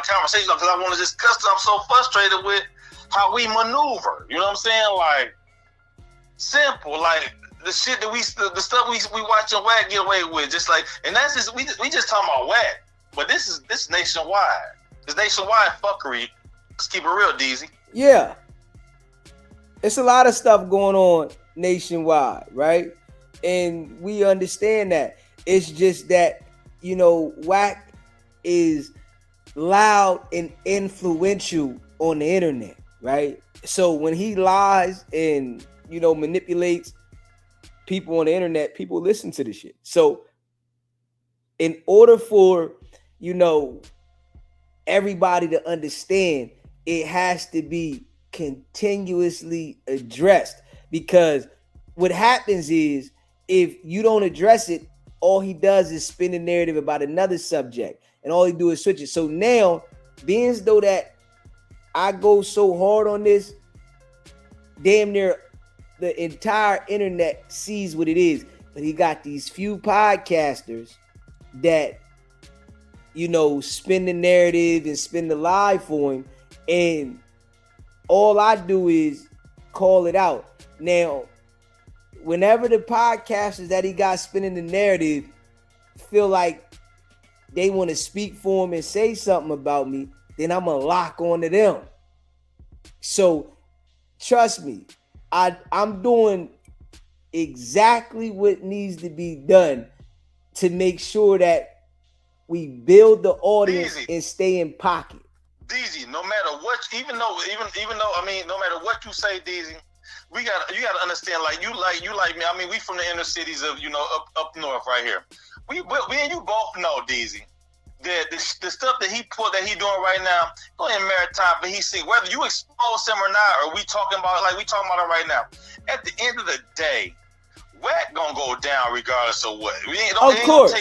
conversation because I want to just cuss. I'm so frustrated with how we maneuver. You know what I'm saying? Like simple, like. The shit that the stuff we watching Wack get away with, just like, and that's just we just talking about Wack, but this is nationwide. It's nationwide fuckery. Let's keep it real, Deezy. Yeah, it's a lot of stuff going on nationwide, right? And we understand that. It's just that Wack is loud and influential on the internet, right? So when he lies and manipulates people on the internet, people listen to the shit. So in order for, everybody to understand, it has to be continuously addressed, because what happens is if you don't address it, all he does is spin a narrative about another subject and all he do is switch it. So now, being as though that I go so hard on this, damn near the entire internet sees what it is, but he got these few podcasters that spin the narrative and spin the lie for him, and all I do is call it out. Now, whenever the podcasters that he got spinning the narrative feel like they want to speak for him and say something about me, then I'm gonna lock onto them. So trust me, I'm doing exactly what needs to be done to make sure that we build the audience Deezy. and stay in pocket. Deezy, no matter what, even though no matter what you say, Deezy, you gotta understand, like you like me. I mean, we from the inner cities of up north right here. We and you both know, Deezy, the stuff that he doing right now, go in maritime, but he see whether you expose him or not, or we talking about it right now. At the end of the day, Wack gonna go down regardless of what. Of course,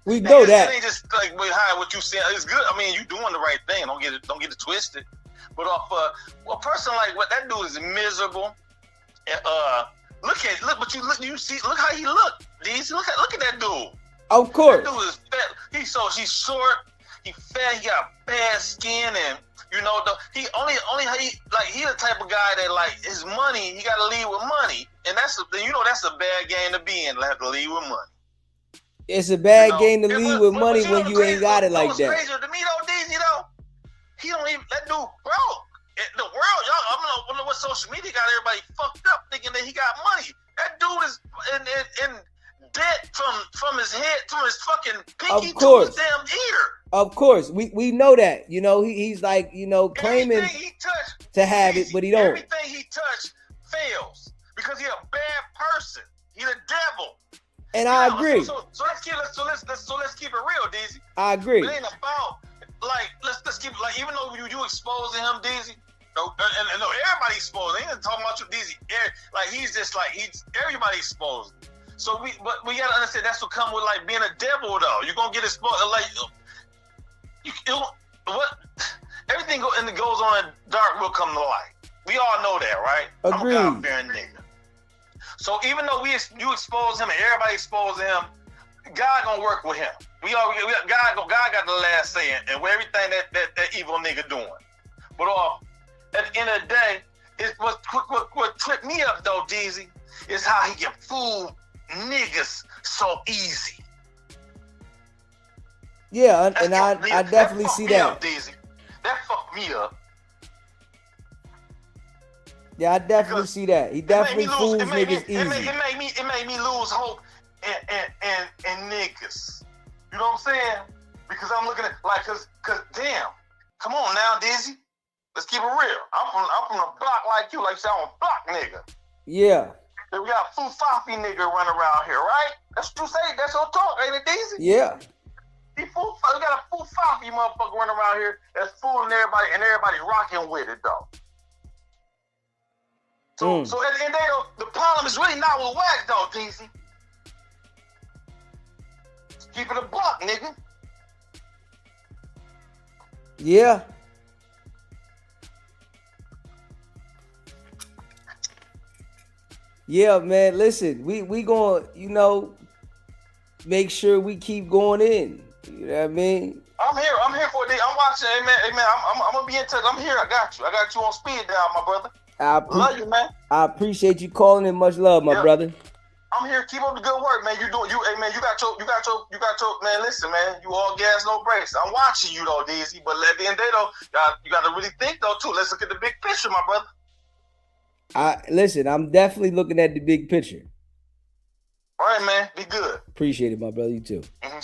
we know that. It ain't just like behind what you saying. It's good. I mean, you doing the right thing. Don't get it twisted. But off a person like what that dude is miserable. Look how he look. These look at that dude. Of course. That dude is fat. He's short. He fat. He got bad skin, and he the type of guy that like his money. He got to lead with money, and that's a bad game to be in. To have to lead with money. It's a bad game to lead with money when you ain't got it like that. What's crazy to me though, Deezy though, he don't even that dude broke. The world, y'all, I don't know what social media got everybody fucked up thinking that he got money. That dude is in debt from his head to his fucking pinky to his damn ear. Of course, we know that. He's like claiming to have it, but he don't. Everything he touched fails because he's a bad person. He's a devil. And I agree. So let's keep it real, Deezy. I agree. It ain't about like let's keep like even though you exposing him, Deezy. No, and no, everybody exposed. They ain't talking about you, Deezy. Like he's just like everybody exposed. So we gotta understand that's what come with like being a devil though. You're gonna get exposed. Like everything goes on in dark will come to light. We all know that, right? Agreed. I'm a God-fearing nigga. So even though you expose him and everybody exposing him, God gonna work with him. God got the last say and with everything that evil nigga doing. But at the end of the day, what tripped me up though, Deezy, is how he can fool niggas so easy. Yeah, and I definitely see that. Deezy. That fucked me up. Yeah, I definitely Because see that. He it made definitely me lose. fools It made me. niggas easy. It made me lose hope in niggas. You know what I'm saying? Because I'm looking at like, cause damn, come on now, Deezy. Let's keep it real. I'm from a block like you, like you say, I'm a block nigga. Yeah. And we got a Fufafi nigga running around here, right? That's what you say. That's your talk, ain't it, Deezy? Yeah. We got a Fufafi motherfucker running around here that's fooling everybody, and everybody's rocking with it though. So at the end of the day, the problem is really not with Wack though, Deezy. Keep it a buck, nigga. Yeah. Yeah, man. Listen, we going, make sure we keep going in. You know what I mean? I'm here for it. I'm watching. Hey man. I'm gonna be in touch. I'm here. I got you on speed dial, my brother. Love you, man. I appreciate you calling in. Much love, my brother. I'm here. Keep up the good work, man. Hey man, you got your man. Listen, man, you all gas, no brakes. I'm watching you though, Deezy. But at the end of the day, though, you got to really think though too. Let's look at the big picture, my brother. Listen, I'm definitely looking at the big picture. All right, man. Be good. Appreciate it, my brother. You too. Mm-hmm.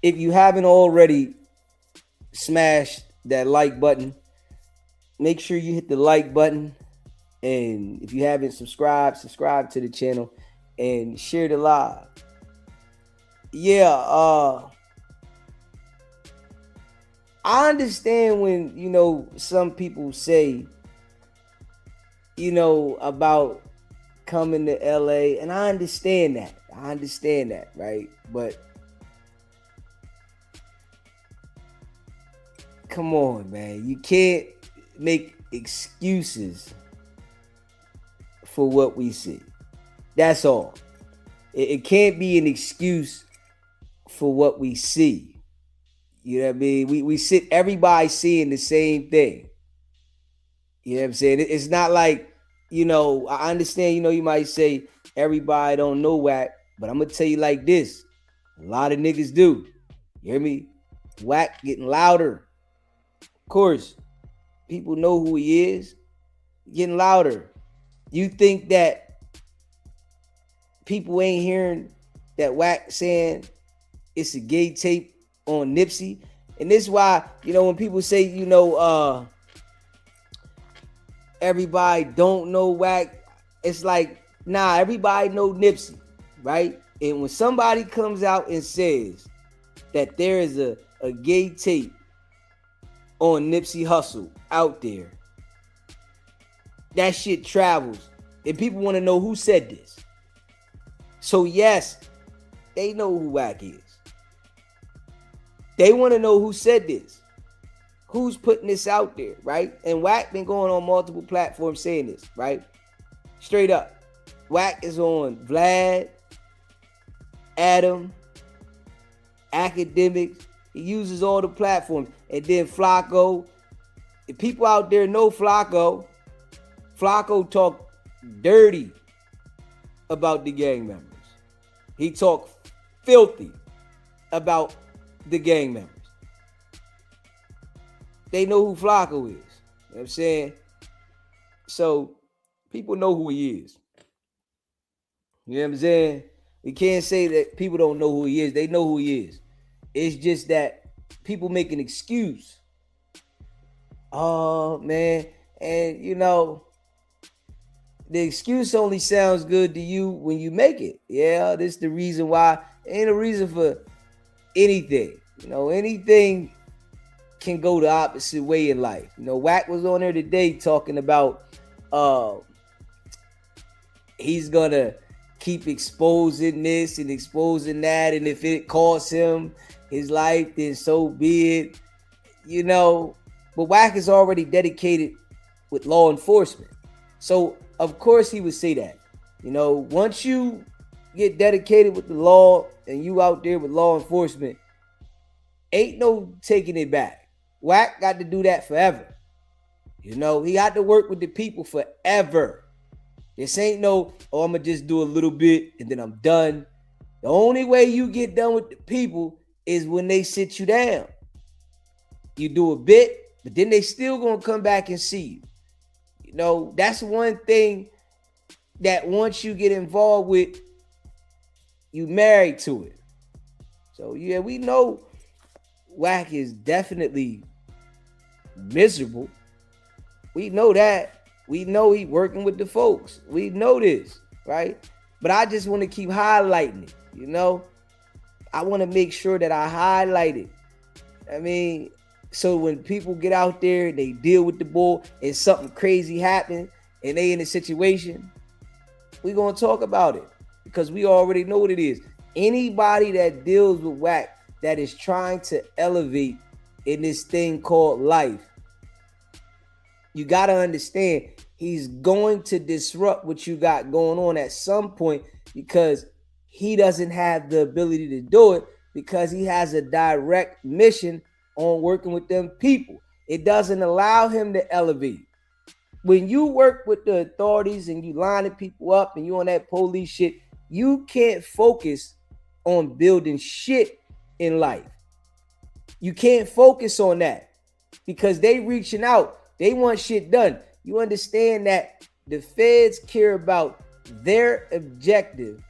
If you haven't already smashed that like button, make sure you hit the like button. And if you haven't subscribe to the channel and share the live. Yeah, I understand when, some people say, about coming to LA, and I understand that, right? But come on, man. You can't make excuses for what we see. That's all. It can't be an excuse for what we see. You know what I mean? We sit everybody seeing the same thing. You know what I'm saying? It's not like, I understand, you might say everybody don't know Wack, but I'm gonna tell you like this. A lot of niggas do. You hear me? Wack getting louder. Of course, people know who he is. Getting louder. You think that people ain't hearing that Wack saying it's a gay tape on Nipsey? And this is why, when people say, everybody don't know Wack, it's like, nah, everybody know Nipsey, right? And when somebody comes out and says that there is a gay tape on Nipsey Hussle out there, that shit travels. And people want to know who said this. So yes, they know who Wack is. They want to know who said this. Who's putting this out there, right? And Wack been going on multiple platforms saying this, right? Straight up. Wack is on Vlad, Adam, Academics. He uses all the platforms. And then Flacco. If people out there know Flacco talk dirty about the gang members. He talk filthy about the gang members. They know who Flacco is. You know what I'm saying? So people know who he is. You know what I'm saying? We can't say that people don't know who he is. They know who he is. It's just that people make an excuse. Oh, man. And, the excuse only sounds good to you when you make it. Yeah, this is the reason why. Ain't a reason for anything. Anything can go the opposite way in life. Wack was on there today talking about he's gonna keep exposing this and exposing that, and if it costs him his life, then so be it. But Wack is already dedicated with law enforcement. So of course he would say that. Once you get dedicated with the law and you out there with law enforcement, ain't no taking it back. Wack got to do that forever. He got to work with the people forever. This ain't no, I'm going to just do a little bit and then I'm done. The only way you get done with the people is when they sit you down. You do a bit But then they still gonna come back and see you. You know, that's one thing that once you get involved with, you married to it. So yeah, we know Wack is definitely miserable. We know that. We know he working with the folks. We know this, right? But I just want to keep highlighting it, you know? I want to make sure that I highlight it. I mean, so when people get out there, they deal with the bull and something crazy happens and they in a situation, we going to talk about it because we already know what it is. Anybody that deals with Wack that is trying to elevate in this thing called life, you got to understand he's going to disrupt what you got going on at some point because he doesn't have the ability to do it because he has a direct mission on working with them people. It doesn't allow him to elevate. When you work with the authorities and you lining people up and you on that police shit, you can't focus on building shit in life. You can't focus on that because they reaching out. They want shit done. You understand that the feds care about their objective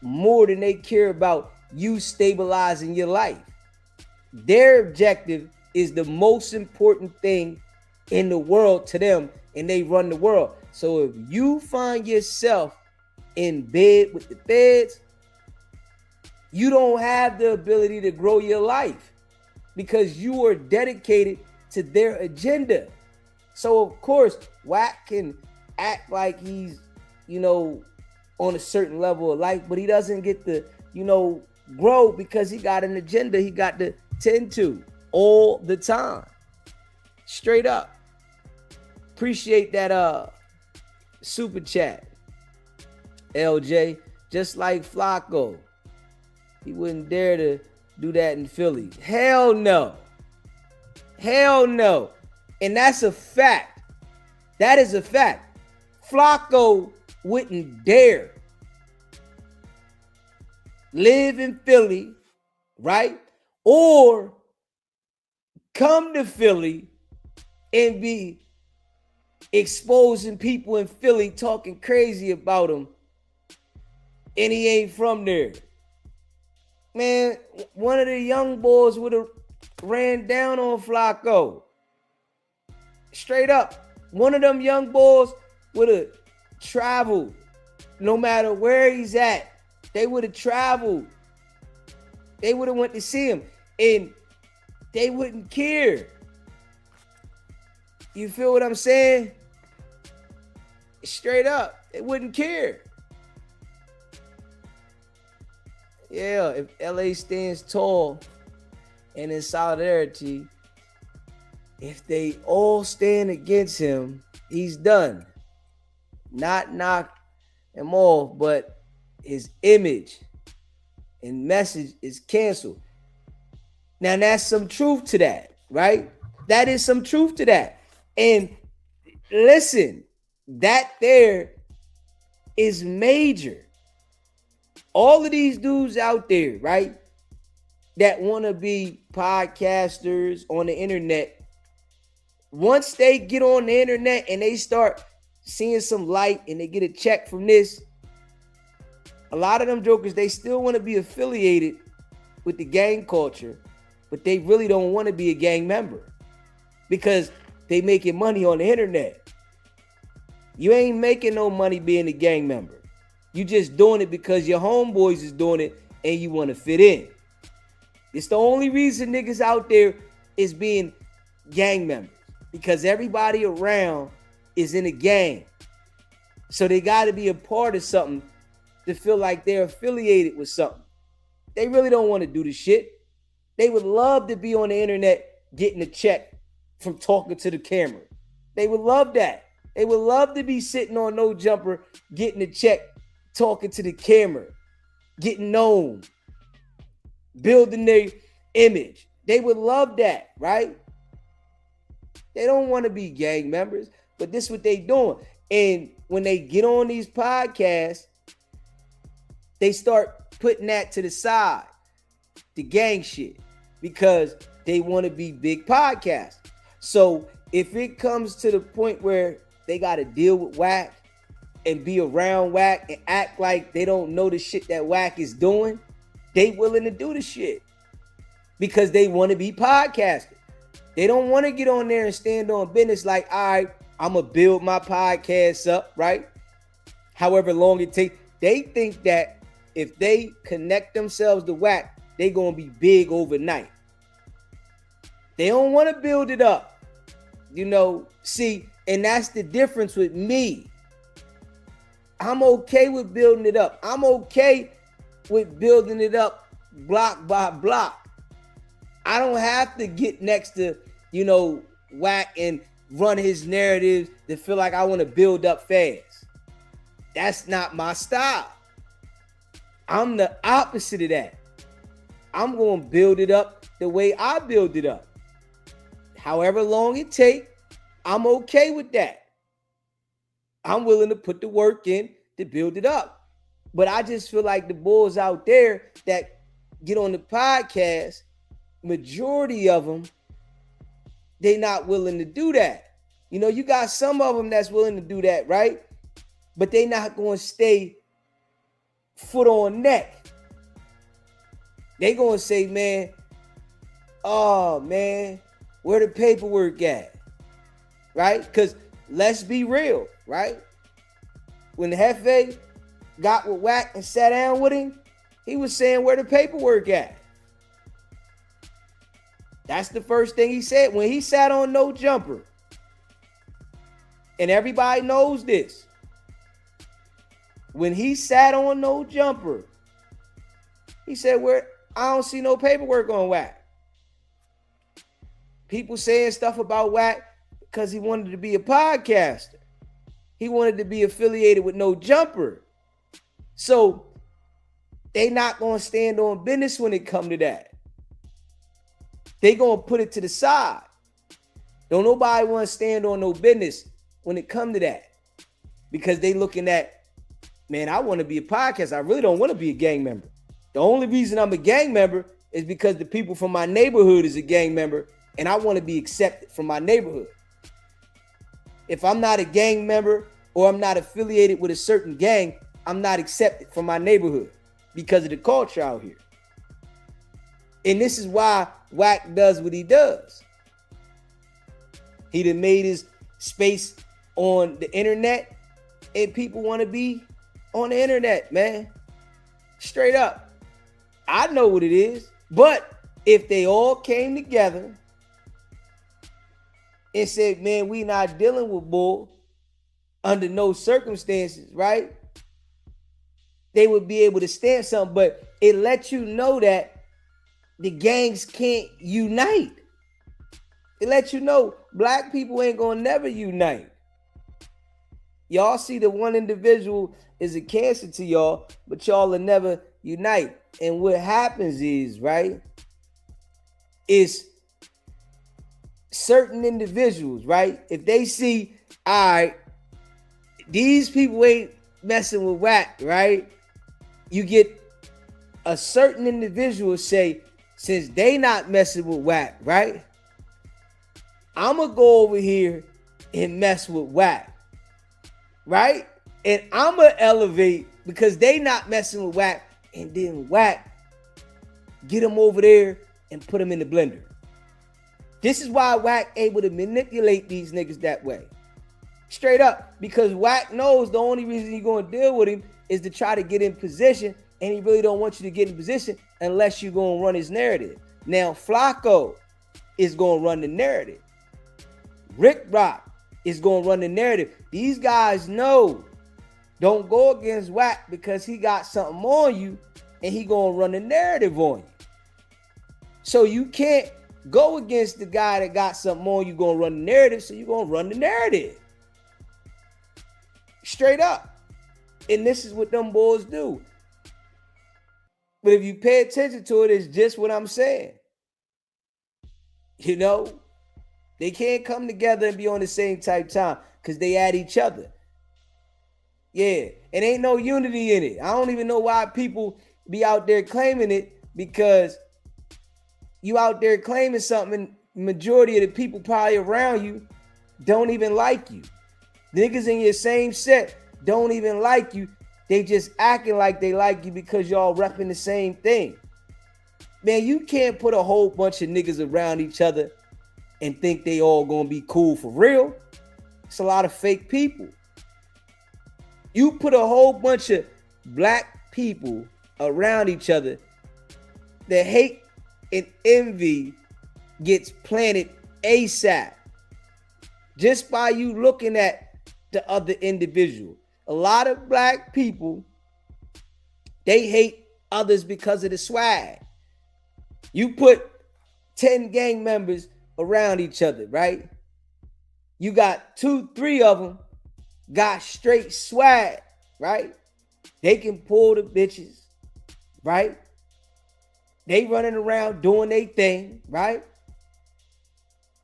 more than they care about you stabilizing your life. Their objective is the most important thing in the world to them, and they run the world. So if you find yourself in bed with the feds, you don't have the ability to grow your life because you are dedicated to their agenda. So of course, Wack can act like he's, you know, on a certain level of life, but he doesn't get to, you know, grow because he got an agenda he got to tend to all the time. Straight up. Appreciate that super chat, LJ. Just like Flacco, he wouldn't dare to do that in Philly. Hell no. Hell no. And that's a fact. That is a fact. Flacco wouldn't dare live in Philly, right? Or come to Philly and be exposing people in Philly talking crazy about him and he ain't from there. Man, one of the young boys would have ran down on Flacco. Straight up. One of them young boys would have traveled no matter where he's at. They would have traveled. They would have went to see him and they wouldn't care. You feel what I'm saying? Straight up, they wouldn't care. Yeah, if LA stands tall and in solidarity, if they all stand against him, he's done. Not knock him off, but his image and message is canceled. Now, that's some truth to that, right? That is some truth to that. And listen, that there is major. All of these dudes out there, right, that want to be podcasters on the internet, once they get on the internet and they start seeing some light and they get a check from this, a lot of them jokers, they still want to be affiliated with the gang culture, but they really don't want to be a gang member because they making money on the internet. You ain't making no money being a gang member. You just doing it because your homeboys is doing it and you want to fit in. It's the only reason niggas out there is being gang members because everybody around is in a gang. So they got to be a part of something to feel like they're affiliated with something. They really don't want to do the shit. They would love to be on the internet getting a check from talking to the camera. They would love that. They would love to be sitting on No Jumper getting a check, talking to the camera, getting known, building their image. They would love that, right? They don't want to be gang members, but this is what they doing. And when they get on these podcasts, they start putting that to the side, the gang shit, because they want to be big podcasts. So if it comes to the point where they got to deal with Wack and be around Wack and act like they don't know the shit that Wack is doing, they willing to do the shit because they want to be podcasted. They don't want to get on there and stand on business like, all right, I'm going to build my podcast up, right? However long it takes. They think that if they connect themselves to Wack, they going to be big overnight. They don't want to build it up. See, and that's the difference with me. I'm okay with building it up. I'm okay with building it up block by block. I don't have to get next to, Wack and run his narratives to feel like I want to build up fast. That's not my style. I'm the opposite of that. I'm going to build it up the way I build it up. However long it takes, I'm okay with that. I'm willing to put the work in to build it up. But I just feel like the bulls out there that get on the podcast, majority of them, they not willing to do that. You got some of them that's willing to do that, right? But they not going to stay foot on neck. They going to say, man, oh, man, where the paperwork at? Right? Because let's be real, right? When the Hefe got with Wack and sat down with him, he was saying where the paperwork at. That's the first thing he said when he sat on No Jumper. And everybody knows this. When he sat on No Jumper, he said, I don't see no paperwork on Wack. People saying stuff about Wack because he wanted to be a podcaster. He wanted to be affiliated with No Jumper. So they not going to stand on business when it come to that. They going to put it to the side. Don't nobody want to stand on no business when it come to that. Because they looking at, man, I want to be a podcast. I really don't want to be a gang member. The only reason I'm a gang member is because the people from my neighborhood is a gang member and I want to be accepted from my neighborhood. If I'm not a gang member or I'm not affiliated with a certain gang, I'm not accepted from my neighborhood because of the culture out here. And this is why Wack does what he does. He done made his space on the internet and people want to be on the internet, man. Straight up. I know what it is. But if they all came together and said, man, we not dealing with bull under no circumstances, right? They would be able to stand something. But it lets you know that the gangs can't unite. It lets you know black people ain't gonna never unite. Y'all see the one individual is a cancer to y'all, but y'all will never unite. And what happens is, right, is certain individuals, right, if they see, all right, these people ain't messing with Wack, right, you get a certain individual say, since they not messing with Wack, right, I'm going to go over here and mess with Wack, right? And I'm going to elevate because they not messing with Wack, and then Wack, get them over there and put them in the blender. This is why Wack able to manipulate these niggas that way. Straight up. Because Wack knows the only reason you're going to deal with him is to try to get in position, and he really don't want you to get in position unless you're going to run his narrative. Now, Flacco is going to run the narrative. Rick Rock is going to run the narrative. These guys know don't go against Wack because he got something on you and he going to run the narrative on you. So you can't go against the guy that got something on you going to run the narrative, so you're going to run the narrative. Straight up. And this is what them boys do. But if you pay attention to it, it's just what I'm saying. You know? They can't come together and be on the same type time because they at each other. Yeah. And ain't no unity in it. I don't even know why people be out there claiming it, because you out there claiming something majority of the people probably around you don't even like you. Niggas in your same set don't even like you. They just acting like they like you because y'all repping the same thing. Man, you can't put a whole bunch of niggas around each other and think they all gonna be cool for real. It's a lot of fake people. You put a whole bunch of black people around each other, the hate and envy gets planted ASAP. Just by you looking at the other individual. A lot of black people, they hate others because of the swag. You put 10 gang members around each other, right? You got 2, 3 of them got straight swag, right? They can pull the bitches, right? They running around doing their thing, right?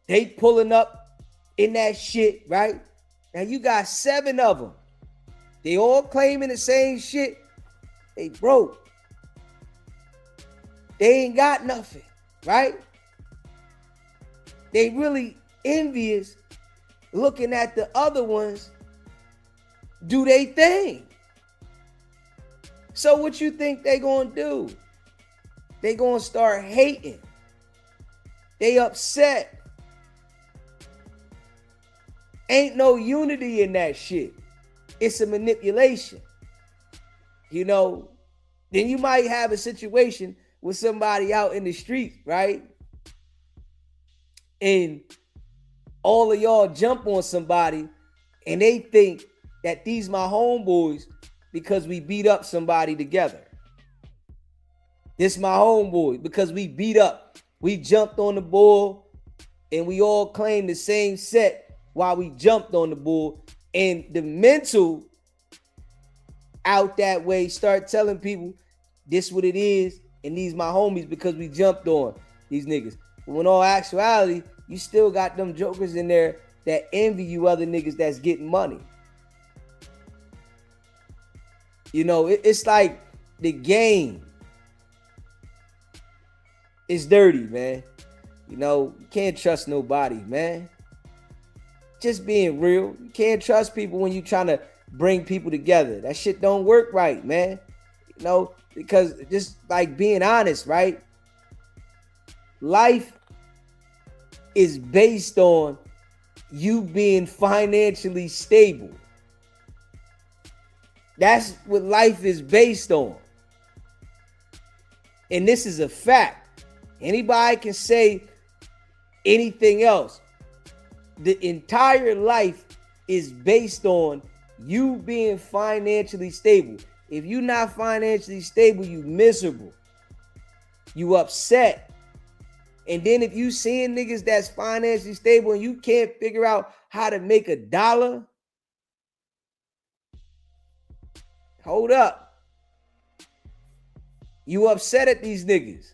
They pulling up in that shit, right? Now you got 7 of them. They all claiming the same shit. They broke. They ain't got nothing, right? They really envious looking at the other ones do they thing. So what you think they gonna do? They gonna start hating. They upset. Ain't no unity in that shit. It's a manipulation. You know, then you might have a situation with somebody out in the street, right? And all of y'all jump on somebody and they think that these my homeboys because we beat up somebody together. This my homeboy because we beat up. We jumped on the bull and we all claim the same set while we jumped on the bull. And the mental out that way start telling people this what it is and these my homies because we jumped on these niggas. But when all actuality, you still got them jokers in there that envy you other niggas that's getting money. You know, it's like the game is dirty, man. You know, you can't trust nobody, man. Just being real. You can't trust people when you're trying to bring people together. That shit don't work right, man. You know, because just like being honest, right? Life is based on you being financially stable. That's what life is based on. And this is a fact. Anybody can say anything else. The entire life is based on you being financially stable. If you're not financially stable, you miserable. You upset. And then if you seeing niggas that's financially stable and you can't figure out how to make a dollar, hold up. You upset at these niggas.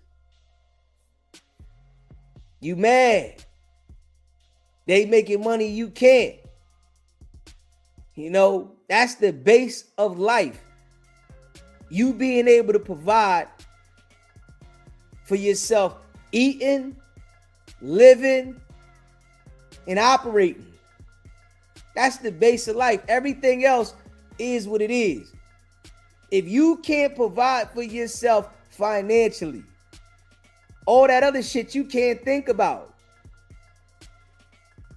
You mad. They making money, you can't. You know, that's the base of life. You being able to provide for yourself, eating, living, and operating. That's the base of life. Everything else is what it is. If you can't provide for yourself financially, all that other shit you can't think about.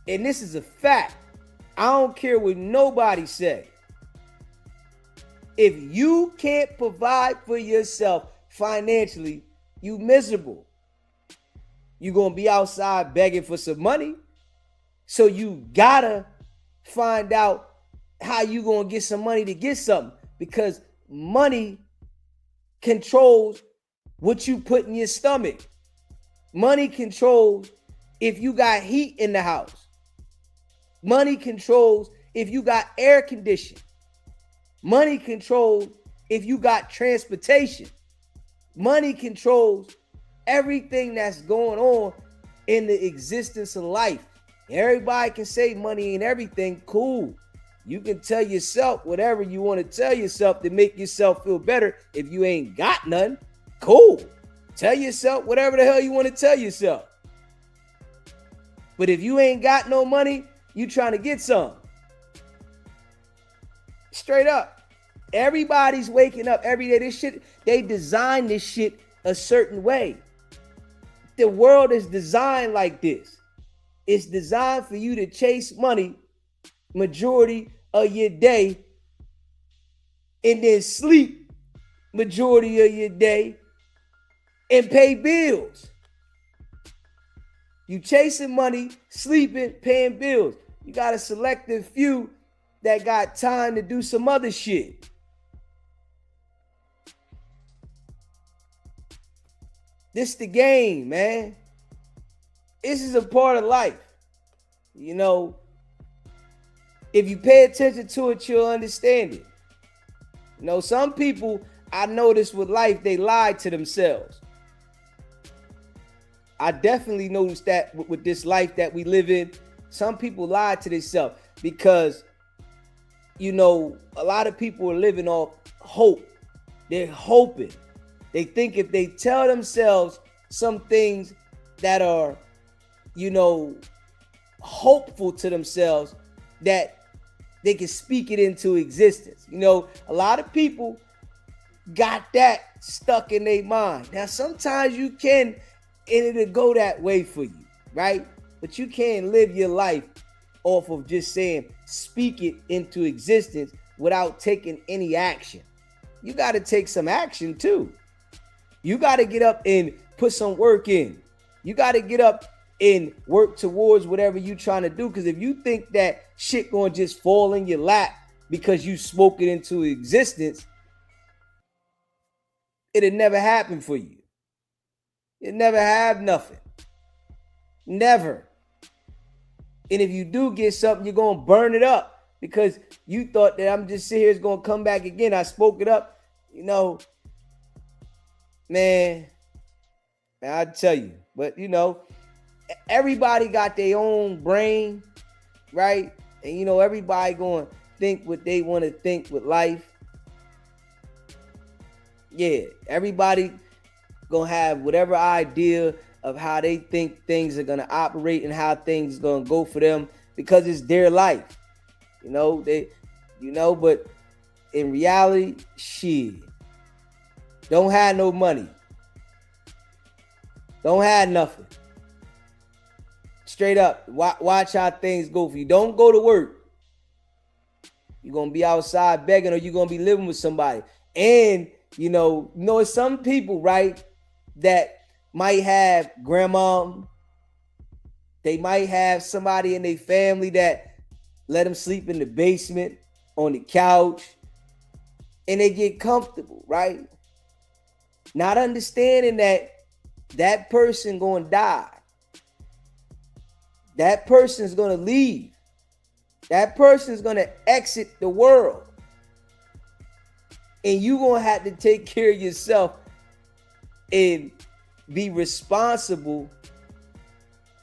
And this is a fact. I don't care what nobody say. If you can't provide for yourself financially, you miserable. You're going to be outside begging for some money. So you gotta find out how you going to get some money to get something. Because money controls what you put in your stomach. Money controls if you got heat in the house. Money controls if you got air conditioning. Money controls if you got transportation. Money controls everything that's going on in the existence of life. Everybody can say money ain't everything. Cool. You can tell yourself whatever you want to tell yourself to make yourself feel better. If you ain't got none, cool. Tell yourself whatever the hell you want to tell yourself. But if you ain't got no money, you trying to get some. Straight up. Everybody's waking up every day. This shit, they designed this shit a certain way. The world is designed like this. It's designed for you to chase money majority of your day and then sleep majority of your day and pay bills. You chasing money, sleeping, paying bills. You got a selective few that got time to do some other shit. This the game, man. This is a part of life. You know, if you pay attention to it, you'll understand it. You know, some people I noticed with life, they lie to themselves. I definitely noticed that with this life that we live in, some people lie to themselves because, you know, a lot of people are living off hope. They're hoping. They think if they tell themselves some things that are, you know, hopeful to themselves, that they can speak it into existence. You know, a lot of people got that stuck in their mind. Now, sometimes you can, and it'll go that way for you, right? But you can't live your life off of just saying, speak it into existence without taking any action. You got to take some action too. You got to get up and put some work in. You got to get up and work towards whatever you're trying to do. Because if you think that shit gonna just fall in your lap because you spoke it into existence, it'll never happen for you. You'll never have nothing. Never. And if you do get something, you're gonna burn it up because you thought that I'm just sitting here, it's gonna come back again. I spoke it up. You know, man, I tell you, but you know, everybody got their own brain, right? And you know, everybody gonna think what they want to think with life. Yeah, everybody gonna have whatever idea of how they think things are gonna operate and how things are gonna go for them because it's their life. You know, but in reality, shit. Don't have no money. Don't have nothing. Straight up, watch how things go for you. Don't go to work. You're going to be outside begging or you're going to be living with somebody. And, you know, it's some people, right, that might have grandma. They might have somebody in their family that let them sleep in the basement, on the couch, and they get comfortable, right? Not understanding that person going to die. That person's going to leave. That person's going to exit the world. And you're going to have to take care of yourself and be responsible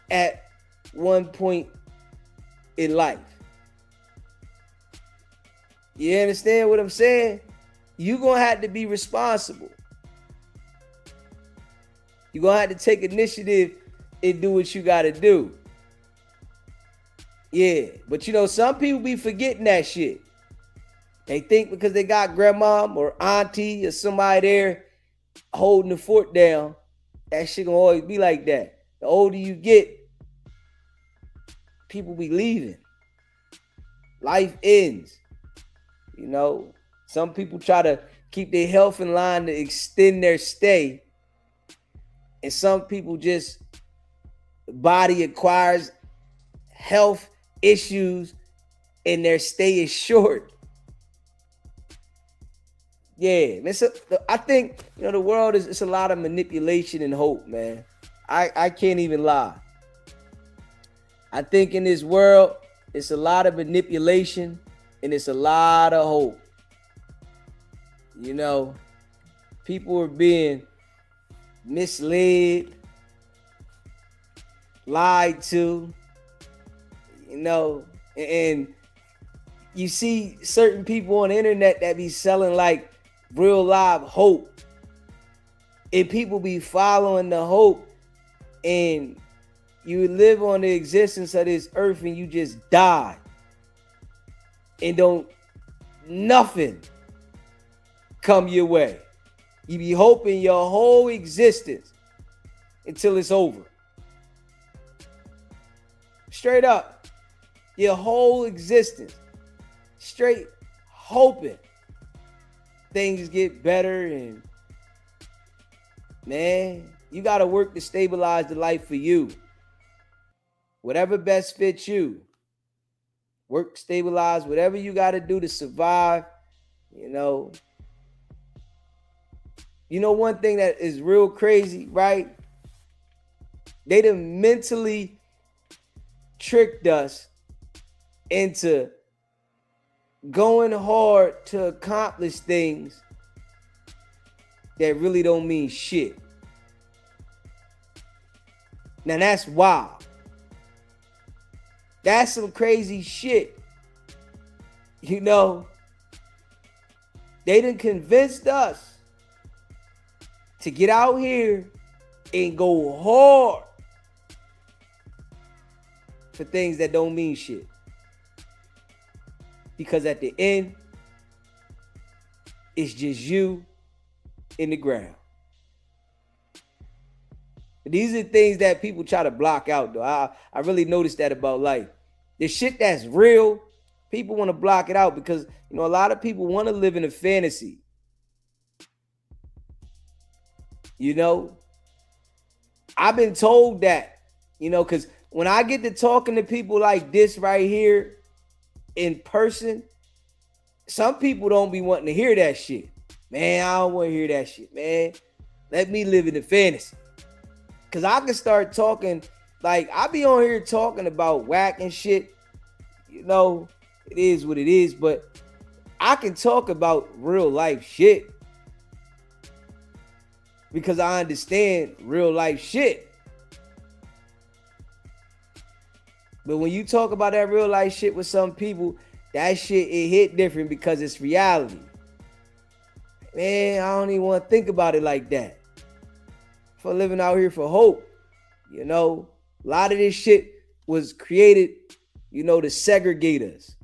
at one point in life. You understand what I'm saying? You're going to have to be responsible. You're going to have to take initiative and do what you got to do. Yeah, but you know, some people be forgetting that shit. They think because they got grandma or auntie or somebody there holding the fort down, that shit gonna always be like that. The older you get, people be leaving. Life ends. You know, some people try to keep their health in line to extend their stay. And some people just, the body acquires health issues and their stay is short. Yeah, man. So I think, you know, the world is, it's a lot of manipulation and hope, man. I can't even lie. I think in this world, it's a lot of manipulation and it's a lot of hope. You know, people are being misled, lied to, you know, and you see certain people on the internet that be selling like real live hope, and people be following the hope, and you would live on the existence of this earth and you just die. And don't nothing come your way. You be hoping your whole existence until it's over. Straight up. Your whole existence. Straight hoping things get better. And man, you got to work to stabilize the life for you. Whatever best fits you. Work, stabilize, whatever you got to do to survive. You know, one thing that is real crazy, right? They done mentally tricked us into going hard to accomplish things that really don't mean shit. Now that's wild. That's some crazy shit. You know, they done convinced us to get out here and go hard for things that don't mean shit. Because at the end, it's just you in the ground. These are things that people try to block out, though. I really noticed that about life. The shit that's real, people want to block it out because, a lot of people want to live in a fantasy. I've been told that, because when I get to talking to people like this right here in person, some people don't be wanting to hear that shit. Man, I don't want to hear that shit, man. Let me live in the fantasy. Because I can start talking, like, I be on here talking about Wack and shit. It is what it is, but I can talk about real life shit. Because I understand real life shit. But when you talk about that real life shit with some people, that shit, it hit different because it's reality. Man, I don't even want to think about it like that. For living out here for hope. A lot of this shit was created, to segregate us.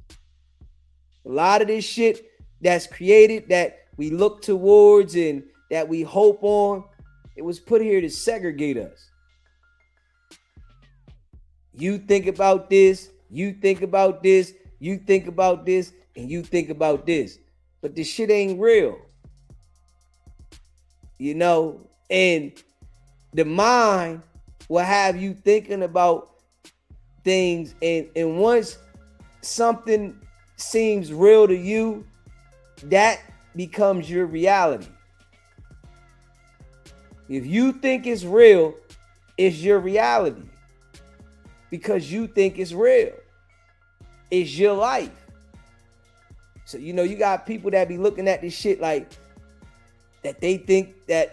A lot of this shit that's created that we look towards and that we hope on, it was put here to segregate us. You think about this, you think about this, you think about this, and you think about this. But this shit ain't real. And the mind will have you thinking about things, and once something seems real to you, that becomes your reality. If you think it's real, it's your reality. Because you think it's real. It's your life. So, you got people that be looking at this shit like that they think that,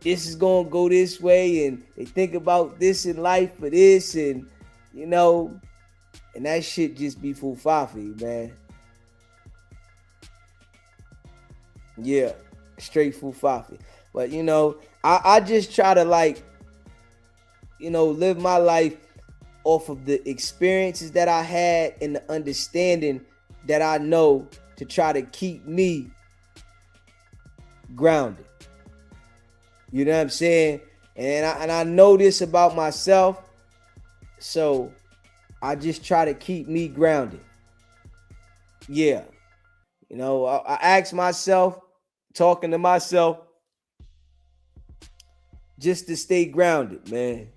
this is going to go this way, and they think about this in life for this, and, and that shit just be fufafi, man. Yeah, straight fufafi. But, I just try to, live my life off of the experiences that I had and the understanding that I know to try to keep me grounded. You know what I'm saying? And I know this about myself, so I just try to keep me grounded. Yeah. I ask myself, talking to myself, just to stay grounded, man.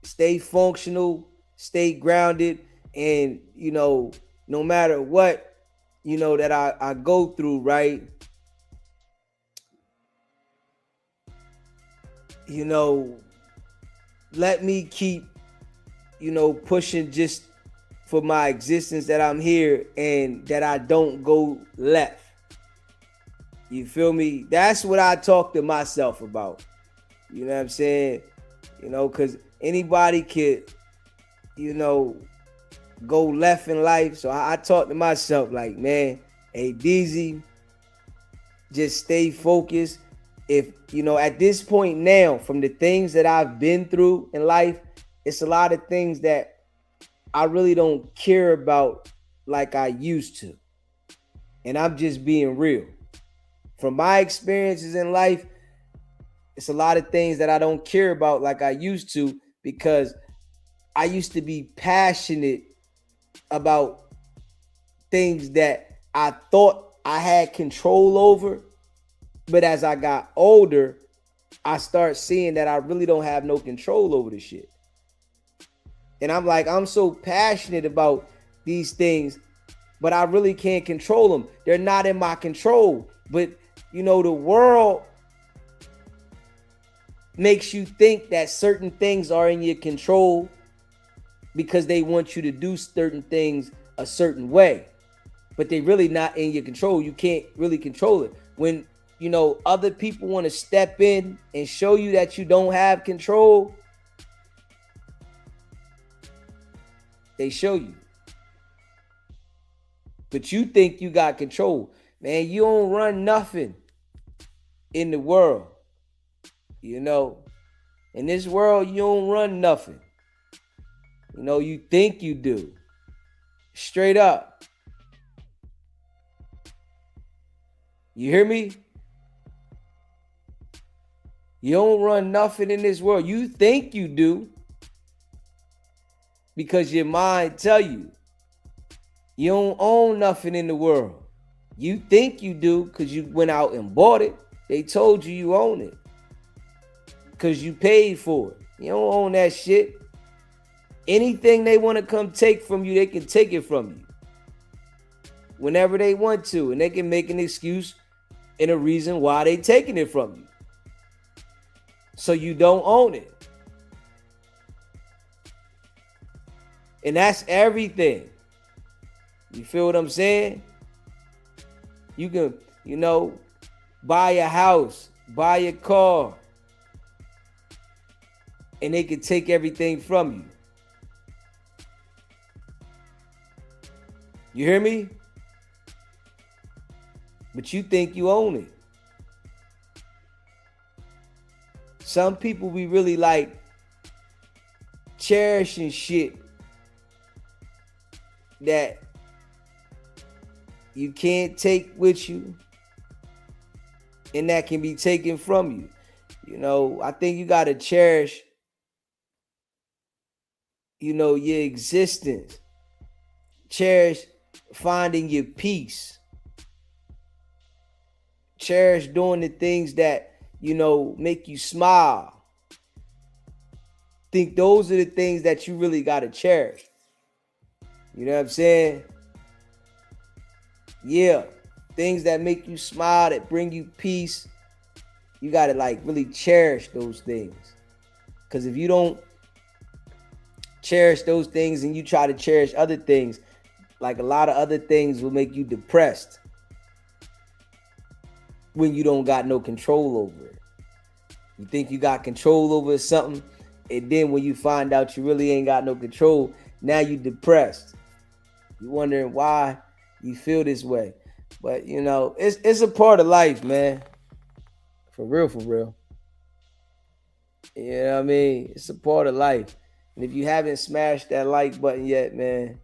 Stay functional, stay grounded, and, no matter what, that I go through, right? Let me keep, pushing just for my existence, that I'm here and that I don't go left. You feel me? That's what I talk to myself about. You know what I'm saying? Because anybody could, go left in life. So I talk to myself like, man, hey, Deezy, just stay focused if at this point now, from the things that I've been through in life, it's a lot of things that I really don't care about like I used to. And I'm just being real. From my experiences in life, it's a lot of things that I don't care about like I used to, because I used to be passionate about things that I thought I had control over. But as I got older, I start seeing that I really don't have no control over the shit. And I'm like, I'm so passionate about these things, but I really can't control them. They're not in my control. But, the world makes you think that certain things are in your control because they want you to do certain things a certain way. But they really not in your control. You can't really control it. When, other people want to step in and show you that you don't have control, they show you. But you think you got control. Man, you don't run nothing in the world. In this world, you don't run nothing. You think you do. Straight up. You hear me? You don't run nothing in this world. You think you do because your mind tell you. You don't own nothing in the world. You think you do because you went out and bought it. They told you own it because you paid for it. You don't own that shit. Anything they want to come take from you, they can take it from you whenever they want to, and they can make an excuse and a reason why they taking it from you. So you don't own it. And that's everything. You feel what I'm saying? You can, buy a house, buy a car, and they can take everything from you. You hear me? But you think you own it. Some people be really like cherishing shit that you can't take with you and that can be taken from you. I think you got to cherish, your existence. Cherish finding your peace. Cherish doing the things that, make you smile. Think those are the things that you really got to cherish. You know what I'm saying? Yeah. Things that make you smile, that bring you peace. You got to really cherish those things. Because if you don't cherish those things and you try to cherish other things, a lot of other things will make you depressed when you don't got no control over it. You think you got control over something, and then when you find out you really ain't got no control, now you depressed. You wondering why you feel this way. But it's a part of life, man. For real, for real. You know what I mean? It's a part of life. And if you haven't smashed that like button yet, man,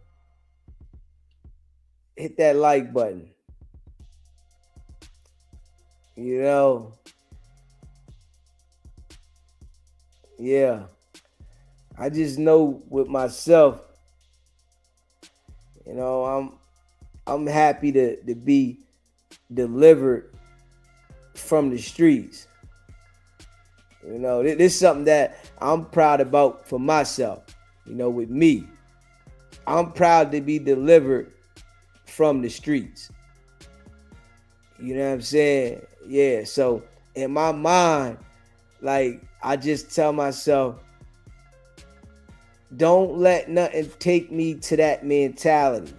hit that like button. Yeah. I just know with myself, I'm happy to be delivered from the streets. This is something that I'm proud about for myself. With me, I'm proud to be delivered from the streets. You know what I'm saying? Yeah. So in my mind, I just tell myself, don't let nothing take me to that mentality.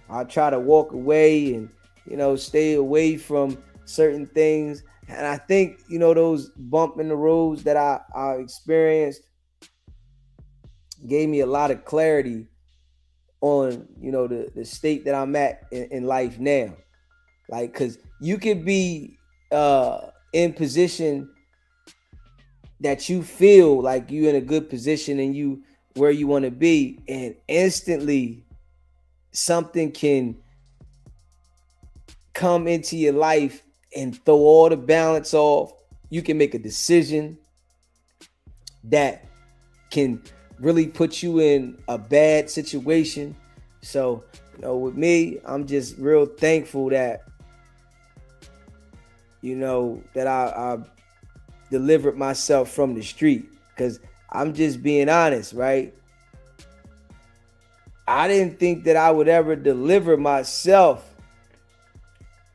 I try to walk away and, stay away from certain things. And I think, those bump in the roads that I experienced gave me a lot of clarity on, the state that I'm at in life now. Cause you could be in position that you feel like you in a good position and you where you want to be, and instantly something can come into your life and throw all the balance off. You can make a decision that can really put you in a bad situation. So, with me, I'm just real thankful that, that I delivered myself from the street. Because I'm just being honest, right? I didn't think that I would ever deliver myself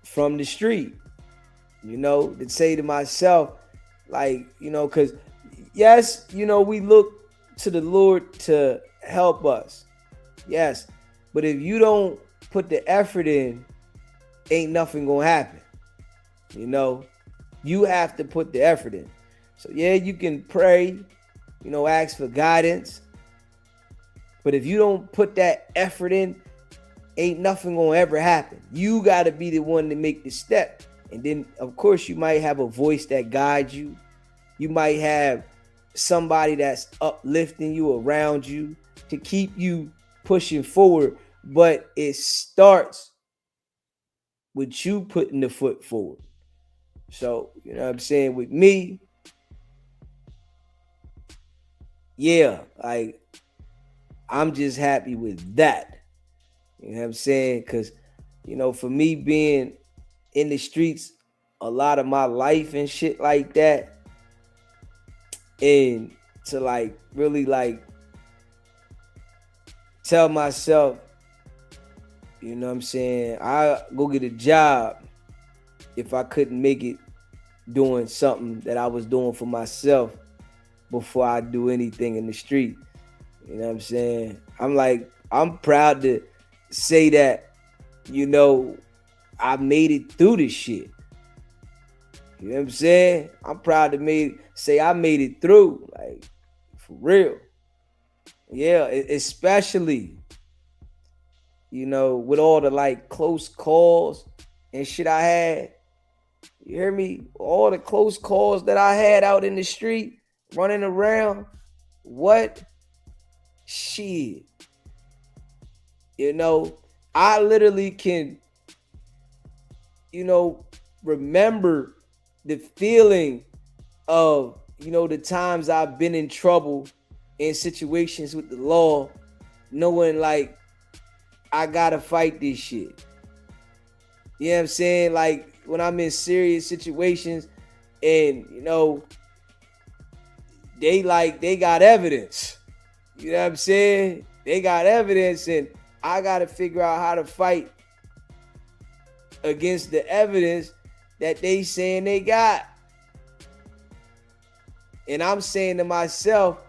from the street. To say to myself, like, because yes, we look to the Lord to help us. Yes. But if you don't put the effort in, ain't nothing gonna happen. You have to put the effort in. So yeah, you can pray, ask for guidance. But if you don't put that effort in, ain't nothing gonna ever happen. You gotta be the one to make the step. And then, of course, you might have a voice that guides you. You might have somebody that's uplifting you around you to keep you pushing forward. But it starts with you putting the foot forward. So, what I'm saying, with me, yeah, like, I'm just happy with that. You know what I'm saying? Because, for me being in the streets a lot of my life and shit like that, and to like really like tell myself, what I'm saying, I go get a job if I couldn't make it doing something that I was doing for myself before I do anything in the street. You know what I'm saying? I'm proud to say that, I made it through this shit. You know what I'm saying? I'm proud to say I made it through, like, for real. Yeah, especially, with all the like close calls and shit I had. You hear me? All the close calls that I had out in the street, running around. What? Shit. I literally can, remember the feeling of, the times I've been in trouble in situations with the law, knowing like I gotta fight this shit. You know what I'm saying? Like when I'm in serious situations and, they got evidence. You know what I'm saying? They got evidence and I gotta figure out how to fight against the evidence that they saying they got. And I'm saying to myself,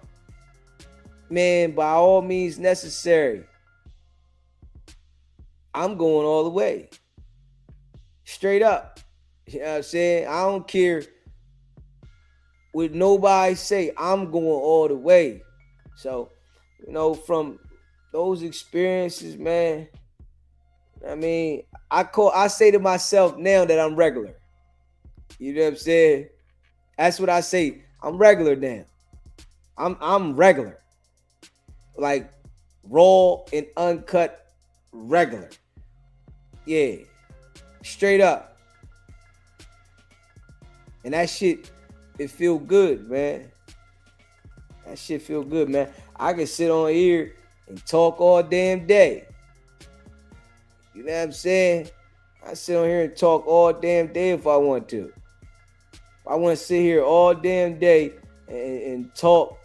man, by all means necessary, I'm going all the way. Straight up. You know what I'm saying? I don't care what nobody say, I'm going all the way. So, from those experiences, man, I mean, I say to myself now that I'm regular. You know what I'm saying? That's what I say. I'm regular now. I'm regular. Like raw and uncut regular. Yeah. Straight up. And that shit, it feel good, man. That shit feel good, man. I can sit on here and talk all damn day. You know what I'm saying? I sit on here and talk all damn day if I want to. I want to sit here all damn day and talk,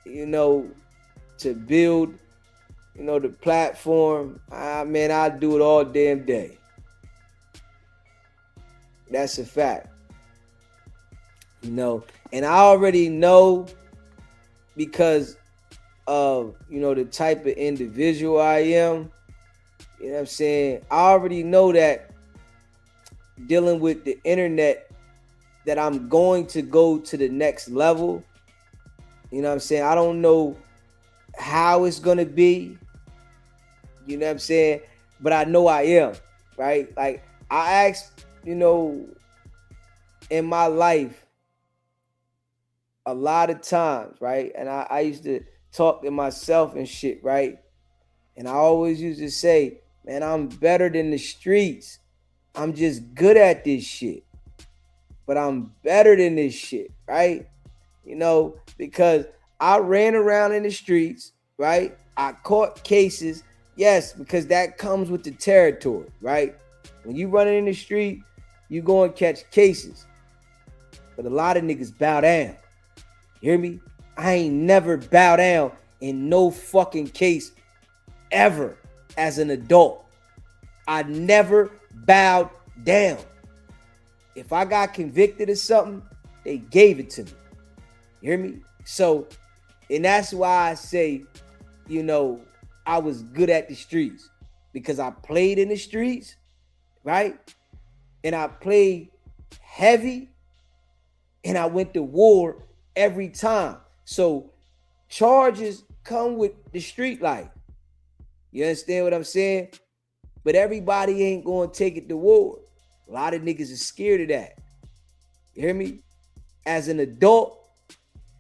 to build, the platform. Man, I do it all damn day. That's a fact. And I already know because of, the type of individual I am. You know what I'm saying? I already know that dealing with the internet, that I'm going to go to the next level. You know what I'm saying? I don't know how it's going to be. You know what I'm saying? But I know I am, right? Like I asked, in my life, a lot of times, right? And I used to talk to myself and shit, right? And I always used to say, man, I'm better than the streets. I'm just good at this shit. But I'm better than this shit, right? You know, because I ran around in the streets, right? I caught cases, yes, because that comes with the territory, right? When you running in the street, you go and catch cases. But a lot of niggas bow down. You hear me? I ain't never bow down in no fucking case ever as an adult. I never bowed down. If I got convicted of something, they gave it to me. You hear me? So, and that's why I say, you know, I was good at the streets because I played in the streets, right? And I played heavy and I went to war every time. So charges come with the street life. You understand what I'm saying? But everybody ain't going to take it to war. A lot of niggas are scared of that. You hear me? As an adult,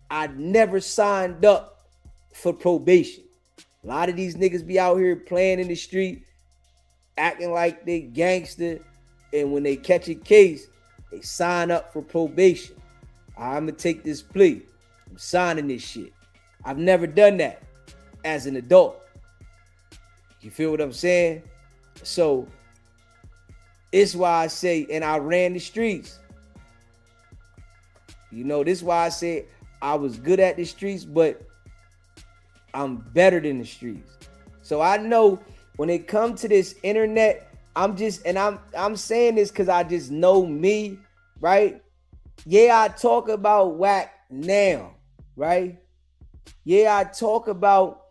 I never signed up for probation. A lot of these niggas be out here playing in the street, acting like they gangster, and when they catch a case, they sign up for probation. I'm gonna take this plea. I'm signing this shit. I've never done that as an adult. You feel what I'm saying? So it's why I say, and I ran the streets. You know, this is why I said I was good at the streets, but I'm better than the streets. So I know when it comes to this internet, I'm saying this because I just know me, right? Yeah, I talk about Wack now, right? Yeah, I talk about,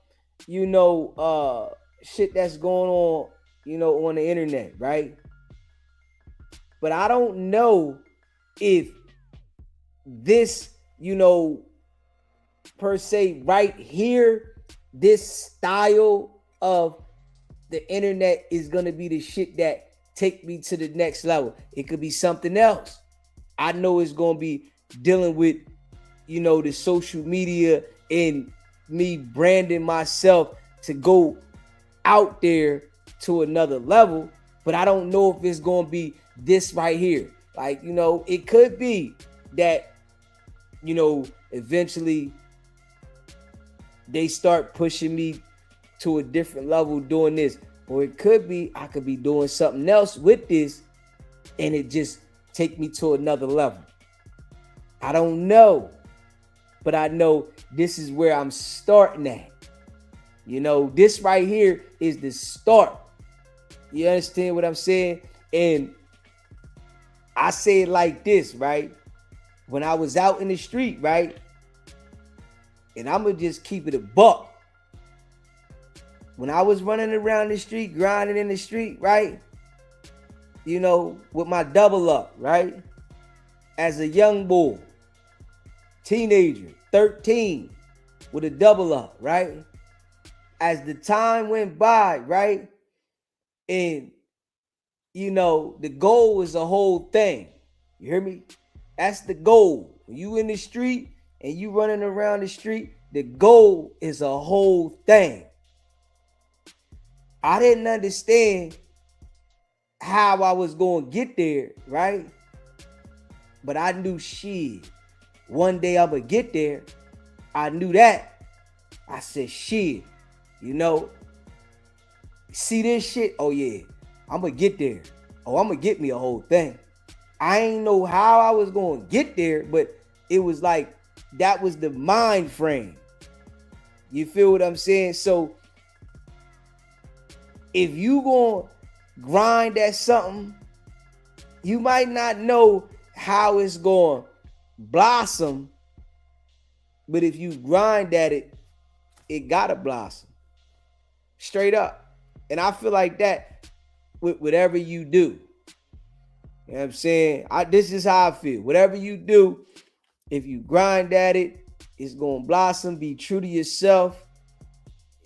you know, shit that's going on, you know, on the internet, right? But I don't know if this, you know, per se right here, this style of the internet is going to be the shit that take me to the next level. It could be something else. I know it's going to be dealing with, you know, the social media and me branding myself to go out there to another level, but I don't know if it's going to be this right here. Like, you know, it could be that, you know, eventually they start pushing me to a different level doing this. Or it could be I could be doing something else with this and it just take me to another level. I don't know. But I know this is where I'm starting at. You know, this right here is the start. You understand what I'm saying? And I say it like this, right? When I was out in the street, right? And I'm going to just keep it a buck. When I was running around the street, grinding in the street, right? You know, with my double up, right? As a young boy, teenager, 13, with a double up, right? As the time went by, right? And, you know, the goal is a whole thing. You hear me? That's the goal. When you in the street and you running around the street, the goal is a whole thing. I didn't understand how I was going to get there, right? But I knew shit. One day I'm going to get there. I knew that. I said, shit, you know, see this shit? Oh, yeah, I'm going to get there. Oh, I'm going to get me a whole thing. I ain't know how I was going to get there, but it was like that was the mind frame. You feel what I'm saying? So if you going to grind at something, you might not know how it's going to blossom, but if you grind at it, it got to blossom. Straight up. And I feel like that with whatever you do. You know what I'm saying? This is how I feel. Whatever you do, if you grind at it, it's going to blossom. Be true to yourself.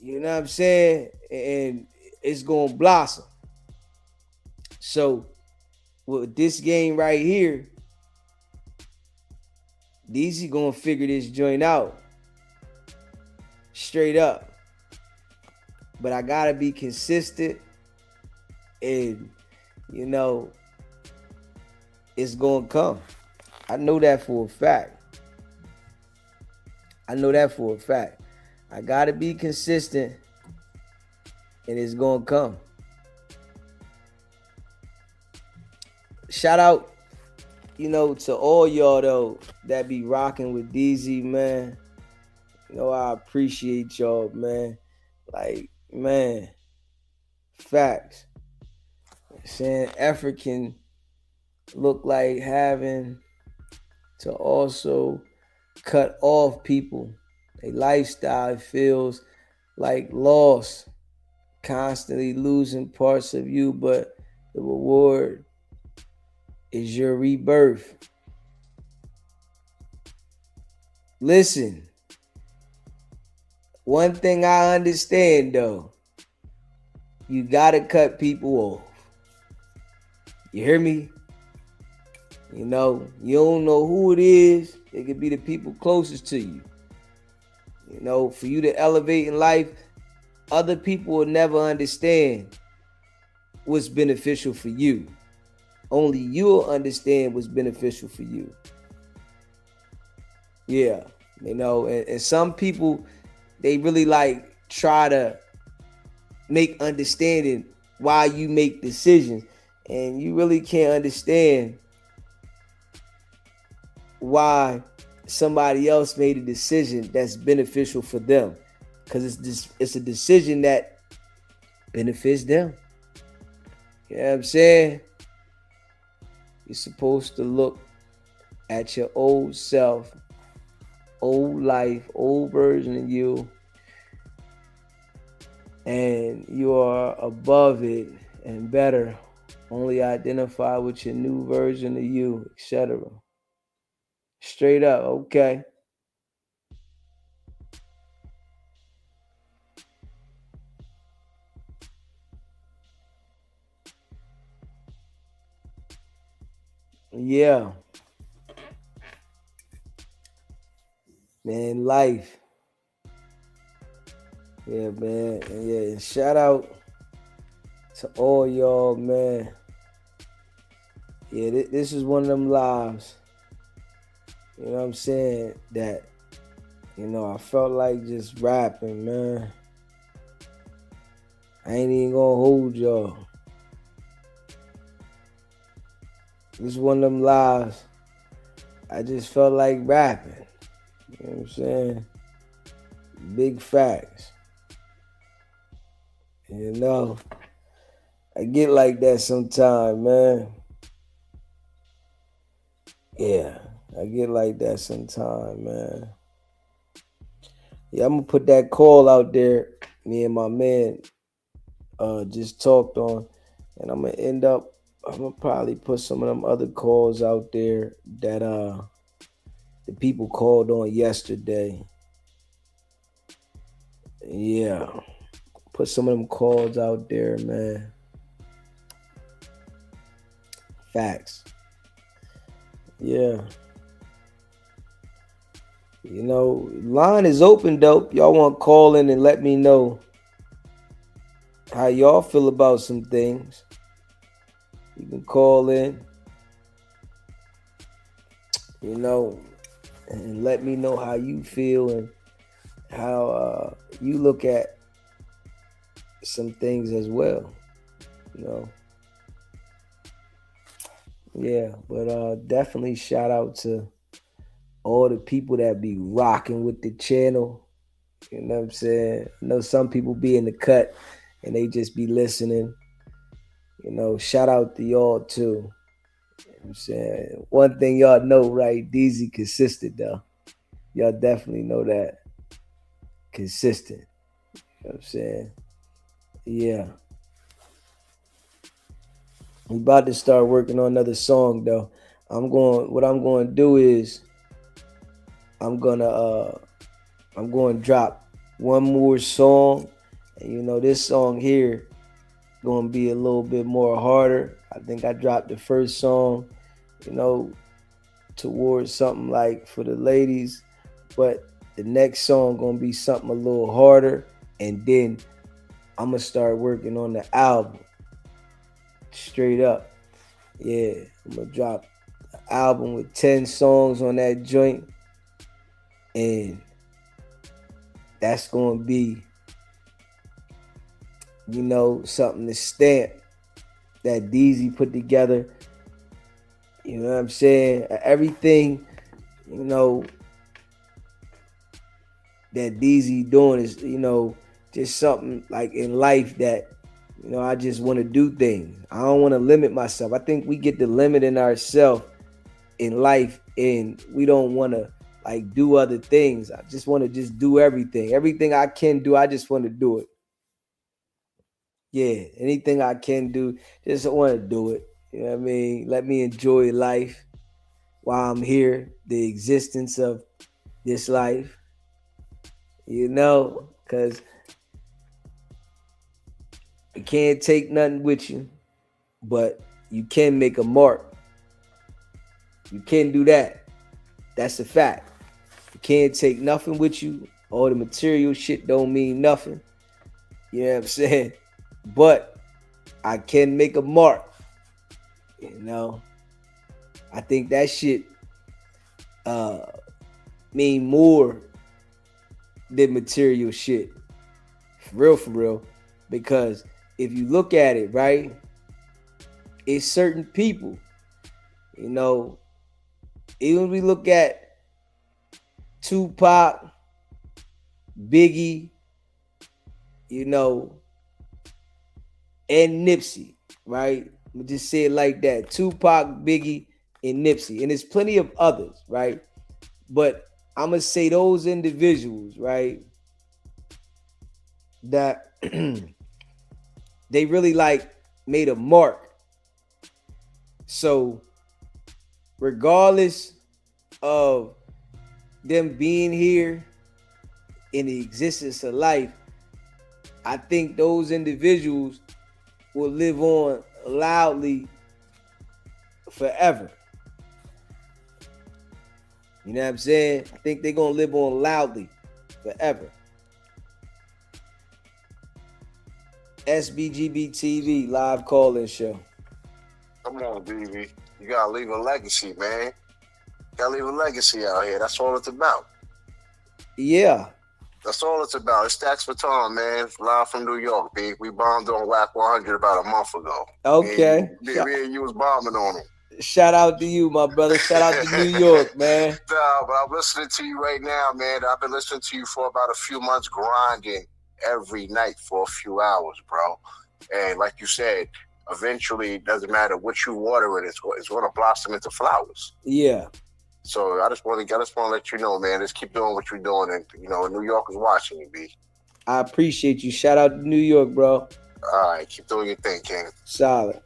You know what I'm saying? And it's going to blossom. So with this game right here, Deezy gonna figure this joint out. Straight up. But I gotta be consistent, and you know, it's gonna come. I know that for a fact. I know that for a fact. I gotta be consistent, and it's gonna come. Shout out, to all y'all though that be rocking with Deezy, man. I appreciate y'all, man. Like, man, facts. Saying effort can look like having to also cut off people. A lifestyle feels like loss, constantly losing parts of you, but the reward is your rebirth. Listen, one thing I understand though, you gotta cut people off. You hear me? You don't know who it is. It could be the people closest to you. For you to elevate in life, other people will never understand what's beneficial for you. Only you'll understand what's beneficial for you. Yeah, and some people, they really try to make understanding why you make decisions, and you really can't understand why somebody else made a decision that's beneficial for them, because it's a decision that benefits them. You know what I'm saying? You're supposed to look at your old self, old life, old version of you, and you are above it and better. Only identify with your new version of you, etc. Straight up, okay. Yeah. Man, life. Yeah, man. And yeah, and shout out to all y'all, man. Yeah, this is one of them lives. You know what I'm saying? That, I felt like just rapping, man. I ain't even gonna hold y'all. This is one of them lives. I just felt like rapping. You know what I'm saying? Big facts. I get like that sometime, man. Yeah, I get like that sometime, man. Yeah, I'm gonna put that call out there. Me and my man just talked on, and I'm gonna probably put some of them other calls out there that the people called on yesterday. Yeah, put some of them calls out there, man. Facts. Yeah. Line is open, dope. Y'all want to call in and let me know how y'all feel about some things. You can call in, and let me know how you feel and how you look at some things as well. Yeah, but definitely shout out to all the people that be rocking with the channel. You know what I'm saying? I know some people be in the cut and they just be listening. Shout out to y'all too. You know what I'm saying? One thing y'all know, right? Deezy consistent though. Y'all definitely know that. Consistent. You know what I'm saying? Yeah. We about to start working on another song though. What I'm going to do is I'm going to drop one more song. And this song here going to be a little bit more harder. I think I dropped the first song, towards something like for the ladies, but the next song gonna be something a little harder, and then I'm gonna start working on the album. Straight up. Yeah, I'm gonna drop an album with 10 songs on that joint, and that's gonna be, something to stamp that Deezy put together. You know what I'm saying? Everything, that Deezy doing is, just something like in life that, I just want to do things. I don't want to limit myself. I think we get to limiting ourselves in life, and we don't want to like do other things. I just want to just do everything. Everything I can do, I just want to do it. Yeah, anything I can do, just want to do it. You know what I mean? Let me enjoy life while I'm here, the existence of this life. Because you can't take nothing with you, but you can make a mark. You can do that. That's a fact. You can't take nothing with you. All the material shit don't mean nothing. You know what I'm saying? But I can make a mark. I think that shit mean more than material shit. For real. Because if you look at it, right, it's certain people, even when we look at Tupac, Biggie, and Nipsey, right? I'm gonna just say it like that. Tupac, Biggie, and Nipsey. And there's plenty of others, right? But I'm gonna say those individuals, right, that they really like made a mark. So regardless of them being here in the existence of life, I think those individuals will live on loudly forever. You know what I'm saying? I think they're going to live on loudly forever. SBGB TV live call-in show. Come on, BB. You gotta leave a legacy, man. You gotta leave a legacy out here. That's all it's about. Yeah. That's all it's about. It's Stacks Baton, man. Live from New York, B. We bombed on Wack 100 about a month ago. Okay. Me and you was bombing on them. Shout out to you, my brother. Shout out to New York, man. No, but I'm listening to you right now, man. I've been listening to you for about a few months, grinding every night for a few hours, bro. And like you said, eventually, it doesn't matter what you water it, it's going to blossom into flowers. Yeah. So I just want to let you know, man. Just keep doing what you're doing, and New York is watching you, B. I appreciate you. Shout out to New York, bro. All right, keep doing your thing, King. Solid.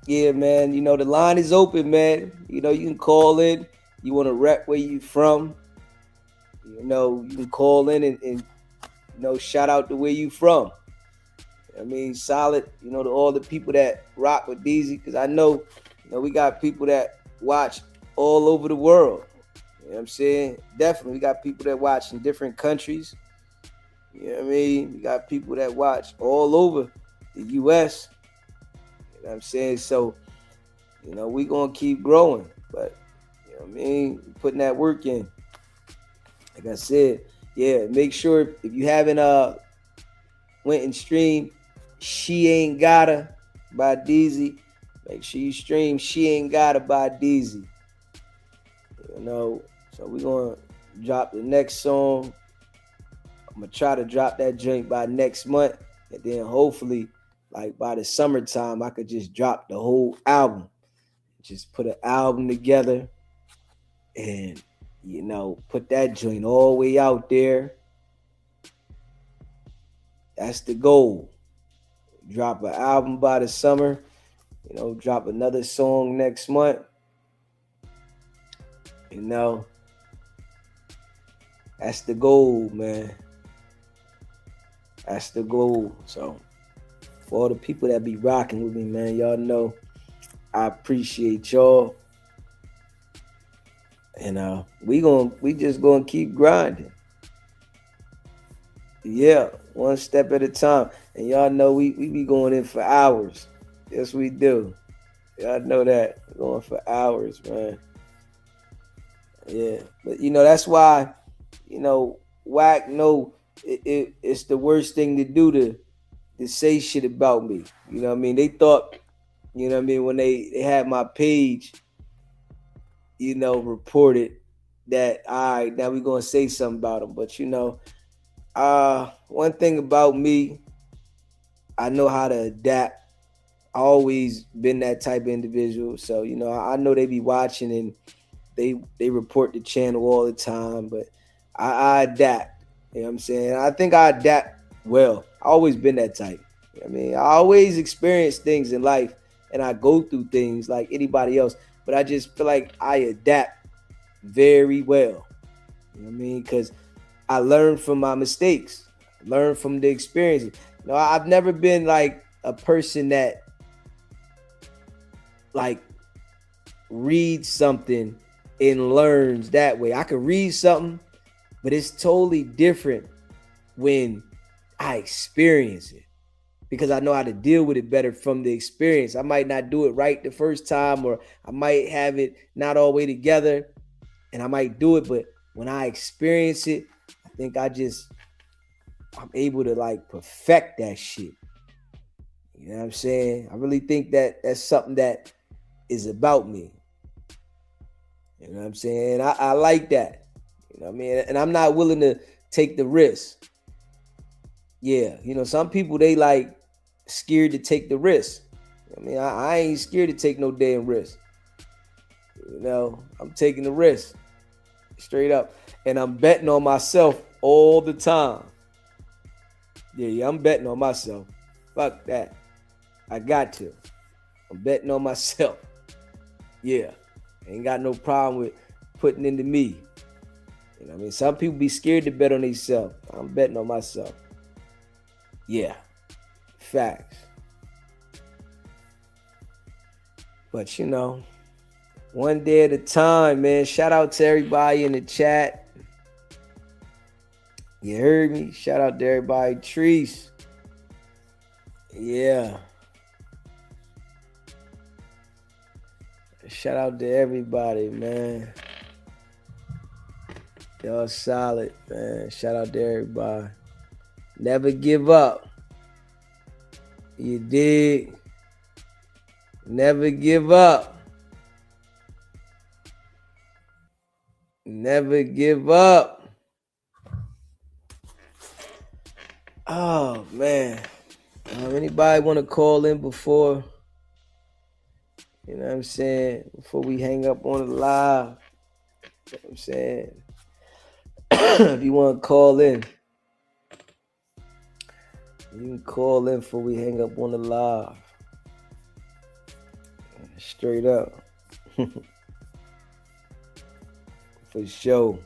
Yeah, man. The line is open, man. You can call in. You want to rep where you from. You can call in and shout out to where you from. I mean, solid, to all the people that rock with Deezy, because I know, we got people that watch all over the world. You know what I'm saying? Definitely, we got people that watch in different countries. You know what I mean? We got people that watch all over the U.S. You know what I'm saying? So, we going to keep growing. But, you know what I mean? Putting that work in. Like I said, yeah, make sure if you haven't went and streamed She Ain't Gotta by Deezy, make sure you stream She Ain't Gotta by Deezy. So we're going to drop the next song. I'm going to try to drop that joint by next month. And then hopefully, like by the summertime, I could just drop the whole album. Just put an album together and, put that joint all the way out there. That's the goal. Drop an album by the summer. Drop another song next month. That's the goal, man. That's the goal. So, for all the people that be rocking with me, man, y'all know I appreciate y'all. And we just gonna keep grinding. Yeah, one step at a time. And y'all know we be going in for hours. Yes, we do. Y'all know that. We're going for hours, man. Yeah. But that's why, Wack know it's the worst thing to do to say shit about me. You know what I mean? They thought, when they had my page, reported that, all right, now we gonna say something about them. But one thing about me, I know how to adapt. I always been that type of individual. So, I know they be watching and they report the channel all the time, but I adapt. You know what I'm saying? I think I adapt well. I always been that type. You know what I mean, I always experience things in life and I go through things like anybody else, but I just feel like I adapt very well. You know what I mean? Because I learn from my mistakes, learn from the experiences. I've never been like a person that like reads something and learns that way. I could read something, but it's totally different when I experience it because I know how to deal with it better from the experience. I might not do it right the first time, or I might have it not all the way together and I might do it, but when I experience it, I think I'm able to like perfect that shit. You know what I'm saying? I really think that that's something that is about me. You know what I'm saying? I like that. You know what I mean? And I'm not willing to take the risk. Yeah, some people, they like scared to take the risk. I mean, I ain't scared to take no damn risk. I'm taking the risk. Straight up. And I'm betting on myself all the time. Yeah, I'm betting on myself. Fuck that. I got to. I'm betting on myself. Yeah. Ain't got no problem with putting into me. You know what I mean? Some people be scared to bet on themselves. I'm betting on myself. Yeah. Facts. But one day at a time, man. Shout out to everybody in the chat. You heard me? Shout out to everybody. Treese. Yeah. Shout out to everybody, man. Y'all solid, man. Shout out to everybody. Never give up. You dig? Never give up. Never give up. Oh, man. Anybody want to call in before, you know what I'm saying, before we hang up on the live? You know what I'm saying? If you want to call in, you can call in before we hang up on the live. Straight up. For sure.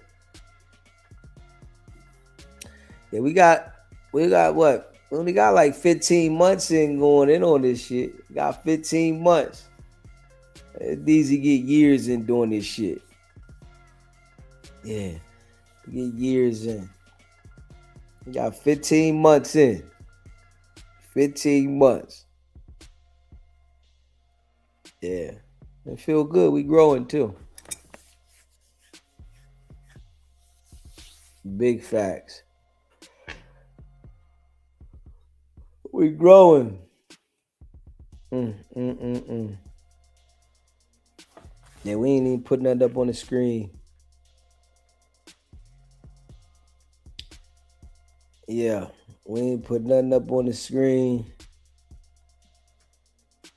Yeah, we got what? We only got like 15 months in going in on this shit. We got 15 months. Deezy get years in doing this shit. Yeah. Get years in. We got 15 months in. 15 months. Yeah. It feel good. We growing too. Big facts. We growing. Yeah, we ain't even putting that up on the screen. Yeah, we ain't put nothing up on the screen.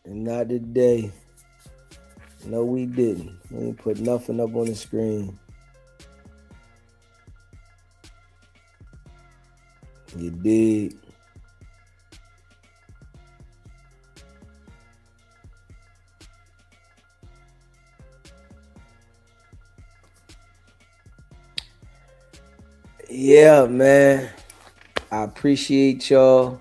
And not today. No, we didn't. We ain't put nothing up on the screen. You dig? Yeah, man. I appreciate y'all.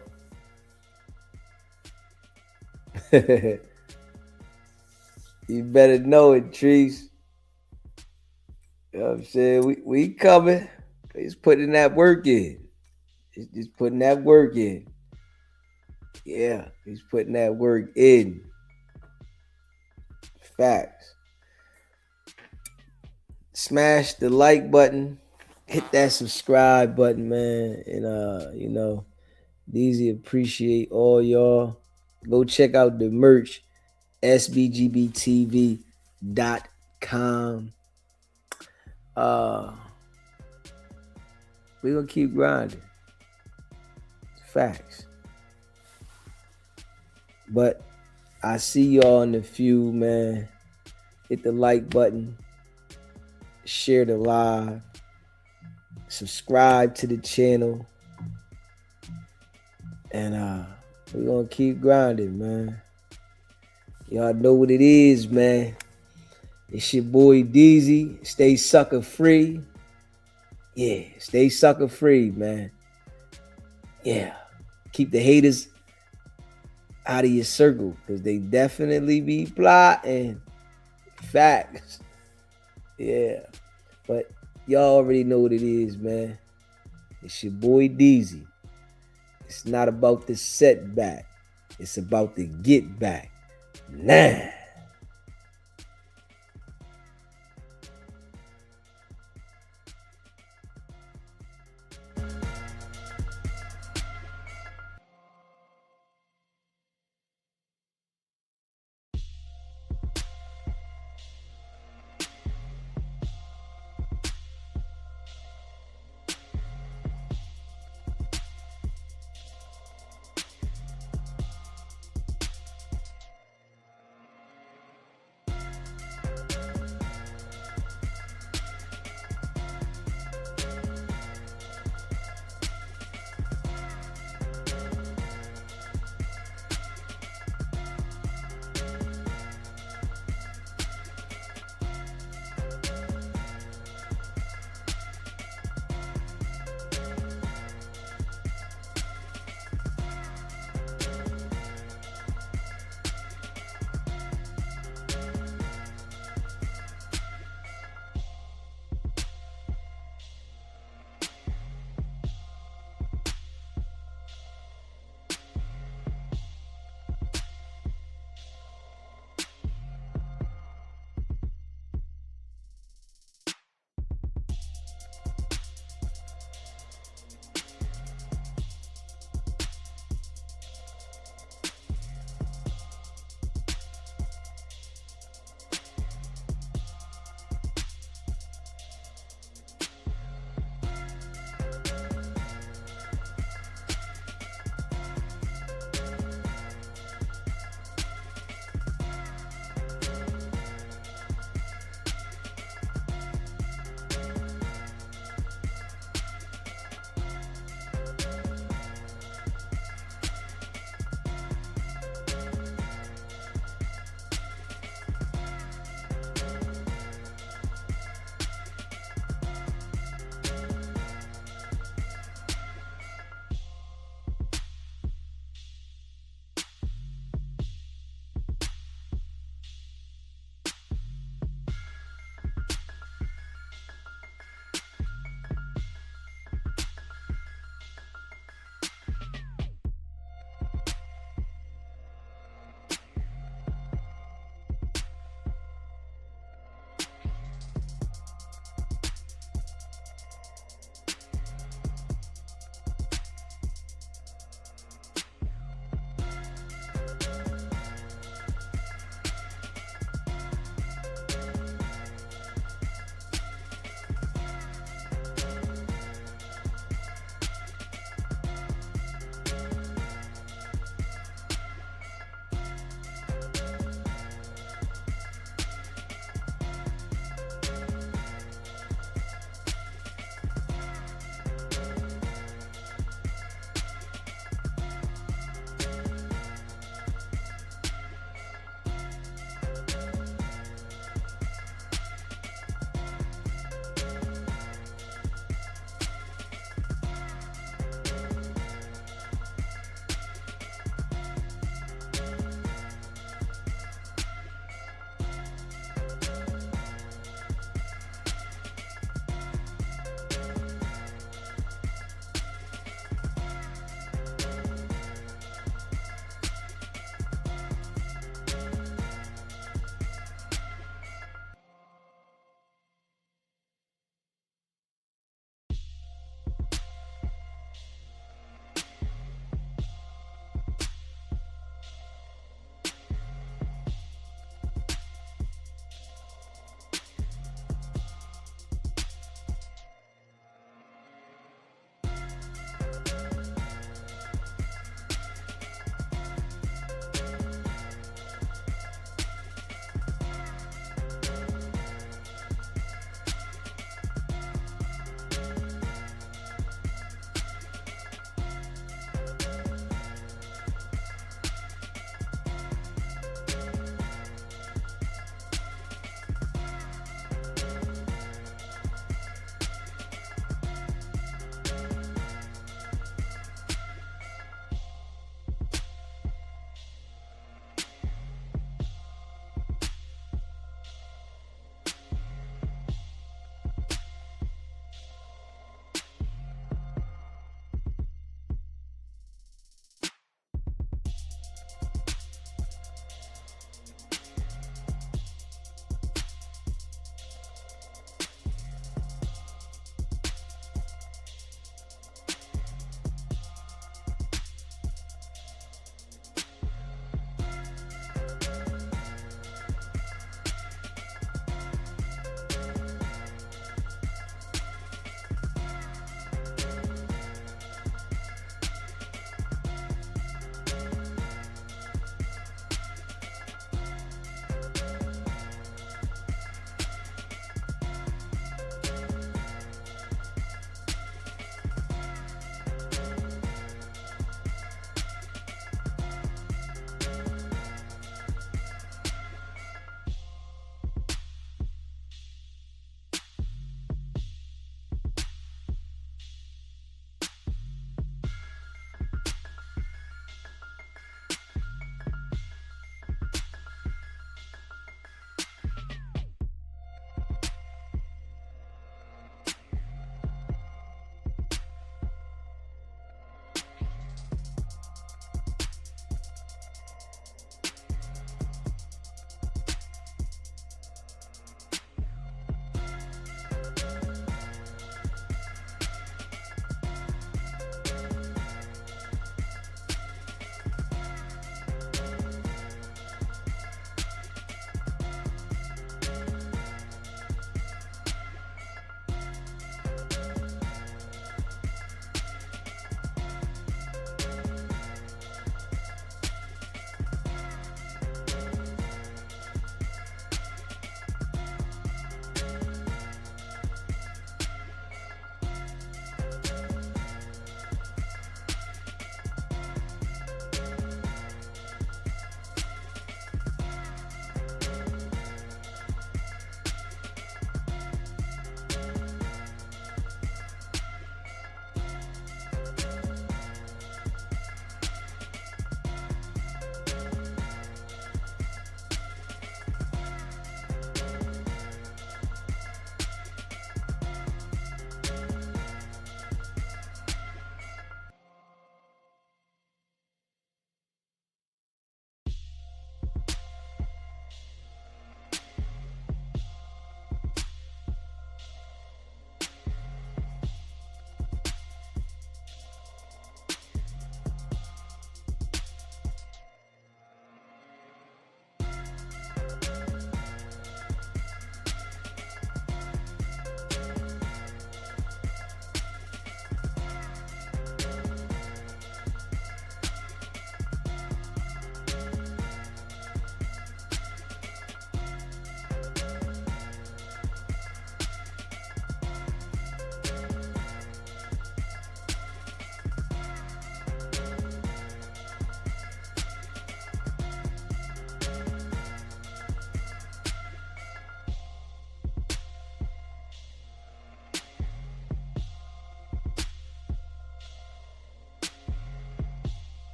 You better know it, Trees. You know what I'm saying? We coming. He's putting that work in. He's just putting that work in. Yeah, he's putting that work in. Facts. Smash the like button. Hit that subscribe button, man. And you know, Deezy appreciate all y'all. Go check out the merch, sbgbtv.com. We gonna keep grinding. Facts. But I see y'all in the few, man. Hit the like button. Share the live. Subscribe to the channel. And we're gonna keep grinding, man. Y'all know what it is, man. It's your boy Deezy. Stay sucker free. Yeah, stay sucker free, man. Yeah. Keep the haters out of your circle, because they definitely be plotting. Facts. Yeah. But y'all already know what it is, man. It's your boy Deezy. It's not about the setback. It's about the get back. Nah.